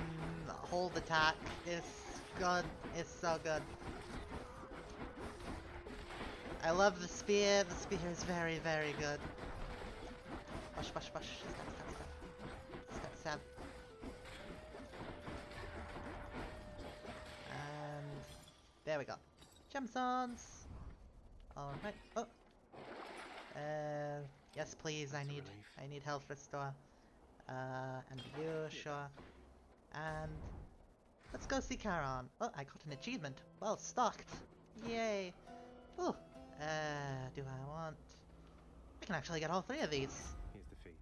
hold attack. It's good. It's so good. I love the spear. The spear is very, very good. Push, push, push. Stab, stab, stab. Stab, stab. And there we go. Gemstones. Alright. Oh. Yes, please. I need health restore. And you, sure. And let's go see Charon. Oh, I got an achievement. Well stocked. Yay. Ooh. Do I want? I can actually get all three of these. Here's the fee.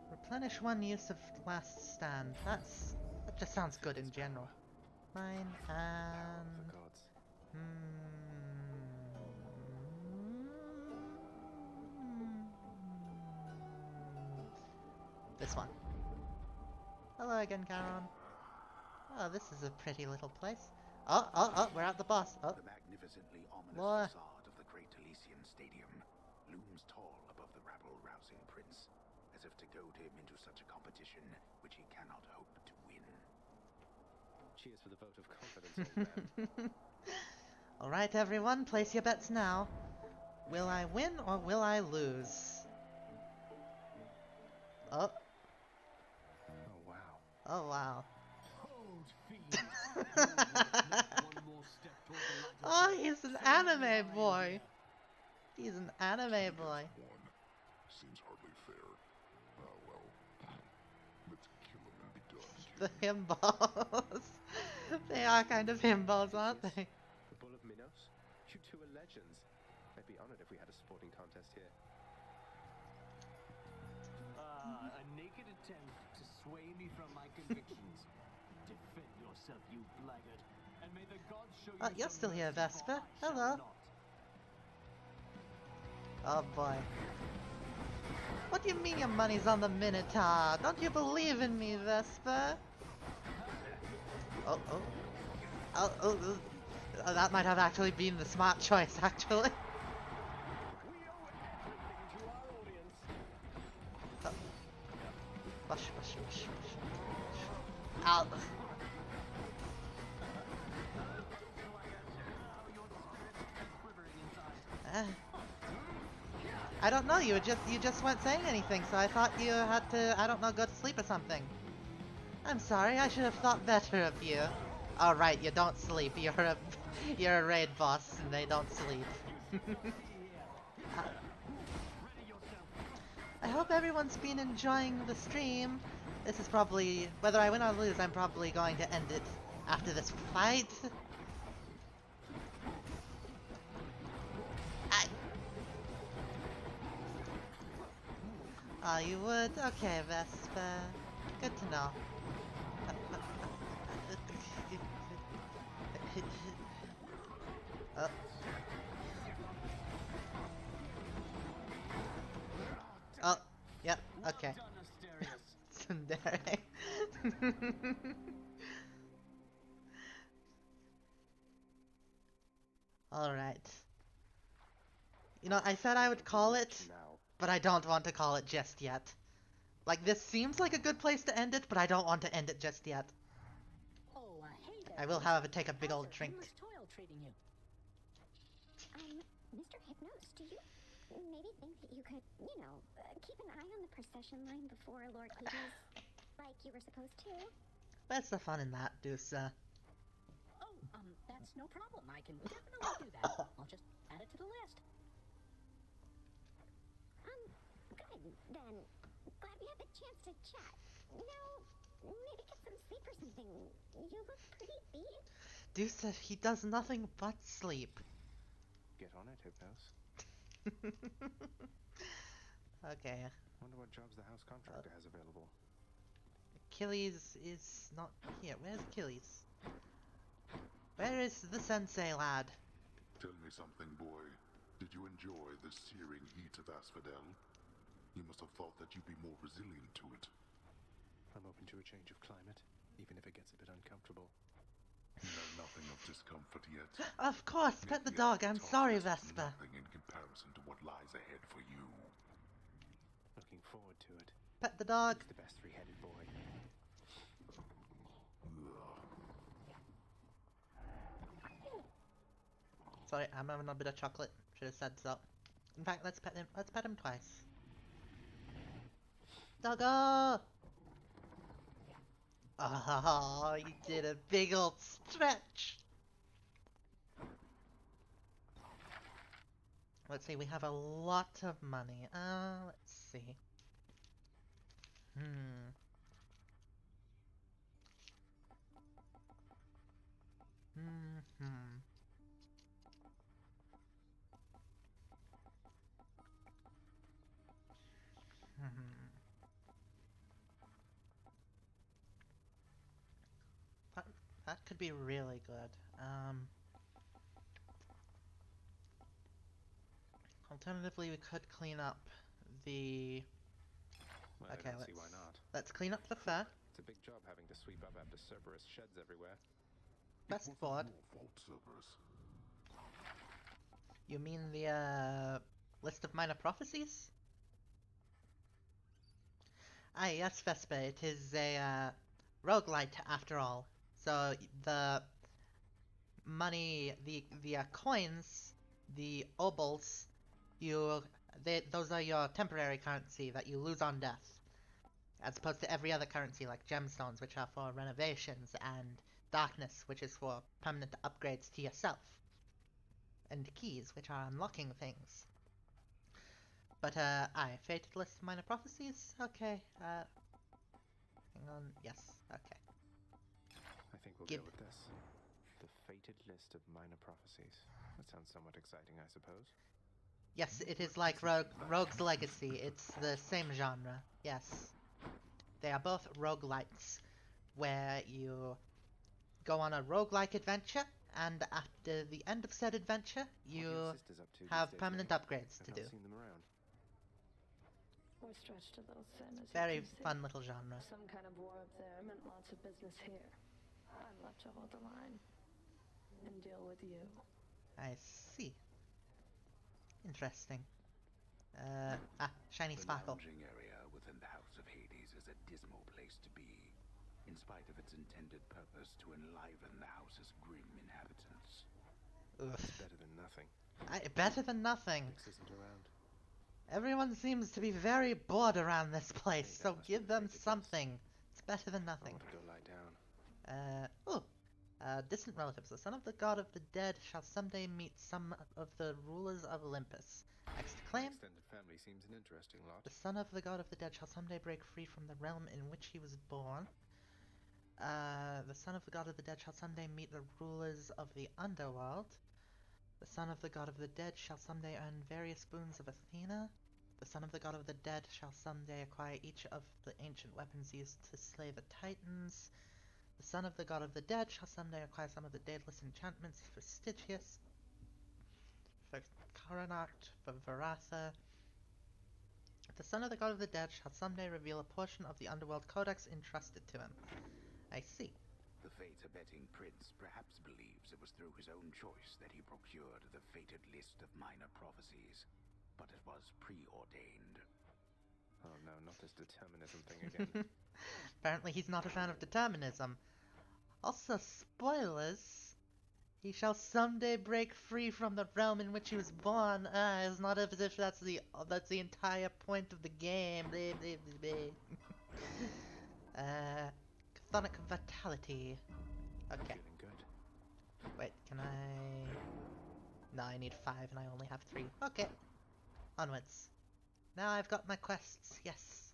Replenish one use of last stand. That just sounds good in general. Mine and this one. Hello again, Charon. Oh, this is a pretty little place. Oh, we're at the boss. Oh. The magnificently ominous More. facade of the Great Elysian Stadium looms tall above the rabble-rousing prince, as if to goad him into such a competition which he cannot hope to win. Cheers for the vote of confidence, old man. Alright, everyone, place your bets now. Will I win or will I lose? Oh. Oh, wow. Oh, wow. Oh, he's an anime boy. He's an anime boy. Seems hardly fair. Well, let's kill him and be done. The himbos. They are kind of himbos, aren't they? The Bull of Minos? You two are legends. I'd be honored if we had a sporting contest here. A naked attempt to sway me from my convictions. Defend yourself, you blackguard, and may the gods show you. You're still here, Vesper. Hello. Oh boy. What do you mean your money's on the Minotaur? Don't you believe in me, Vesper? Oh. That might have actually been the smart choice, actually. Oh. Bush, bush, bush, bush. Ow. I don't know, you just weren't saying anything, so I thought you had to, I don't know, go to sleep or something. I'm sorry, I should have thought better of you. Oh right, you don't sleep. You're a raid boss and they don't sleep. I hope everyone's been enjoying the stream. This is probably, whether I win or lose, I'm probably going to end it after this fight. Oh, you would? Okay, Vespa. Good to know. Oh. Oh, yep, okay. Tsundere. Alright. You know, I said I would call it, but I don't want to call it just yet. Like, this seems like a good place to end it, but I don't want to end it just yet. Oh, hey there. I will, however, take a big old drink. Toil treating you? Mr. Hypnos, do you maybe think that you could, you know, keep an eye on the procession line before Lord Hades, like you were supposed to? Where's the fun in that, Deuce? Oh, that's no problem. I can definitely do that. I'll just add it to the list. Good, then. Glad we had the chance to chat. Now, maybe get some sleep or something. You look pretty beat. Deuce said he does nothing but sleep. Get on it, Hypnos. Okay. Wonder what jobs the house contractor has available. Achilles is not here. Where's Achilles? Where is the sensei lad? Tell me something, boy. Did you enjoy the searing heat of Asphodel? You must have thought that you'd be more resilient to it. I'm open to a change of climate, even if it gets a bit uncomfortable. You know nothing of discomfort yet. Of course, pet the dog. I'm sorry, Vespa. Nothing in comparison to what lies ahead for you. Looking forward to it. Pet the dog. Who's the best three-headed boy? Sorry, I'm having a bit of chocolate. Should have said so. In fact, let's pet him. Let's pet him twice. Doggo! Oh, you did a big old stretch. Let's see, we have a lot of money. Let's see. That could be really good. Alternatively, we could clean up the... Well, okay, I don't see why not. Let's clean up the fur. It's a big job having to sweep up after Cerberus sheds everywhere. Best board. You mean the list of minor prophecies? Ah, yes, Vespa. It is a roguelite after all. So the money, the coins, the obols, those are your temporary currency that you lose on death, as opposed to every other currency like gemstones, which are for renovations, and darkness, which is for permanent upgrades to yourself, and keys, which are unlocking things. But fated list of minor prophecies. Okay. Hang on. Yes. Okay. I think we'll go with this. The fated list of minor prophecies. That sounds somewhat exciting, I suppose. Yes, it is like Rogue's Legacy. It's the same genre. Yes. They are both roguelites, where you go on a roguelike adventure, and after the end of said adventure, you have permanent upgrades to do. I've not seen them around. We're stretched a little thin, as Very you can see. fun little genre. Some kind of war up there meant lots of business here. I'm left to hold the line. and deal with you. I see. Interesting. Shiny The sparkle. lounging area within the House of Hades is a dismal place to be, in spite of its intended purpose to enliven the house's grim inhabitants. Oof. It's better than nothing. Better than nothing. Nyx isn't around. Everyone seems to be very bored around this place, Hey, that so must be give the them fate of something. It's better than I nothing. want to go lie down. Distant relatives. The son of the god of the dead shall someday meet some of the rulers of Olympus. Next My claim. extended family seems an interesting lot. The son of the god of the dead shall someday break free from the realm in which he was born. The son of the god of the dead shall someday meet the rulers of the underworld. The son of the god of the dead shall someday earn various boons of Athena. The son of the god of the dead shall someday acquire each of the ancient weapons used to slay the Titans. The son of the god of the dead shall someday acquire some of the daedalus enchantments for Stygius, for Coronach, for Varatha. The son of the god of the dead shall someday reveal a portion of the underworld codex entrusted to him. I see. The fate-abetting prince perhaps believes it was through his own choice that he procured the fated list of minor prophecies, but it was preordained. Oh no, not this determinism thing again. Apparently he's not a fan of determinism. Also, spoilers. He shall someday break free from the realm in which he was born. It's not as if that's the entire point of the game. Blah, blah, blah, blah. Chthonic vitality. Okay. Feeling good. Wait, can I? No, I need 5 and I only have 3. Okay. Onwards. Now I've got my quests. Yes.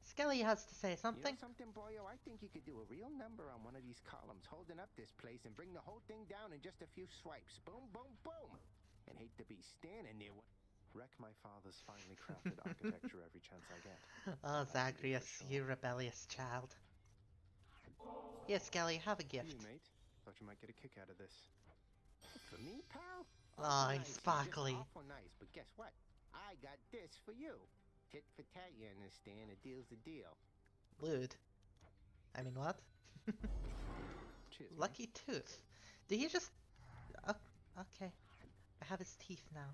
Skelly has to say something. You know something, boyo? I think you could do a real number on one of these columns holding up this place and bring the whole thing down in just a few swipes. Boom, boom, boom. And hate to be standing there. Wreck my father's finely crafted architecture every chance I get. Oh, Zagreus, you rebellious child. Here, Skelly, have a For gift. you, mate. Thought you might get a kick out of this. For me, pal? Oh, Nice, he's sparkly. Just awful nice, but guess what? I got this for you. Tit for tat, you understand? A deal's a deal. Lewd. I mean, what? Cheers, Lucky tooth. Did he just... Oh, okay. I have his teeth now.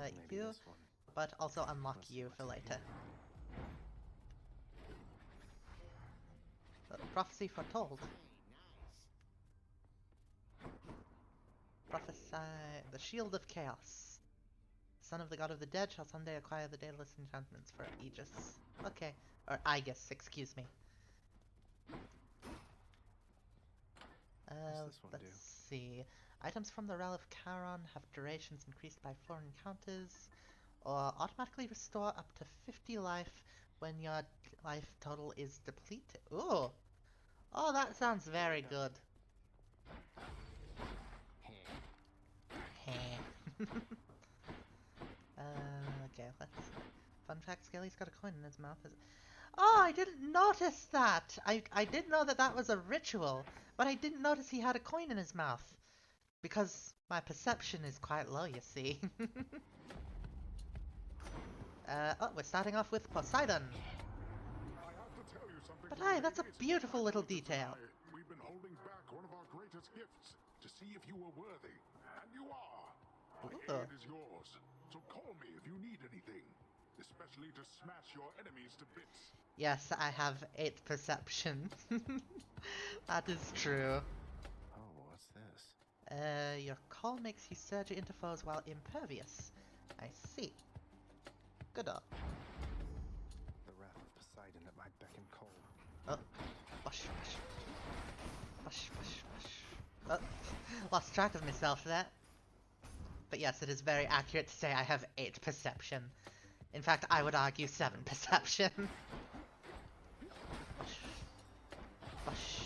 Maybe You... this one. But also unlock Let's see you what's for in later. here. Prophecy foretold. Prophesy... The Shield of Chaos. Son of the god of the dead shall someday acquire the daedalus enchantments for Aegis. Okay. Or Aegis, excuse me. What's this one Let's do? see. Items from the Realm of Charon have durations increased by 4 encounters, or automatically restore up to 50 life when your life total is depleted. Ooh! Oh, that sounds very good. Okay, let's see. Fun fact, Skelly's got a coin in his mouth. Oh, I didn't notice that! I did know that that was a ritual, but I didn't notice he had a coin in his mouth. Because my perception is quite low, you see. Oh, we're starting off with Poseidon. I have to tell you something. But hey, that's a beautiful little detail. We've been holding back one of our greatest gifts to see if you were worthy. And you are. My Ooh. aid is yours. So call me if you need anything. Especially to smash your enemies to bits. Yes, I have 8 perception. That is true. Oh, what's this? Your call makes you surge into foes while impervious. I see. Good. The wrath of Poseidon at my beck and call. Oh. Whoosh, whoosh. Whoosh, whoosh, whoosh. Oh. Lost track of myself there. But yes, it is very accurate to say I have 8 perception. In fact, I would argue 7 perception. Whoosh. Whoosh.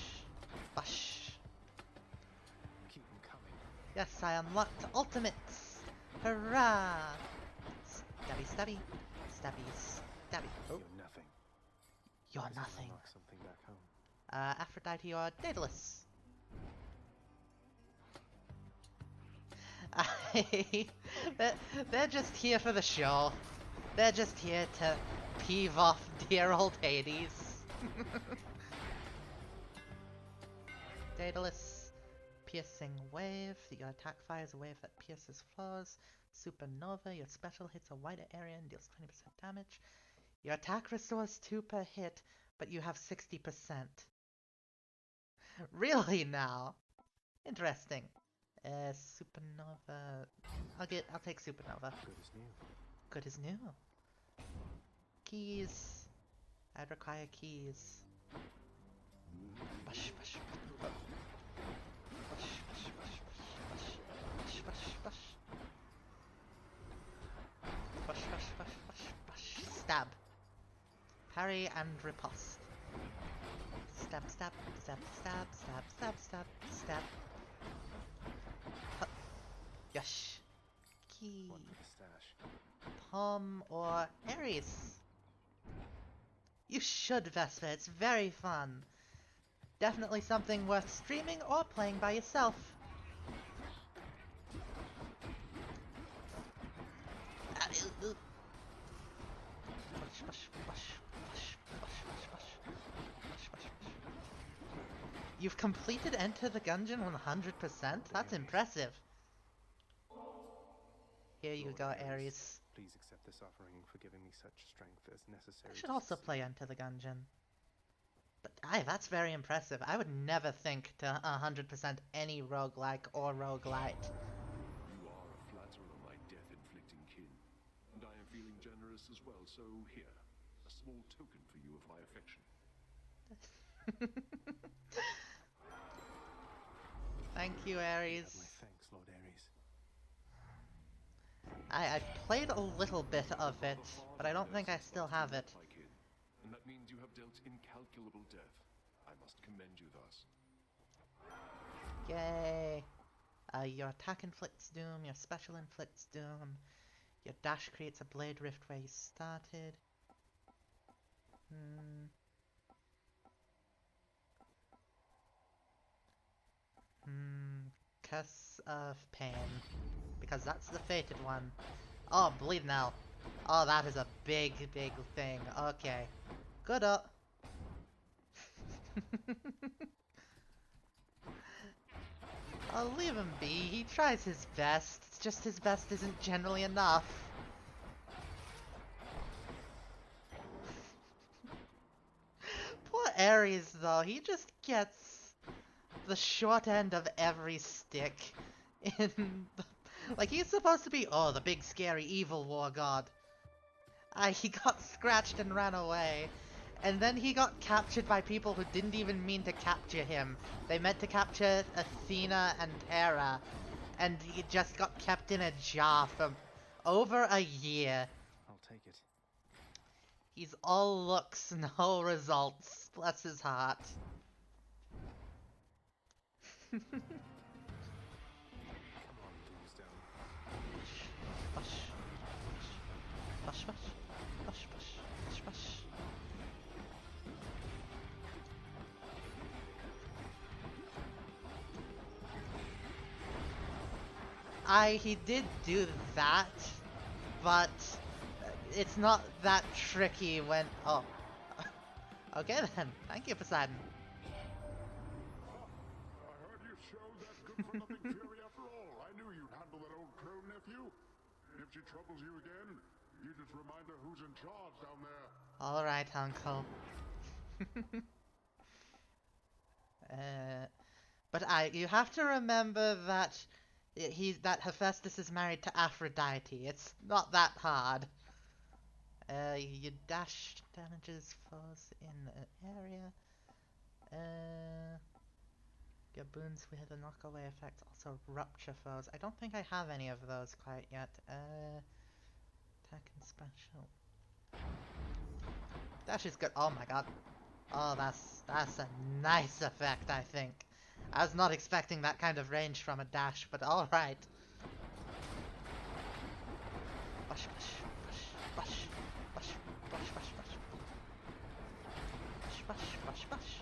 Whoosh. Keep them coming. Yes, I unlocked ultimates! Hurrah! Stabby, stabby. Stabby, stabby. Oh, You're nothing. you're Unless I nothing. unlock something back home. Aphrodite or Daedalus? They're just here for the show. They're just here to peeve off dear old Hades. Daedalus, Piercing wave. Your attack fires a wave that pierces floors. Supernova. Your special hits a wider area and deals 20% damage. Your attack restores 2 per hit, but you have 60%. Really now? Interesting. Supernova. I'll take Supernova. Good as new. Good as new. Keys. I'd require keys. Bush, bush, bush, bush, bush, bush, bush, bush, bush, bush, bush, bush, bush, bush. Stab. Parry and riposte. Stab, stab, stab, stab, stab, stab, stab, stab. Yosh. Key. One for the stash. Palm or Ares? You should, Vespa. It's very fun. Definitely something worth streaming or playing by yourself. You've completed Enter the Gungeon 100%? That's impressive. Here you go, Ares. Please accept this offering for giving me such strength as necessary. I should also play Enter the Gungeon. But that's very impressive. I would never think to 100% any roguelike or roguelite. You are a flatterer, my death-inflicting kin. And I am feeling generous as well, so here, a small token for you of my affection. Thank you, Ares. My thanks, Lord Ares. I've played a little bit of it, but I don't think I still have it. My kin, and that means you have dealt incalculable death. I must commend you thus. Yay! Your attack inflicts doom, your special inflicts doom, your dash creates a blade rift where you started. Curse of Pain. Because that's the fated one. Oh, bleed now. Oh, that is a big, big thing. Okay. Good up. I'll leave him be. He tries his best. It's just his best isn't generally enough. Poor Ares, though. He just gets the short end of every stick in the... Like, he's supposed to be, oh, the big, scary, evil war god. He got scratched and ran away. And then he got captured by people who didn't even mean to capture him. They meant to capture Athena and Hera. And he just got kept in a jar for over a year. I'll take it. He's all looks, no results. Bless his heart. Bush, bush, bush, bush, bush, bush. He did do that, but it's not that tricky when, oh. Okay then, thank you, Poseidon. I heard you showed that good-for-nothing fury after all. I knew you'd handle that old crone, nephew. If she troubles you again, you just remind her who's in charge down there. Alright, Uncle. But you have to remember that that Hephaestus is married to Aphrodite. It's not that hard. You dash damages foes in an area. Your boons with a knockaway effect also rupture foes. I don't think I have any of those quite yet. Attack and special. Dash is good. Oh my god. Oh, that's a nice effect, I think. I was not expecting that kind of range from a dash, but alright. Bush, bush, bush, bush, bush, bush, bush, bush. Bush, bush, bush, bush.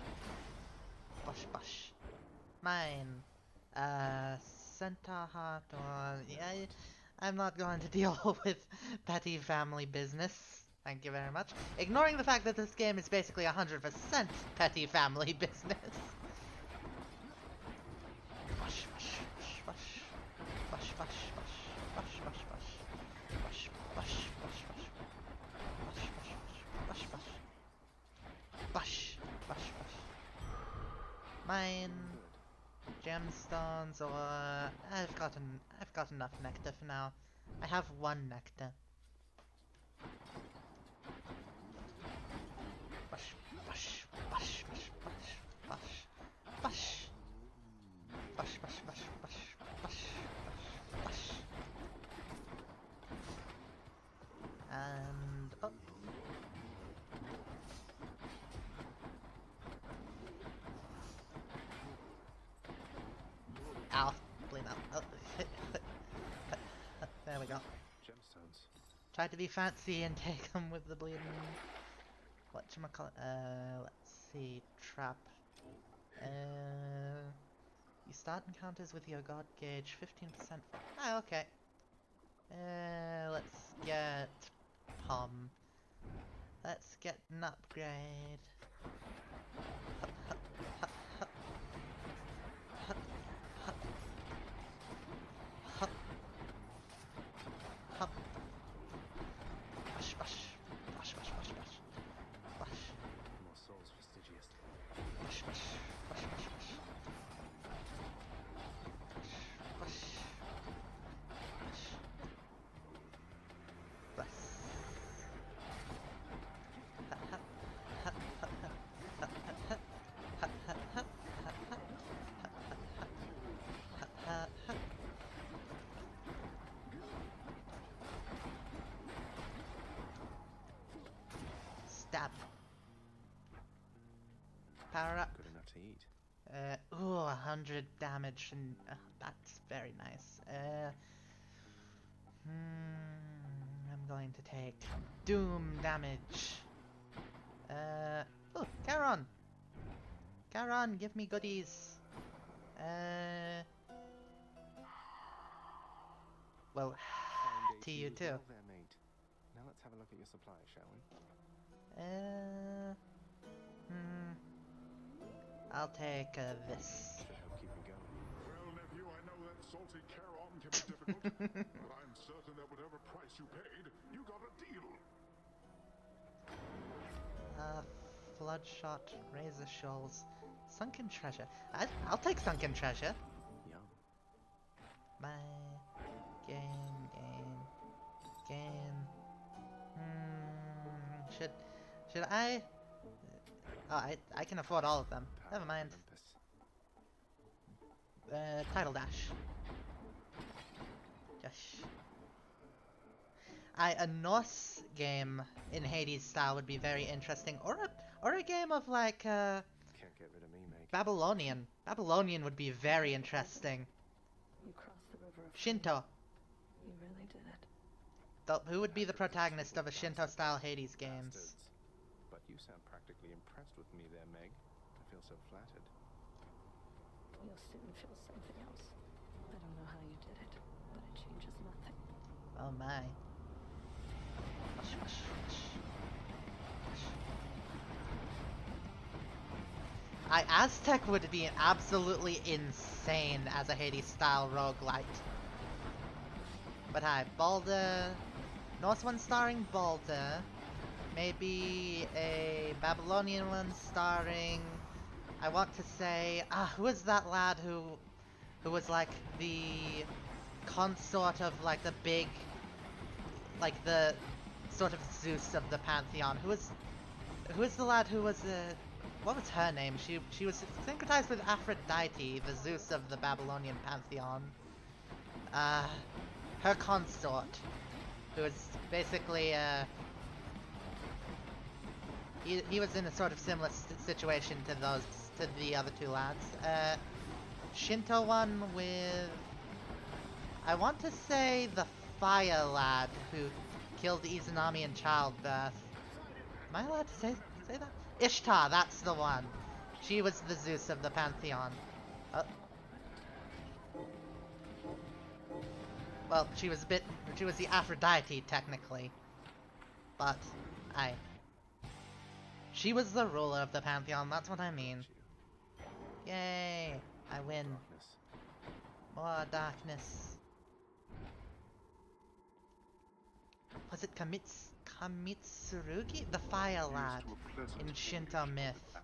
Bush, bush. Mine. Centaur heart or... Yeah, I'm not going to deal with petty family business. Thank you very much. Ignoring the fact that this game is basically 100% petty family business. Bush, gemstones, or I've got enough nectar for now. I have one nectar. Bush, bush, bush, bush, bush, bush, bush, bush, bush, bush, bush, bush, bush. And oh. Ow, bleed out. Oh. There we go. Gemstones. Tried to be fancy and take them with the bleeding. Whatchamacallit? Let's see. Trap. You start encounters with your god gauge 15%. Ah, okay. Let's get Pom. Let's get an upgrade. Bush, bush, bush, bush, bush, bush, bush. More souls for Stygius. Bush, bush, bush, bush, bush. Bush, bush, bush. Stab. Power up. Good enough to eat. Ooh, 100 damage, and that's very nice. I'm going to take doom damage. Oh, Charon! Charon, give me goodies. Well, Fine to day you too. well there, mate. Now let's have a look at your supply, shall we? I'll take this. Should help keep me going. Well, nephew, I know that salty Charon can be difficult, but I'm certain that whatever price you paid, you got a deal. Floodshot, razor shoals, sunken treasure. I'll take sunken treasure. Yum. My gain. Should I? Oh, I can afford all of them. Never mind. Title dash. Gosh. A Norse game in Hades style would be very interesting, or a game of like Can't get rid of me, mate. Babylonian. Babylonian would be very interesting. You crossed the river of Shinto. You really did it. Who would be the protagonist of a Shinto style Hades games? Bastards. But you sound practically impressed with me there, Meg. I feel so flattered. You'll soon feel something else. I don't know how you did it, but it changes nothing. Oh my. Hush, hush, hush. Hush. Aztec would be absolutely insane as a Hades style roguelite. But hi, Baldur. Norse one starring Baldur. Maybe a Babylonian one starring, I want to say, who is that lad who was like the consort of like the big, like the sort of Zeus of the pantheon? Who is the lad who was what was her name? She was syncretized with Aphrodite, the Zeus of the Babylonian pantheon. Her consort, who was basically he was in a sort of similar situation to the other two lads. Shinto one with, I want to say, the fire lad who killed Izanami in childbirth. Am I allowed to say that? Ishtar, that's the one. She was the Zeus of the pantheon. Well, she was the Aphrodite technically, but she was the ruler of the pantheon. That's what I mean. Yay! I win. More darkness. Was it Kamitsurugi? The fire lad in Shinto myth.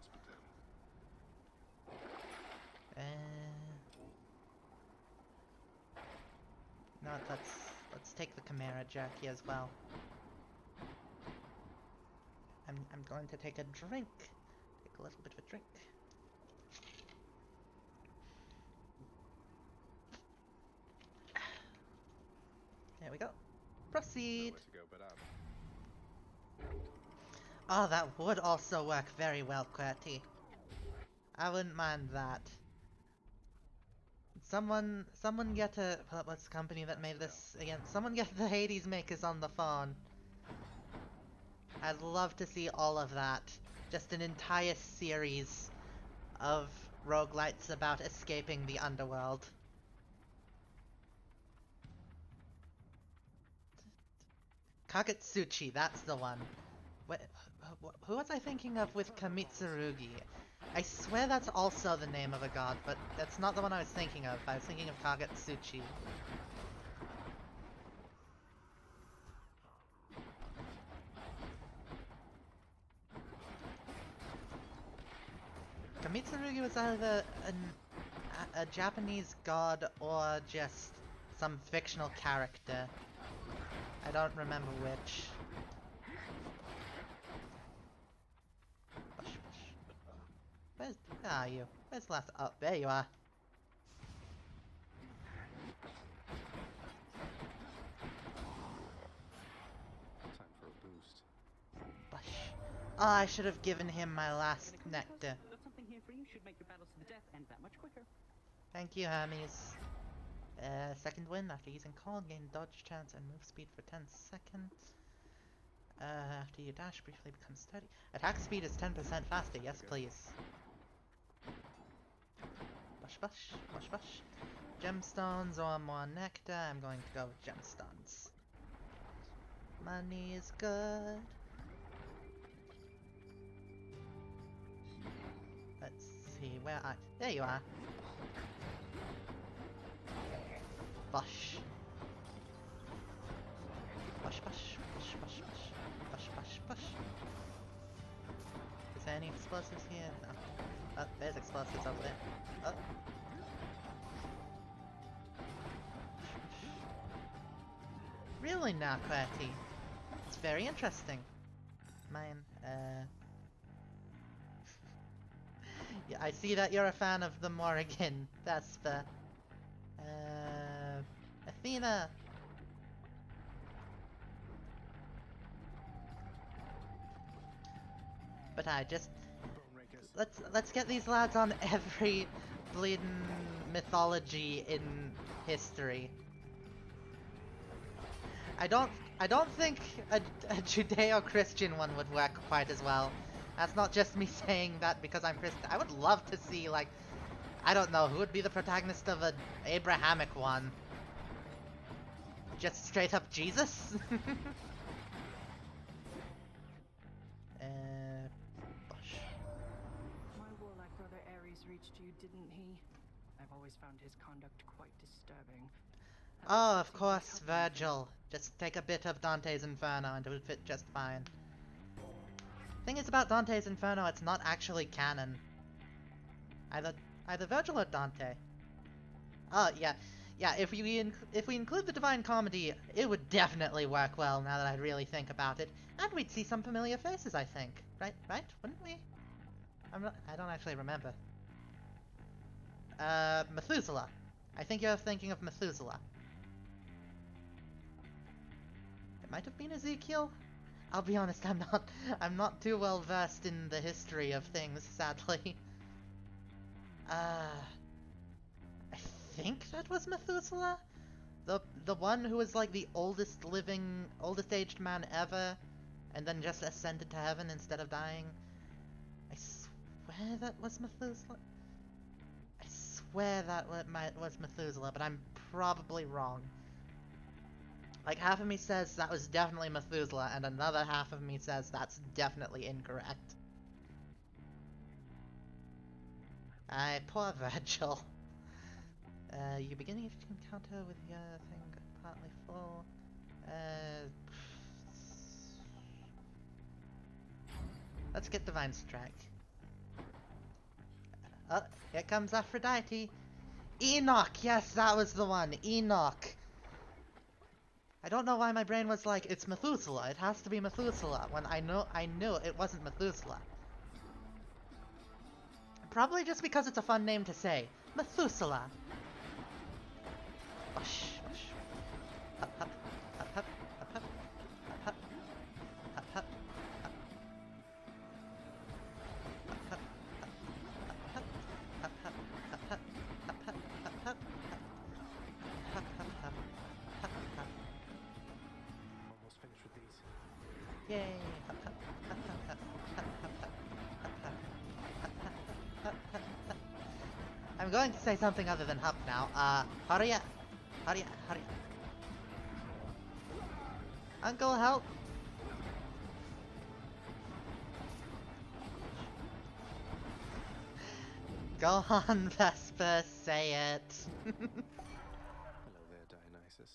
No, let's take the Chimera jerky as well. I'm going to take a drink. Take a little bit of a drink. There we go. Proceed. Nowhere to go but up. Oh, that would also work very well, QWERTY. I wouldn't mind that. Someone get a... What's the company that made this again? Someone get the Hades makers on the phone. I'd love to see all of that. Just an entire series of roguelites about escaping the underworld. Kagetsuchi, that's the one. Who was I thinking of with Kamitsurugi? I swear that's also the name of a god, but that's not the one I was thinking of. I was thinking of Kagetsuchi. Kamitsurugi was either a Japanese god or just some fictional character. I don't remember which. Where are you? Where's the last? Oh, there you are. Time for a boost. Bush. Oh, I should have given him my last nectar. Something here for you should make your battles to the death end that much quicker. Thank you, Hermes. Second win after using call, gain dodge chance and move speed for 10 seconds. After you dash, briefly become steady. Attack speed is 10% faster, yes please. Bush, bush, bush, bush. Gemstones or more nectar, I'm going to go with gemstones. Money is good. Let's see, where are... There you are. Bush. Bush, bush, bush, bush, bush, bush, bush, bush. Is there any explosives here? No. Oh, there's explosives over there. Oh. Really now, QWERTY? It's very interesting. Mine, yeah, I see that you're a fan of the Morrigan, Vespa. Athena! But I just... Let's get these lads on every bleeding mythology in history. I don't think a Judeo-Christian one would work quite as well. That's not just me saying that because I'm Christian. I would love to see, like, I don't know, who would be the protagonist of an Abrahamic one? Just straight up Jesus? Bush. My warlike brother Ares reached you, didn't he? I've always found his conduct quite disturbing. Oh, of course, Virgil. Just take a bit of Dante's Inferno and it would fit just fine. Thing is about Dante's Inferno, it's not actually canon. Either Virgil or Dante. Oh, yeah. Yeah, if we include the Divine Comedy, it would definitely work well now that I really think about it. And we'd see some familiar faces, I think. Right? Wouldn't we? I don't actually remember. Methuselah. I think you're thinking of Methuselah. It might have been Ezekiel? I'll be honest, I'm not too well versed in the history of things, sadly. I think that was Methuselah? The one who was like the oldest aged man ever, and then just ascended to heaven instead of dying. I swear that was Methuselah. I swear that was Methuselah, but I'm probably wrong. Like, half of me says that was definitely Methuselah, and another half of me says that's definitely incorrect. Poor Virgil. You begin each encounter with your thing partly full. Let's get Divine Strike. Oh, here comes Aphrodite. Enoch! Yes, that was the one. Enoch. I don't know why my brain was like, it's Methuselah. It has to be Methuselah when I knew it wasn't Methuselah. Probably just because it's a fun name to say. Methuselah. Whoosh, whoosh. Hup, hup, hup, hup, hup, hup, hup, hup, hup, hup. Almost finished with these. Yay! I'm going to say something other than hup now. Hurry up! Hurry up! Hurry up! Uncle, help! Go on, Vesper, say it! Hello there, Dionysus.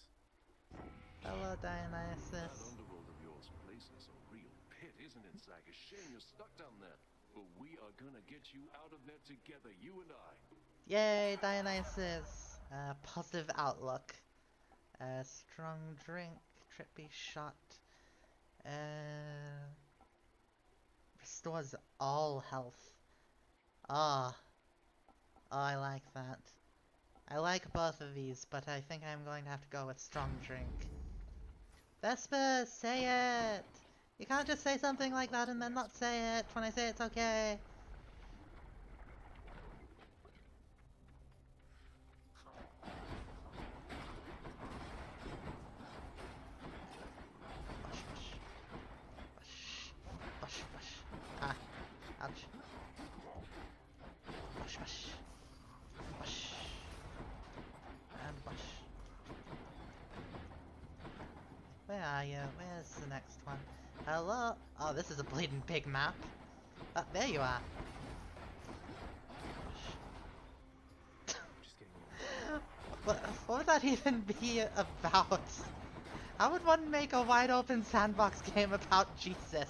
Hello, That Dionysus. underworld of yours places a real pit, isn't it, Zach? A shame you're stuck down there. But we are gonna get you out of there together, you and I. Yay, Dionysus! Positive outlook. Strong drink, trippy shot. Restores all health. Ah. Oh, I like that. I like both of these, but I think I'm going to have to go with strong drink. Vespa, say it! You can't just say something like that and then not say it. When I say it's okay. Bush, bush. Ah, ouch. Bush, bush. Bush. And bush. Where are you? Where's the next one? Hello? Oh, this is a bleeding big map. Oh, there you are. Just getting you. What would that even be about? How would one make a wide open sandbox game about Jesus?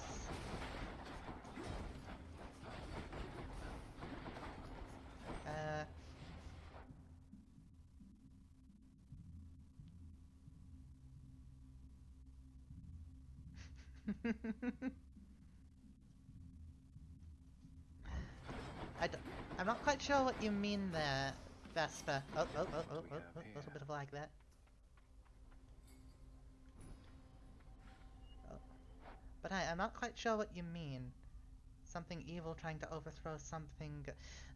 I'm not quite sure what you mean there, Vesper. Oh, a little bit of lag there. Oh. But I'm not quite sure what you mean. Something evil trying to overthrow something.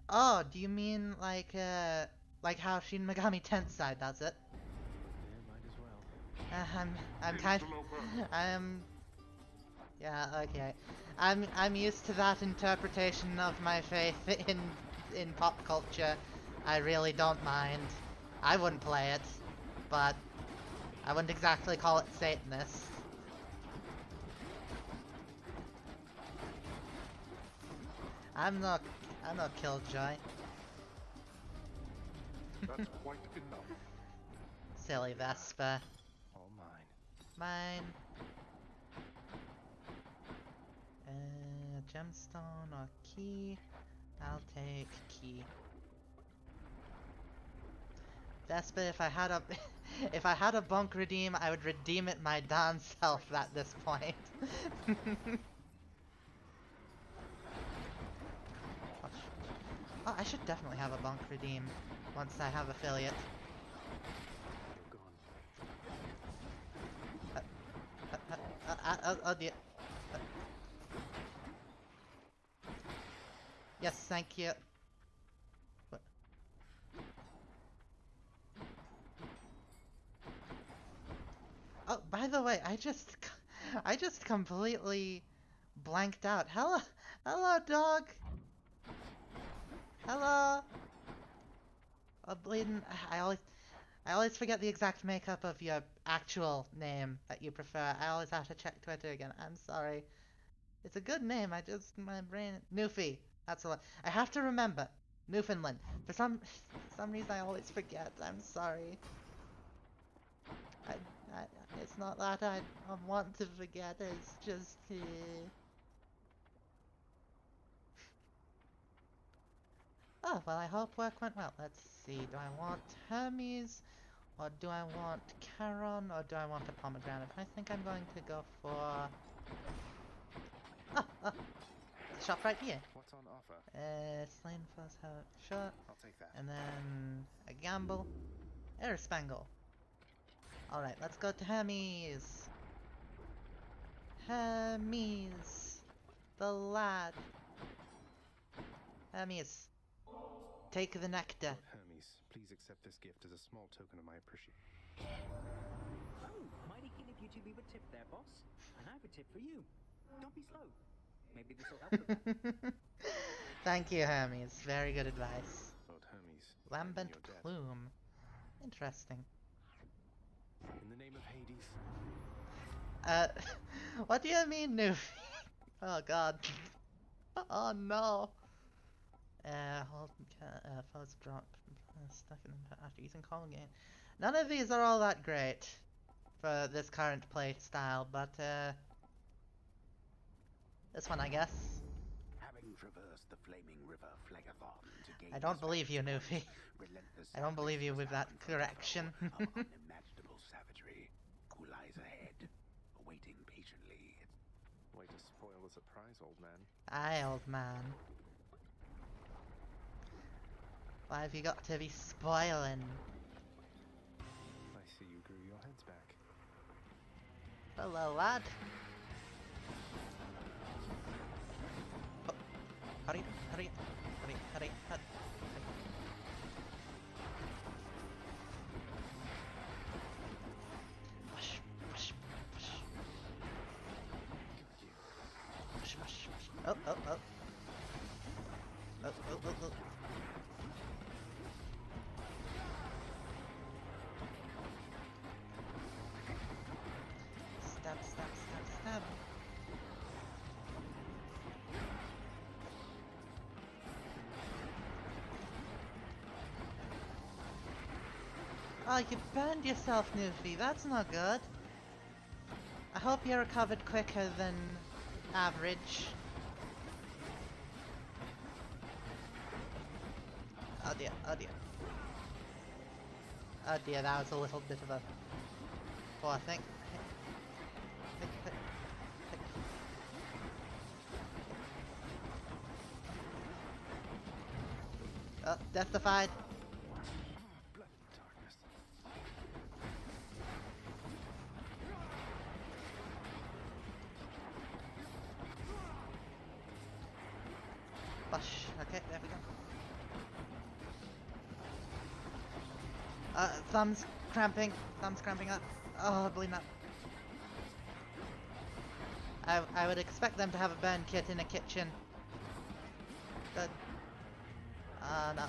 Oh, do you mean like how Shin Megami Tensei does it? Yeah, might as well. I'm kind I'm yeah, okay. I'm used to that interpretation of my faith in pop culture. I really don't mind. I wouldn't play it, but I wouldn't exactly call it Satanist. I'm no killjoy. That's quite enough. Silly Vespa. All mine. Mine. Gemstone or key? I'll take key. Vespa, if I had a if I had a bunk redeem, I would redeem it my darn self at this point. Oh, I should definitely have a bunk redeem once I have affiliate. Oh dear. Yes, thank you. What? Oh, by the way, I just completely blanked out. Hello, dog. Hello. Oh, bleeding. I always forget the exact makeup of your actual name that you prefer. I always have to check Twitter again. I'm sorry. It's a good name. My brain. Newfie. That's a lot. I have to remember. Newfoundland. For some reason, I always forget. I'm sorry. I, it's not that I want to forget. It's just. Oh, well, I hope work went well. Let's see. Do I want Hermes Or do I want Charon or do I want a pomegranate? I think I'm going to go for... Oh, shop right here. What's on offer? Slain first have shot. I'll take that. And then a gamble. Air Spangle. Alright, let's go to Hermes. Hermes. The lad. Hermes. Take the nectar. Lord Hermes, please accept this gift as a small token of my appreciation. Oh, mighty keen of you to leave a tip there, boss. And I have a tip for you. Don't be slow. Maybe this will help with that. Thank you, Hermes. Very good advice. Lord Hermes, Lambent your debt. Plume. Interesting. In the name of Hades. What do you mean, Nufi? Oh god. Oh no. Hold foes drop stuck in them after using Colgate. None of these are all that great for this current play style, but this one I guess. Having traversed the flaming river Phlegethon to gain I don't believe you, Nufi. I don't believe you with that correction. of unimaginable savagery who lies ahead, awaiting patiently. Way to spoil the surprise, old man. Aye, old man. Why have you got to be spoiling? I see you grew your heads back. Hello, lad. Oh, hurry, hurry, hurry, hurry, hurry. Push, push, push. Push, push, push. Oh, oh, oh. Oh, oh, oh, oh. Stab, stab, stab, stab. Oh, you burned yourself, Nufi. That's not good. I hope you recovered quicker than average. Oh dear, oh dear. Oh dear, that was a little bit of a poor thing. Oh, deathified. Blood and darkness. Bush. Okay, there we go. Thumbs cramping. Thumbs cramping up. Oh, bleeding up. I would expect them to have a burn kit in a kitchen. Good. No.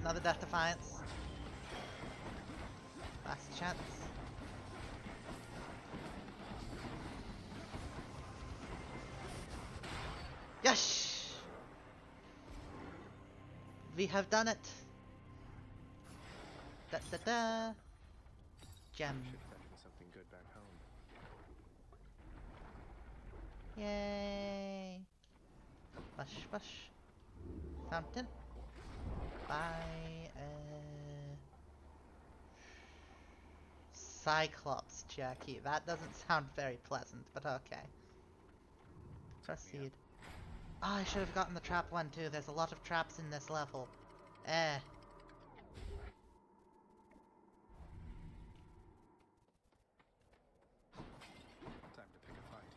Another Death Defiance. Last chance. Yes! We have done it. Da da da. Gem. Should fetch me something good back home. Yay! Bush, bush. Fountain. Buy Cyclops Jackie. That doesn't sound very pleasant, but okay. Proceed. Oh, I should have gotten the trap one too. There's a lot of traps in this level. Time to pick a fight.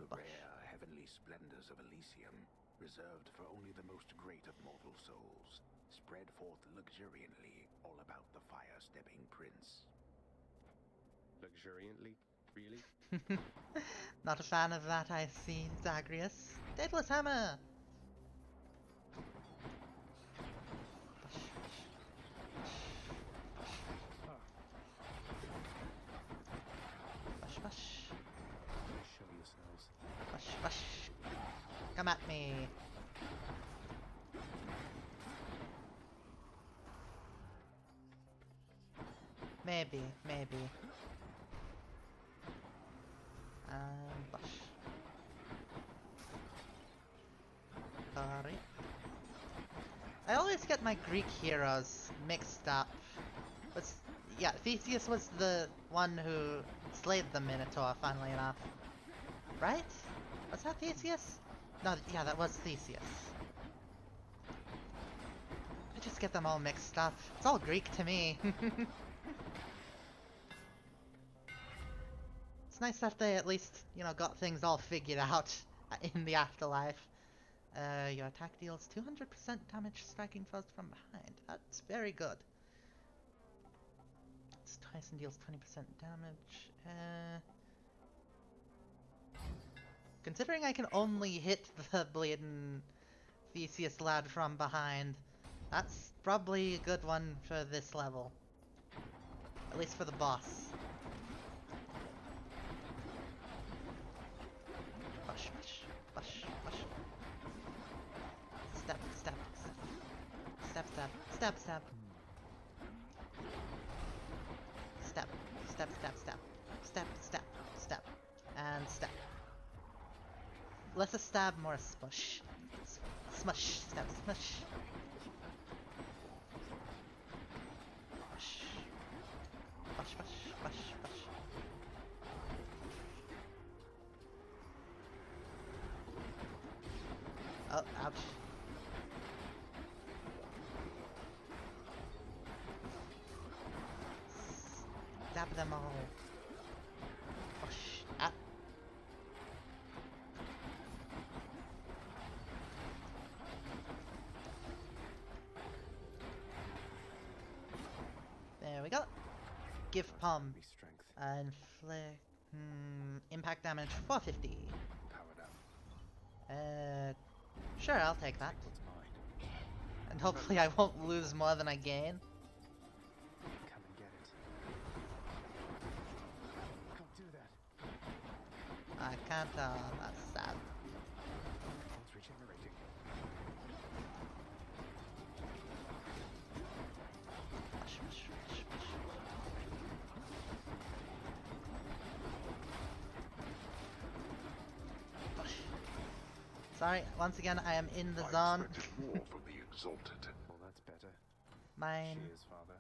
The Bush. rare heavenly splendors of Elysium, reserved for only the most great of mortal souls, spread forth luxuriantly all about the fire-stepping prince. Luxuriantly? Really? Not a fan of that, I see, Zagreus. Daedalus Hammer! Bush, bush. Show yourselves. Bush, bush. Come at me. Maybe, maybe. Bush. Sorry. I always get my Greek heroes mixed up. Yeah, Theseus was the one who slayed the Minotaur, funnily enough. Right? Was that Theseus? No, yeah, that was Theseus. I just get them all mixed up. It's all Greek to me. It's nice that they at least, you know, got things all figured out in the afterlife. Your attack deals 200% damage striking foes from behind. That's very good. It's twice and deals 20% damage. Considering I can only hit the bleeding Theseus lad from behind, that's probably a good one for this level. At least for the boss. Push, push, push, push. Step, step, step, step, step, step. Step, step, step, step, step, step, step, and step. Less a stab, more a smush. Smush, step, smush. Push. Push, push, push, push. Oh, ouch. Stab them all. Push. Ah. There we go. Give palm. Inflict. Impact damage 450. Sure, I'll take that. And hopefully I won't lose more than I gain. Come and get it. Can't do that. I can't, that's sad. It's regenerating. Push, push, push, push. Push. Sorry, once again, I am in the zone. More from the exalted. Well, that's better. Mine. Cheers, Father.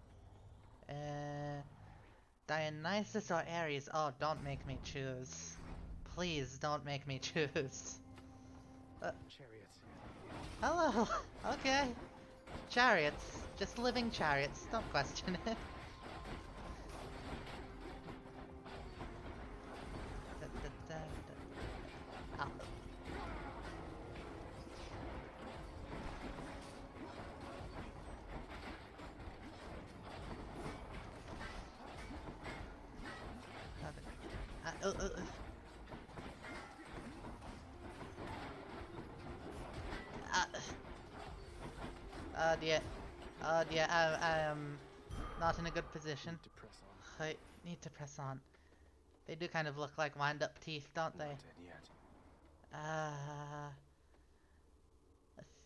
Dionysus or Ares? Oh, don't make me choose. Please don't make me choose. Chariots. Hello. Okay. Chariots. Just living chariots. Don't question it. Ow. Oh dear. Oh dear, I am not in a good position. I need to press on. They do kind of look like wind-up teeth, don't they?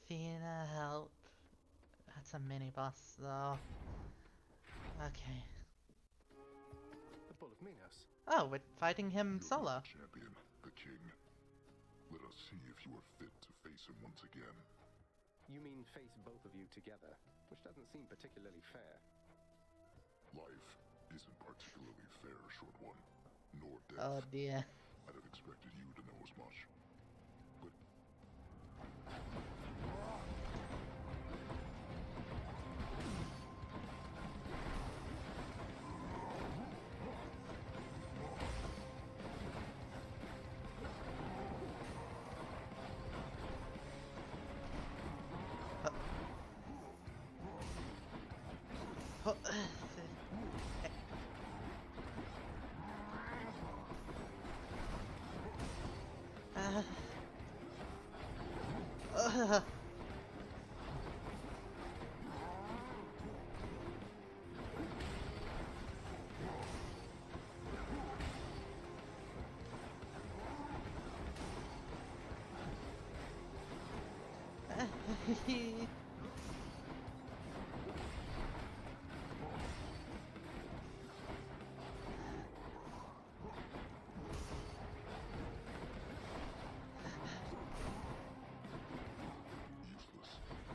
Athena, help. That's a mini-boss, though. Okay. The Bull of Minos. Oh, we're fighting him solo. Champion, the king. Let us see if you are fit to face him once again. You mean face both of you together, which doesn't seem particularly fair. Life isn't particularly fair, short one. Nor death. Oh dear. I'd have expected you to know as much. But...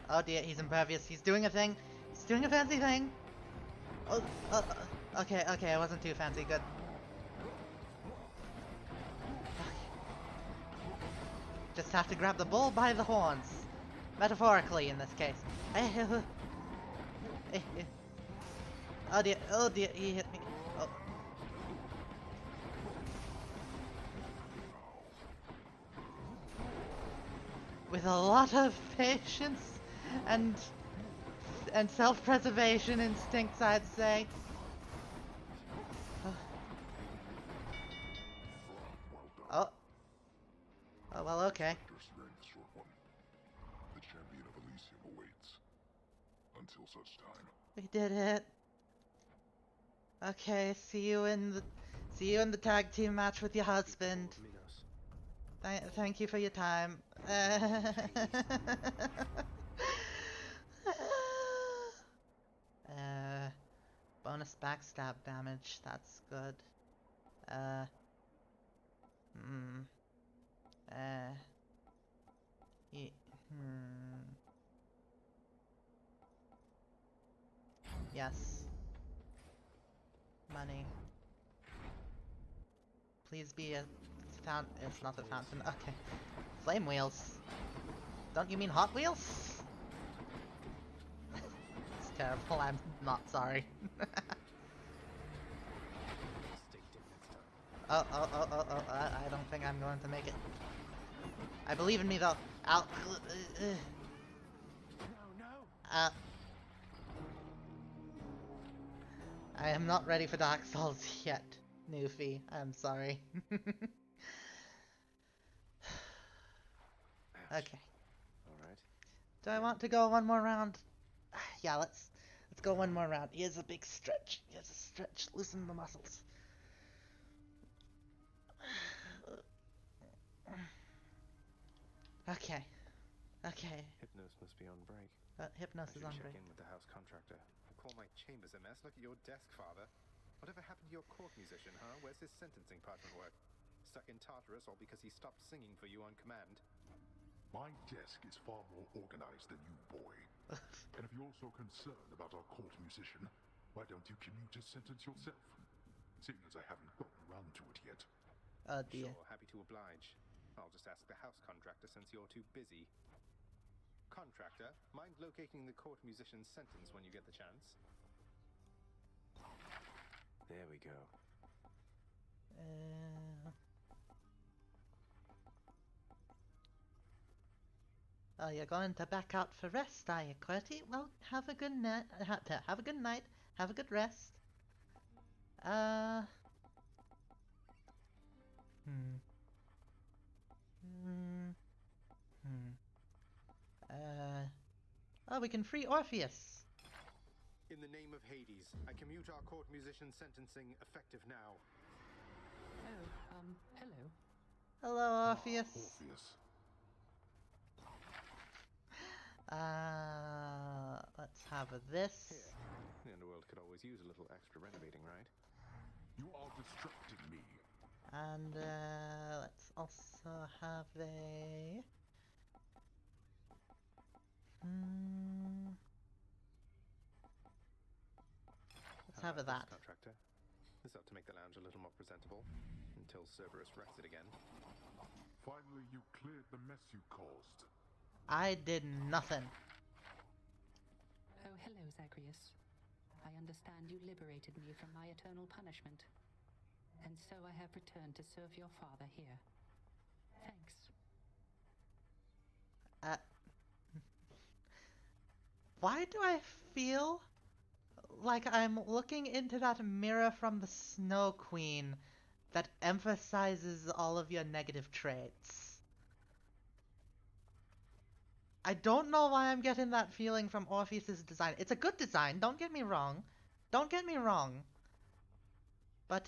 Oh dear, he's impervious. He's doing a thing. He's doing a fancy thing. Oh, okay, okay, it wasn't too fancy. Good. Just have to grab the bull by the horns. Metaphorically, in this case. Oh dear, he hit me. Oh. With a lot of patience and self-preservation instincts, I'd say. Oh. Oh, well, okay. The champion of Elysium awaits. Until such time. We did it. Okay, see you in the tag team match with your husband. Thank you for your time. Bonus backstab damage. That's good. Yes. Money. Please be a fountain. It's not a fountain. Okay. Flame wheels. Don't you mean Hot Wheels? It's terrible. I'm not sorry. I don't think I'm going to make it. I believe in me though. I'll. No. I am not ready for Dark Souls yet, Newfie. I'm sorry. Okay. Alright. Do I want to go one more round? Yeah, let's go one more round. Here's a big stretch. Here's a stretch. Loosen the muscles. Okay. Okay. Hypnos must be on break. Hypnos is on break. Check in with the house contractor. Call my chambers a mess. Look at your desk, father. Whatever happened to your court musician, huh? Where's his sentencing parchment work? Stuck in Tartarus all because he stopped singing for you on command? My desk is far more organized than you, boy. And if you're so concerned about our court musician, why don't you commute his sentence yourself? Seeing as I haven't gotten around to it yet. Oh dear. Sure, happy to oblige. I'll just ask the house contractor since you're too busy. Contractor, mind locating the court musician's sentence when you get the chance? There we go. Oh, you're going to back out for rest, are you, Qwerty? Well, have a good night. Have a good night. Have a good rest. Oh, we can free Orpheus. In the name of Hades, I commute our court musician sentencing effective now. Oh, hello. Hello, Orpheus. Orpheus. Let's have this. Here. The underworld could always use a little extra renovating, right? You are distracting me. And, let's also have a... Let's have a that. Contractor. This ought to make the lounge a little more presentable, until Cerberus wrecks it again. Finally, you cleared the mess you caused. I did nothing. Oh, hello, Zagreus. I understand you liberated me from my eternal punishment. And so I have returned to serve your father here. Thanks. Why do I feel like I'm looking into that mirror from the Snow Queen that emphasizes all of your negative traits? I don't know why I'm getting that feeling from Orpheus's design. It's a good design, don't get me wrong. Don't get me wrong. But,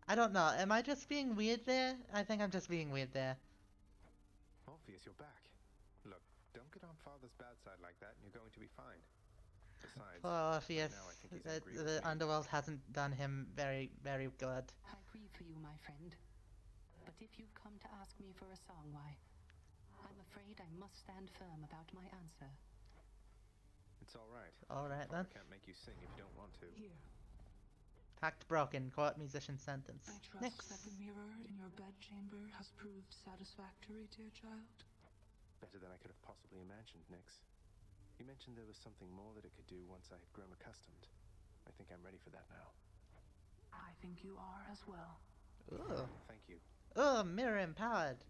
I don't know. Am I just being weird there? I think I'm just being weird there. Orpheus, you're back. Look, don't get on Father's bad side like that and you're going to be fine. Besides, Orpheus, now I think he's angry with the me. underworld hasn't done him very, very good. I grieve for you, my friend. But if you've come to ask me for a song, why, I'm afraid I must stand firm about my answer. It's all right. Alright then. I can't make you sing if you don't want to. Here. Tact broken. Quote musician sentence. I trust Next. that the mirror in your bedchamber has proved satisfactory, dear child. Better than I could have possibly imagined, Nix. You mentioned there was something more that it could do once I had grown accustomed. I think I'm ready for that now. I think you are as well. Ooh. Thank you. Oh, mirror empowered.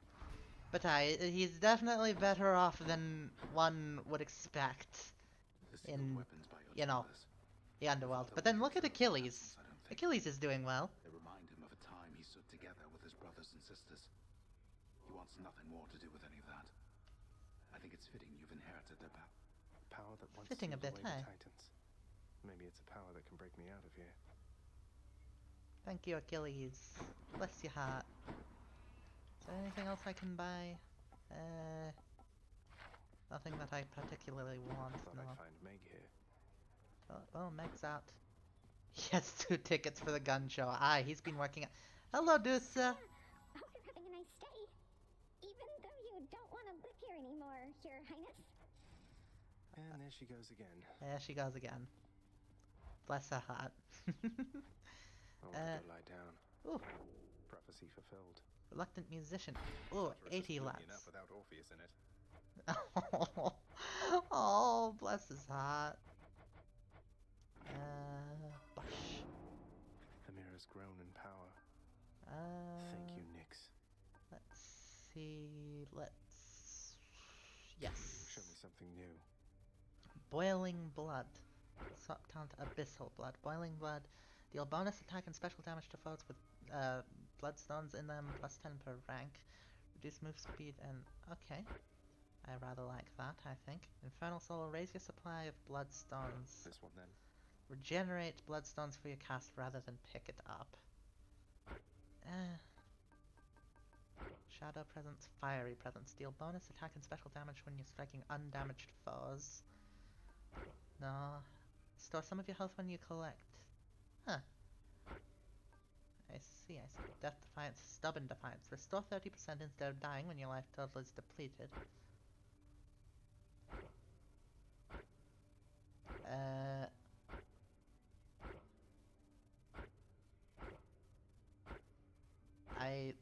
But he's definitely better off than one would expect in, you know, the underworld. But then look at Achilles. Achilles is doing well. They remind him of a time he stood together with his brothers and sisters. He wants nothing more to do with any of that. I think it's fitting you've inherited their power that once Fitting a sealed bit, away eh? the Titans. Maybe it's a power that can break me out of here. Thank you, Achilles. Bless your heart. Is there anything else I can buy? Nothing that I particularly want. Thought I'd find Meg here. Oh, Meg's out. He has 2 tickets for the gun show. He's been working. Hello, Dusa. I hope you're having a nice stay. Even though you don't want to live here anymore, Your Highness. And there she goes again. There she goes again. Bless her heart. I want to go lie down. Ooh. Prophecy fulfilled. Reluctant musician. Ooh, 80 lads. Enough without Orpheus in it. Oh, bless his heart. Bush. The mirror's grown in power. Thank you, Nix. Let's see. Yes. Show me something new. Boiling blood. Swap count abyssal blood. Boiling blood. Deal bonus attack and special damage to foes with bloodstones in them, plus 10 per rank. Reduce move speed and... okay. I rather like that, I think. Infernal Soul, raise your supply of bloodstones. This one then. Regenerate bloodstones for your cast rather than pick it up. Shadow Presence, Fiery Presence. Deal bonus attack and special damage when you're striking undamaged foes. No. Store some of your health when you collect. Huh. I see. Death Defiance, Stubborn Defiance. Restore 30% instead of dying when your life total is depleted. I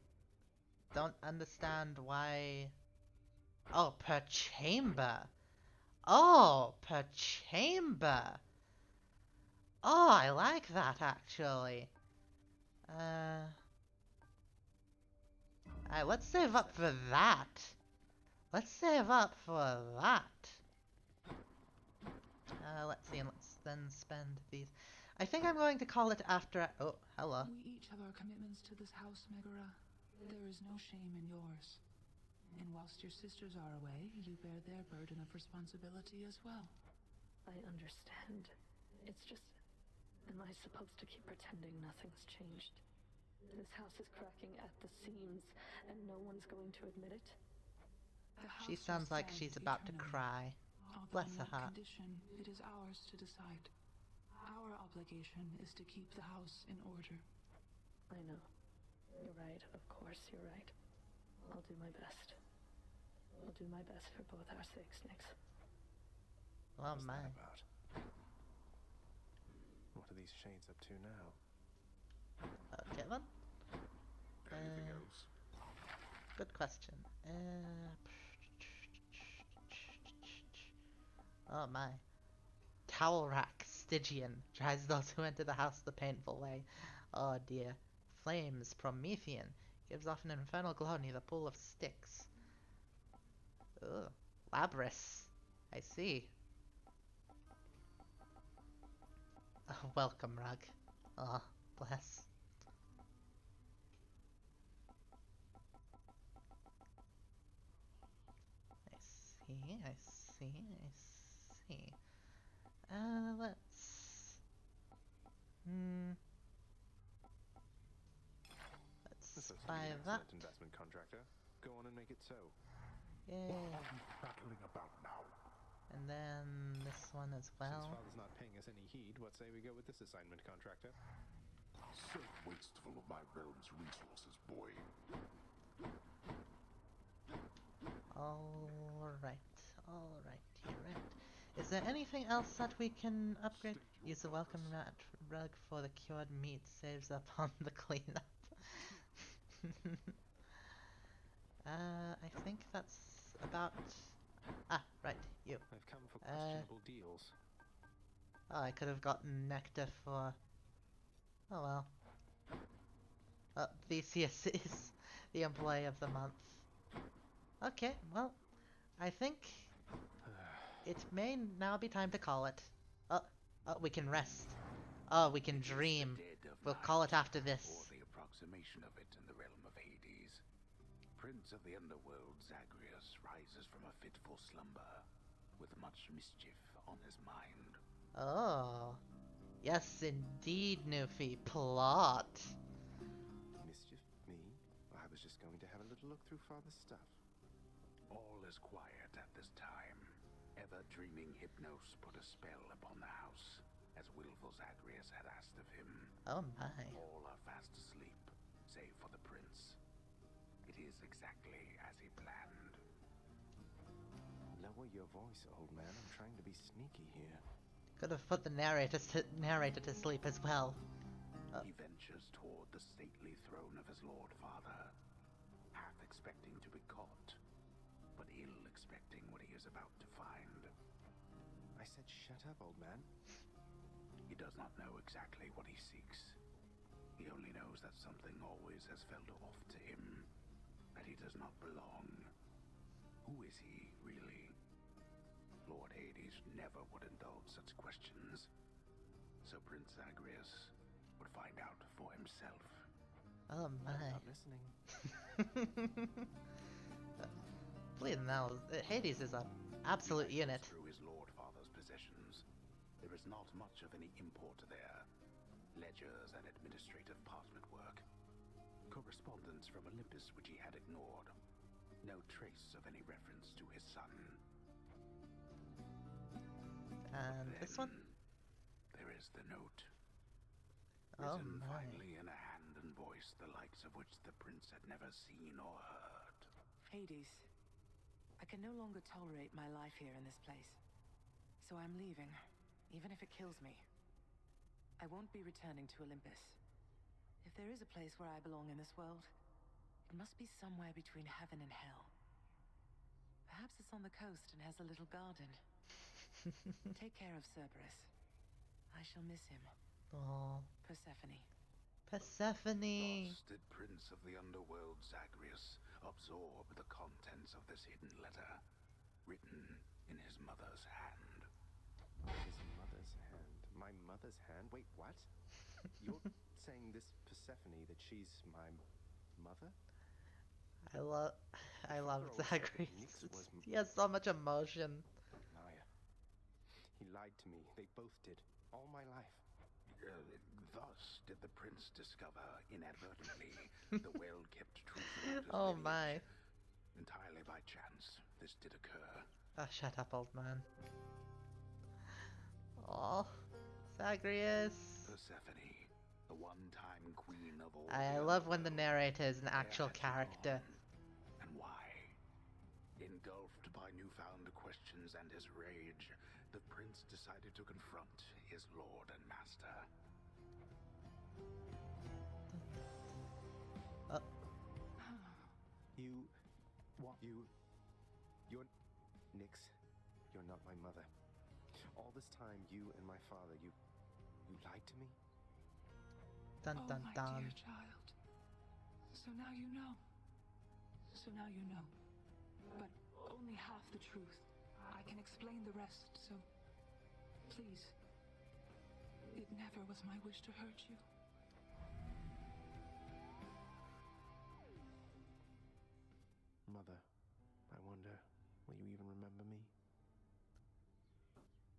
don't understand why... oh, per chamber! Oh, per chamber! Oh, I like that, actually. Alright, let's save up for that. Let's save up for that. Let's see, and let's then spend these. I think I'm going to call it after. Oh, hello. We each have our commitments to this house, Megara. There is no shame in yours. And whilst your sisters are away, you bear their burden of responsibility as well. I understand. It's just... am I supposed to keep pretending nothing's changed? This house is cracking at the seams, and no one's going to admit it? She sounds like she's about to cry. Bless her heart. Condition, it is ours to decide. Our obligation is to keep the house in order. I know. You're right, of course you're right. I'll do my best. I'll do my best for both our sakes, Nix. Oh my. What are these shades up to now? Okay then. Anything else? Good question. Oh my. Towel rack, Stygian. Tries those who enter the house the painful way. Oh dear. Flames, Promethean. Gives off an infernal glow near the pool of Styx. Ugh. Labrys. I see. Oh, welcome, Rug. Oh, bless. I see. Let's buy that. Investment contractor. Go on and make it so. Yay. What are you battling about now? And then this one as Since well. Father's not paying us any heed, what say we go with this assignment, contractor? So wasteful of my realm's resources, boy. All there anything else that we can upgrade? Use the welcome mat rug for the cured meat. Saves up on the cleanup. I think that's about... Ah, right, you. I've come for questionable deals. Oh, I could have gotten nectar for... Oh well. Theseus is the employee of the month. Okay, well, I think it may now be time to call it. We can rest. Oh, we can dream. We'll call it after this. Or the approximation of it in the realm of Hades. Prince of the underworld Zagreus rises from a fitful slumber, with much mischief on his mind. Oh. Yes, indeed, Newfie. Plot. Mischief? Me? I was just going to have a little look through Father's stuff. All is quiet at this time. Ever-dreaming Hypnos put a spell upon the house, as willful Zagreus had asked of him. Oh my. All are fast asleep, save for the prince. It is exactly as he planned. Lower your voice, old man. I'm trying to be sneaky here. Could have put the narrator to sleep as well. He ventures toward the stately throne of his lord father, half expecting to be caught, but ill expecting what he is about to find. I said shut up, old man. He does not know exactly what he seeks. He only knows that something always has felt off to him, that he does not belong. Who is he, really? Lord Hades never would indulge such questions, so Prince Zagreus would find out for himself. Oh my. I'm not listening. Please now, Hades is an absolute unit. Through his lord father's possessions, there is not much of any import there. Ledgers and administrative parchment work. Correspondence from Olympus which he had ignored. No trace of any reference to his son. And then, this one? There is the note. Oh Written my. finally in a hand and voice the likes of which the prince had never seen or heard. Hades, I can no longer tolerate my life here in this place. So I'm leaving, even if it kills me. I won't be returning to Olympus. If there is a place where I belong in this world, it must be somewhere between heaven and hell. Perhaps it's on the coast and has a little garden. Take care of Cerberus. I shall miss him. Oh. Persephone. Persephone. Thus did Prince of the Underworld Zagreus absorb the contents of this hidden letter, written in his mother's hand. His mother's hand? My mother's hand? Wait, what? You're saying this Persephone, that she's my mother? I love Father always said that Zagreus. Nyx was He has so much emotion. liar. He lied to me. They both did. All my life. Thus did the prince discover, inadvertently, the well-kept truth about his Oh lineage. my. Entirely by chance, this did occur. Oh, shut up, old man. Oh, Zagreus. Persephone, the one-time queen of all. I the love when the underworld. narrator is an Where actual had she character. gone, and why? Engulfed by newfound questions and his rage, the prince decided to confront his lord and master. You're... Nyx, you're not my mother. All this time, you and my father, you lied to me? Dun dun my dun. dear child. So now you know. So now you know. But only half the truth. I can explain the rest, so... Please. It never was my wish to hurt you. Mother, I wonder, will you even remember me?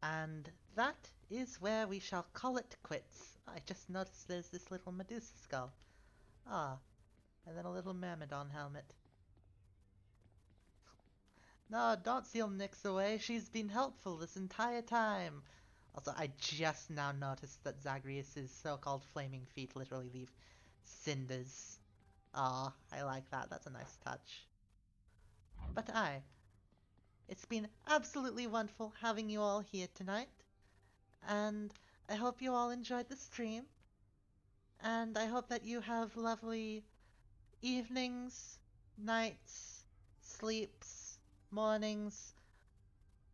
And that is where we shall call it quits. I just noticed there's this little Medusa skull. Ah, and then a little Myrmidon helmet. No, don't seal Nyx away. She's been helpful this entire time. Also, I just now noticed that Zagreus' so-called flaming feet literally leave cinders. Ah, I like that. That's a nice touch. But It's been absolutely wonderful having you all here tonight. And I hope you all enjoyed the stream. And I hope that you have lovely evenings, nights, sleeps, mornings,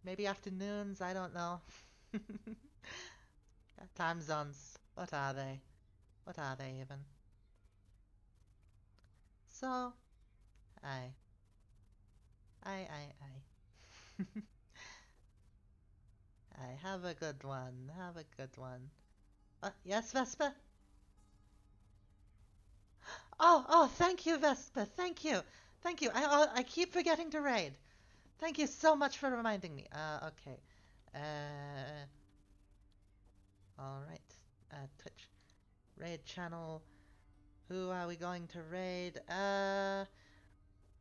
maybe afternoons, I don't know. Time zones. What are they? What are they even? So, I. I. I have a good one. Have a good one. Yes, Vespa? Oh, thank you, Vespa. Thank you. Thank you. I keep forgetting to raid. Thank you so much for reminding me. Okay. All right. Twitch. Raid channel. Who are we going to raid?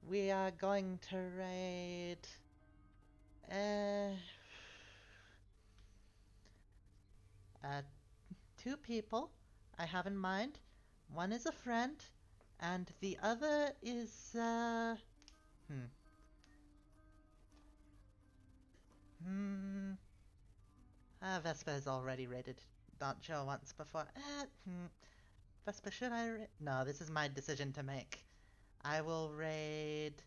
We are going to raid. Uh, uh, two people I have in mind. One is a friend, and the other is, hmm. Hmm. Vespa has already raided Doncho once before. Vespa, should I raid? No, this is my decision to make. I will raid.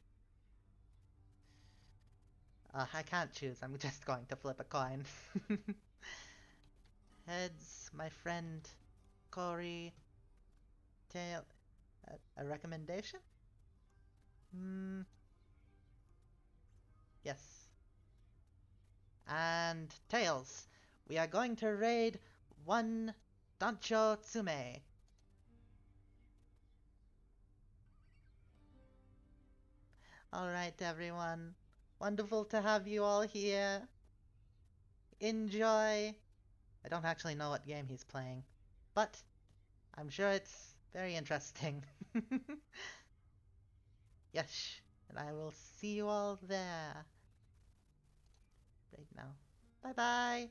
I can't choose. I'm just going to flip a coin. Heads, my friend Corey. Tail. A recommendation? Hmm. Yes. And tails. We are going to raid one Doncho Tsume. Alright, everyone. Wonderful to have you all here. Enjoy. I don't actually know what game he's playing, but I'm sure it's very interesting. Yes, and I will see you all there right now. Bye bye.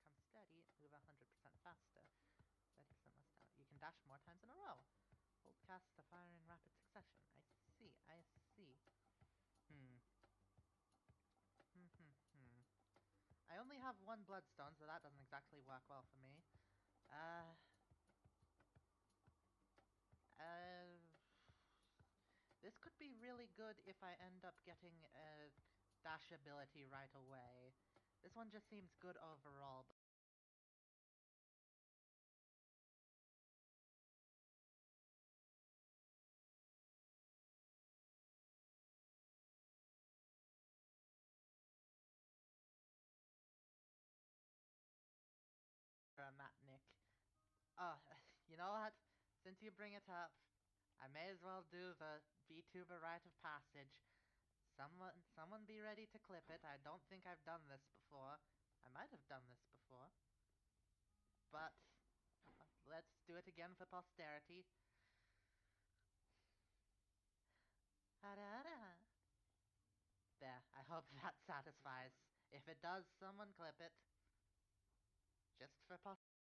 Become steady, move 100% faster. 30% less down. You can dash more times in a row. Hold cast the fire in rapid succession. I see, I see. I only have one bloodstone, so that doesn't exactly work well for me. This could be really good if I end up getting a dash ability right away. This one just seems good overall. Matnik. Oh, you know what? Since you bring it up, I may as well do the VTuber rite of passage. Someone be ready to clip it. I don't think I've done this before. I might have done this before. But let's do it again for posterity. There, I hope that satisfies. If it does, someone clip it. Just for posterity.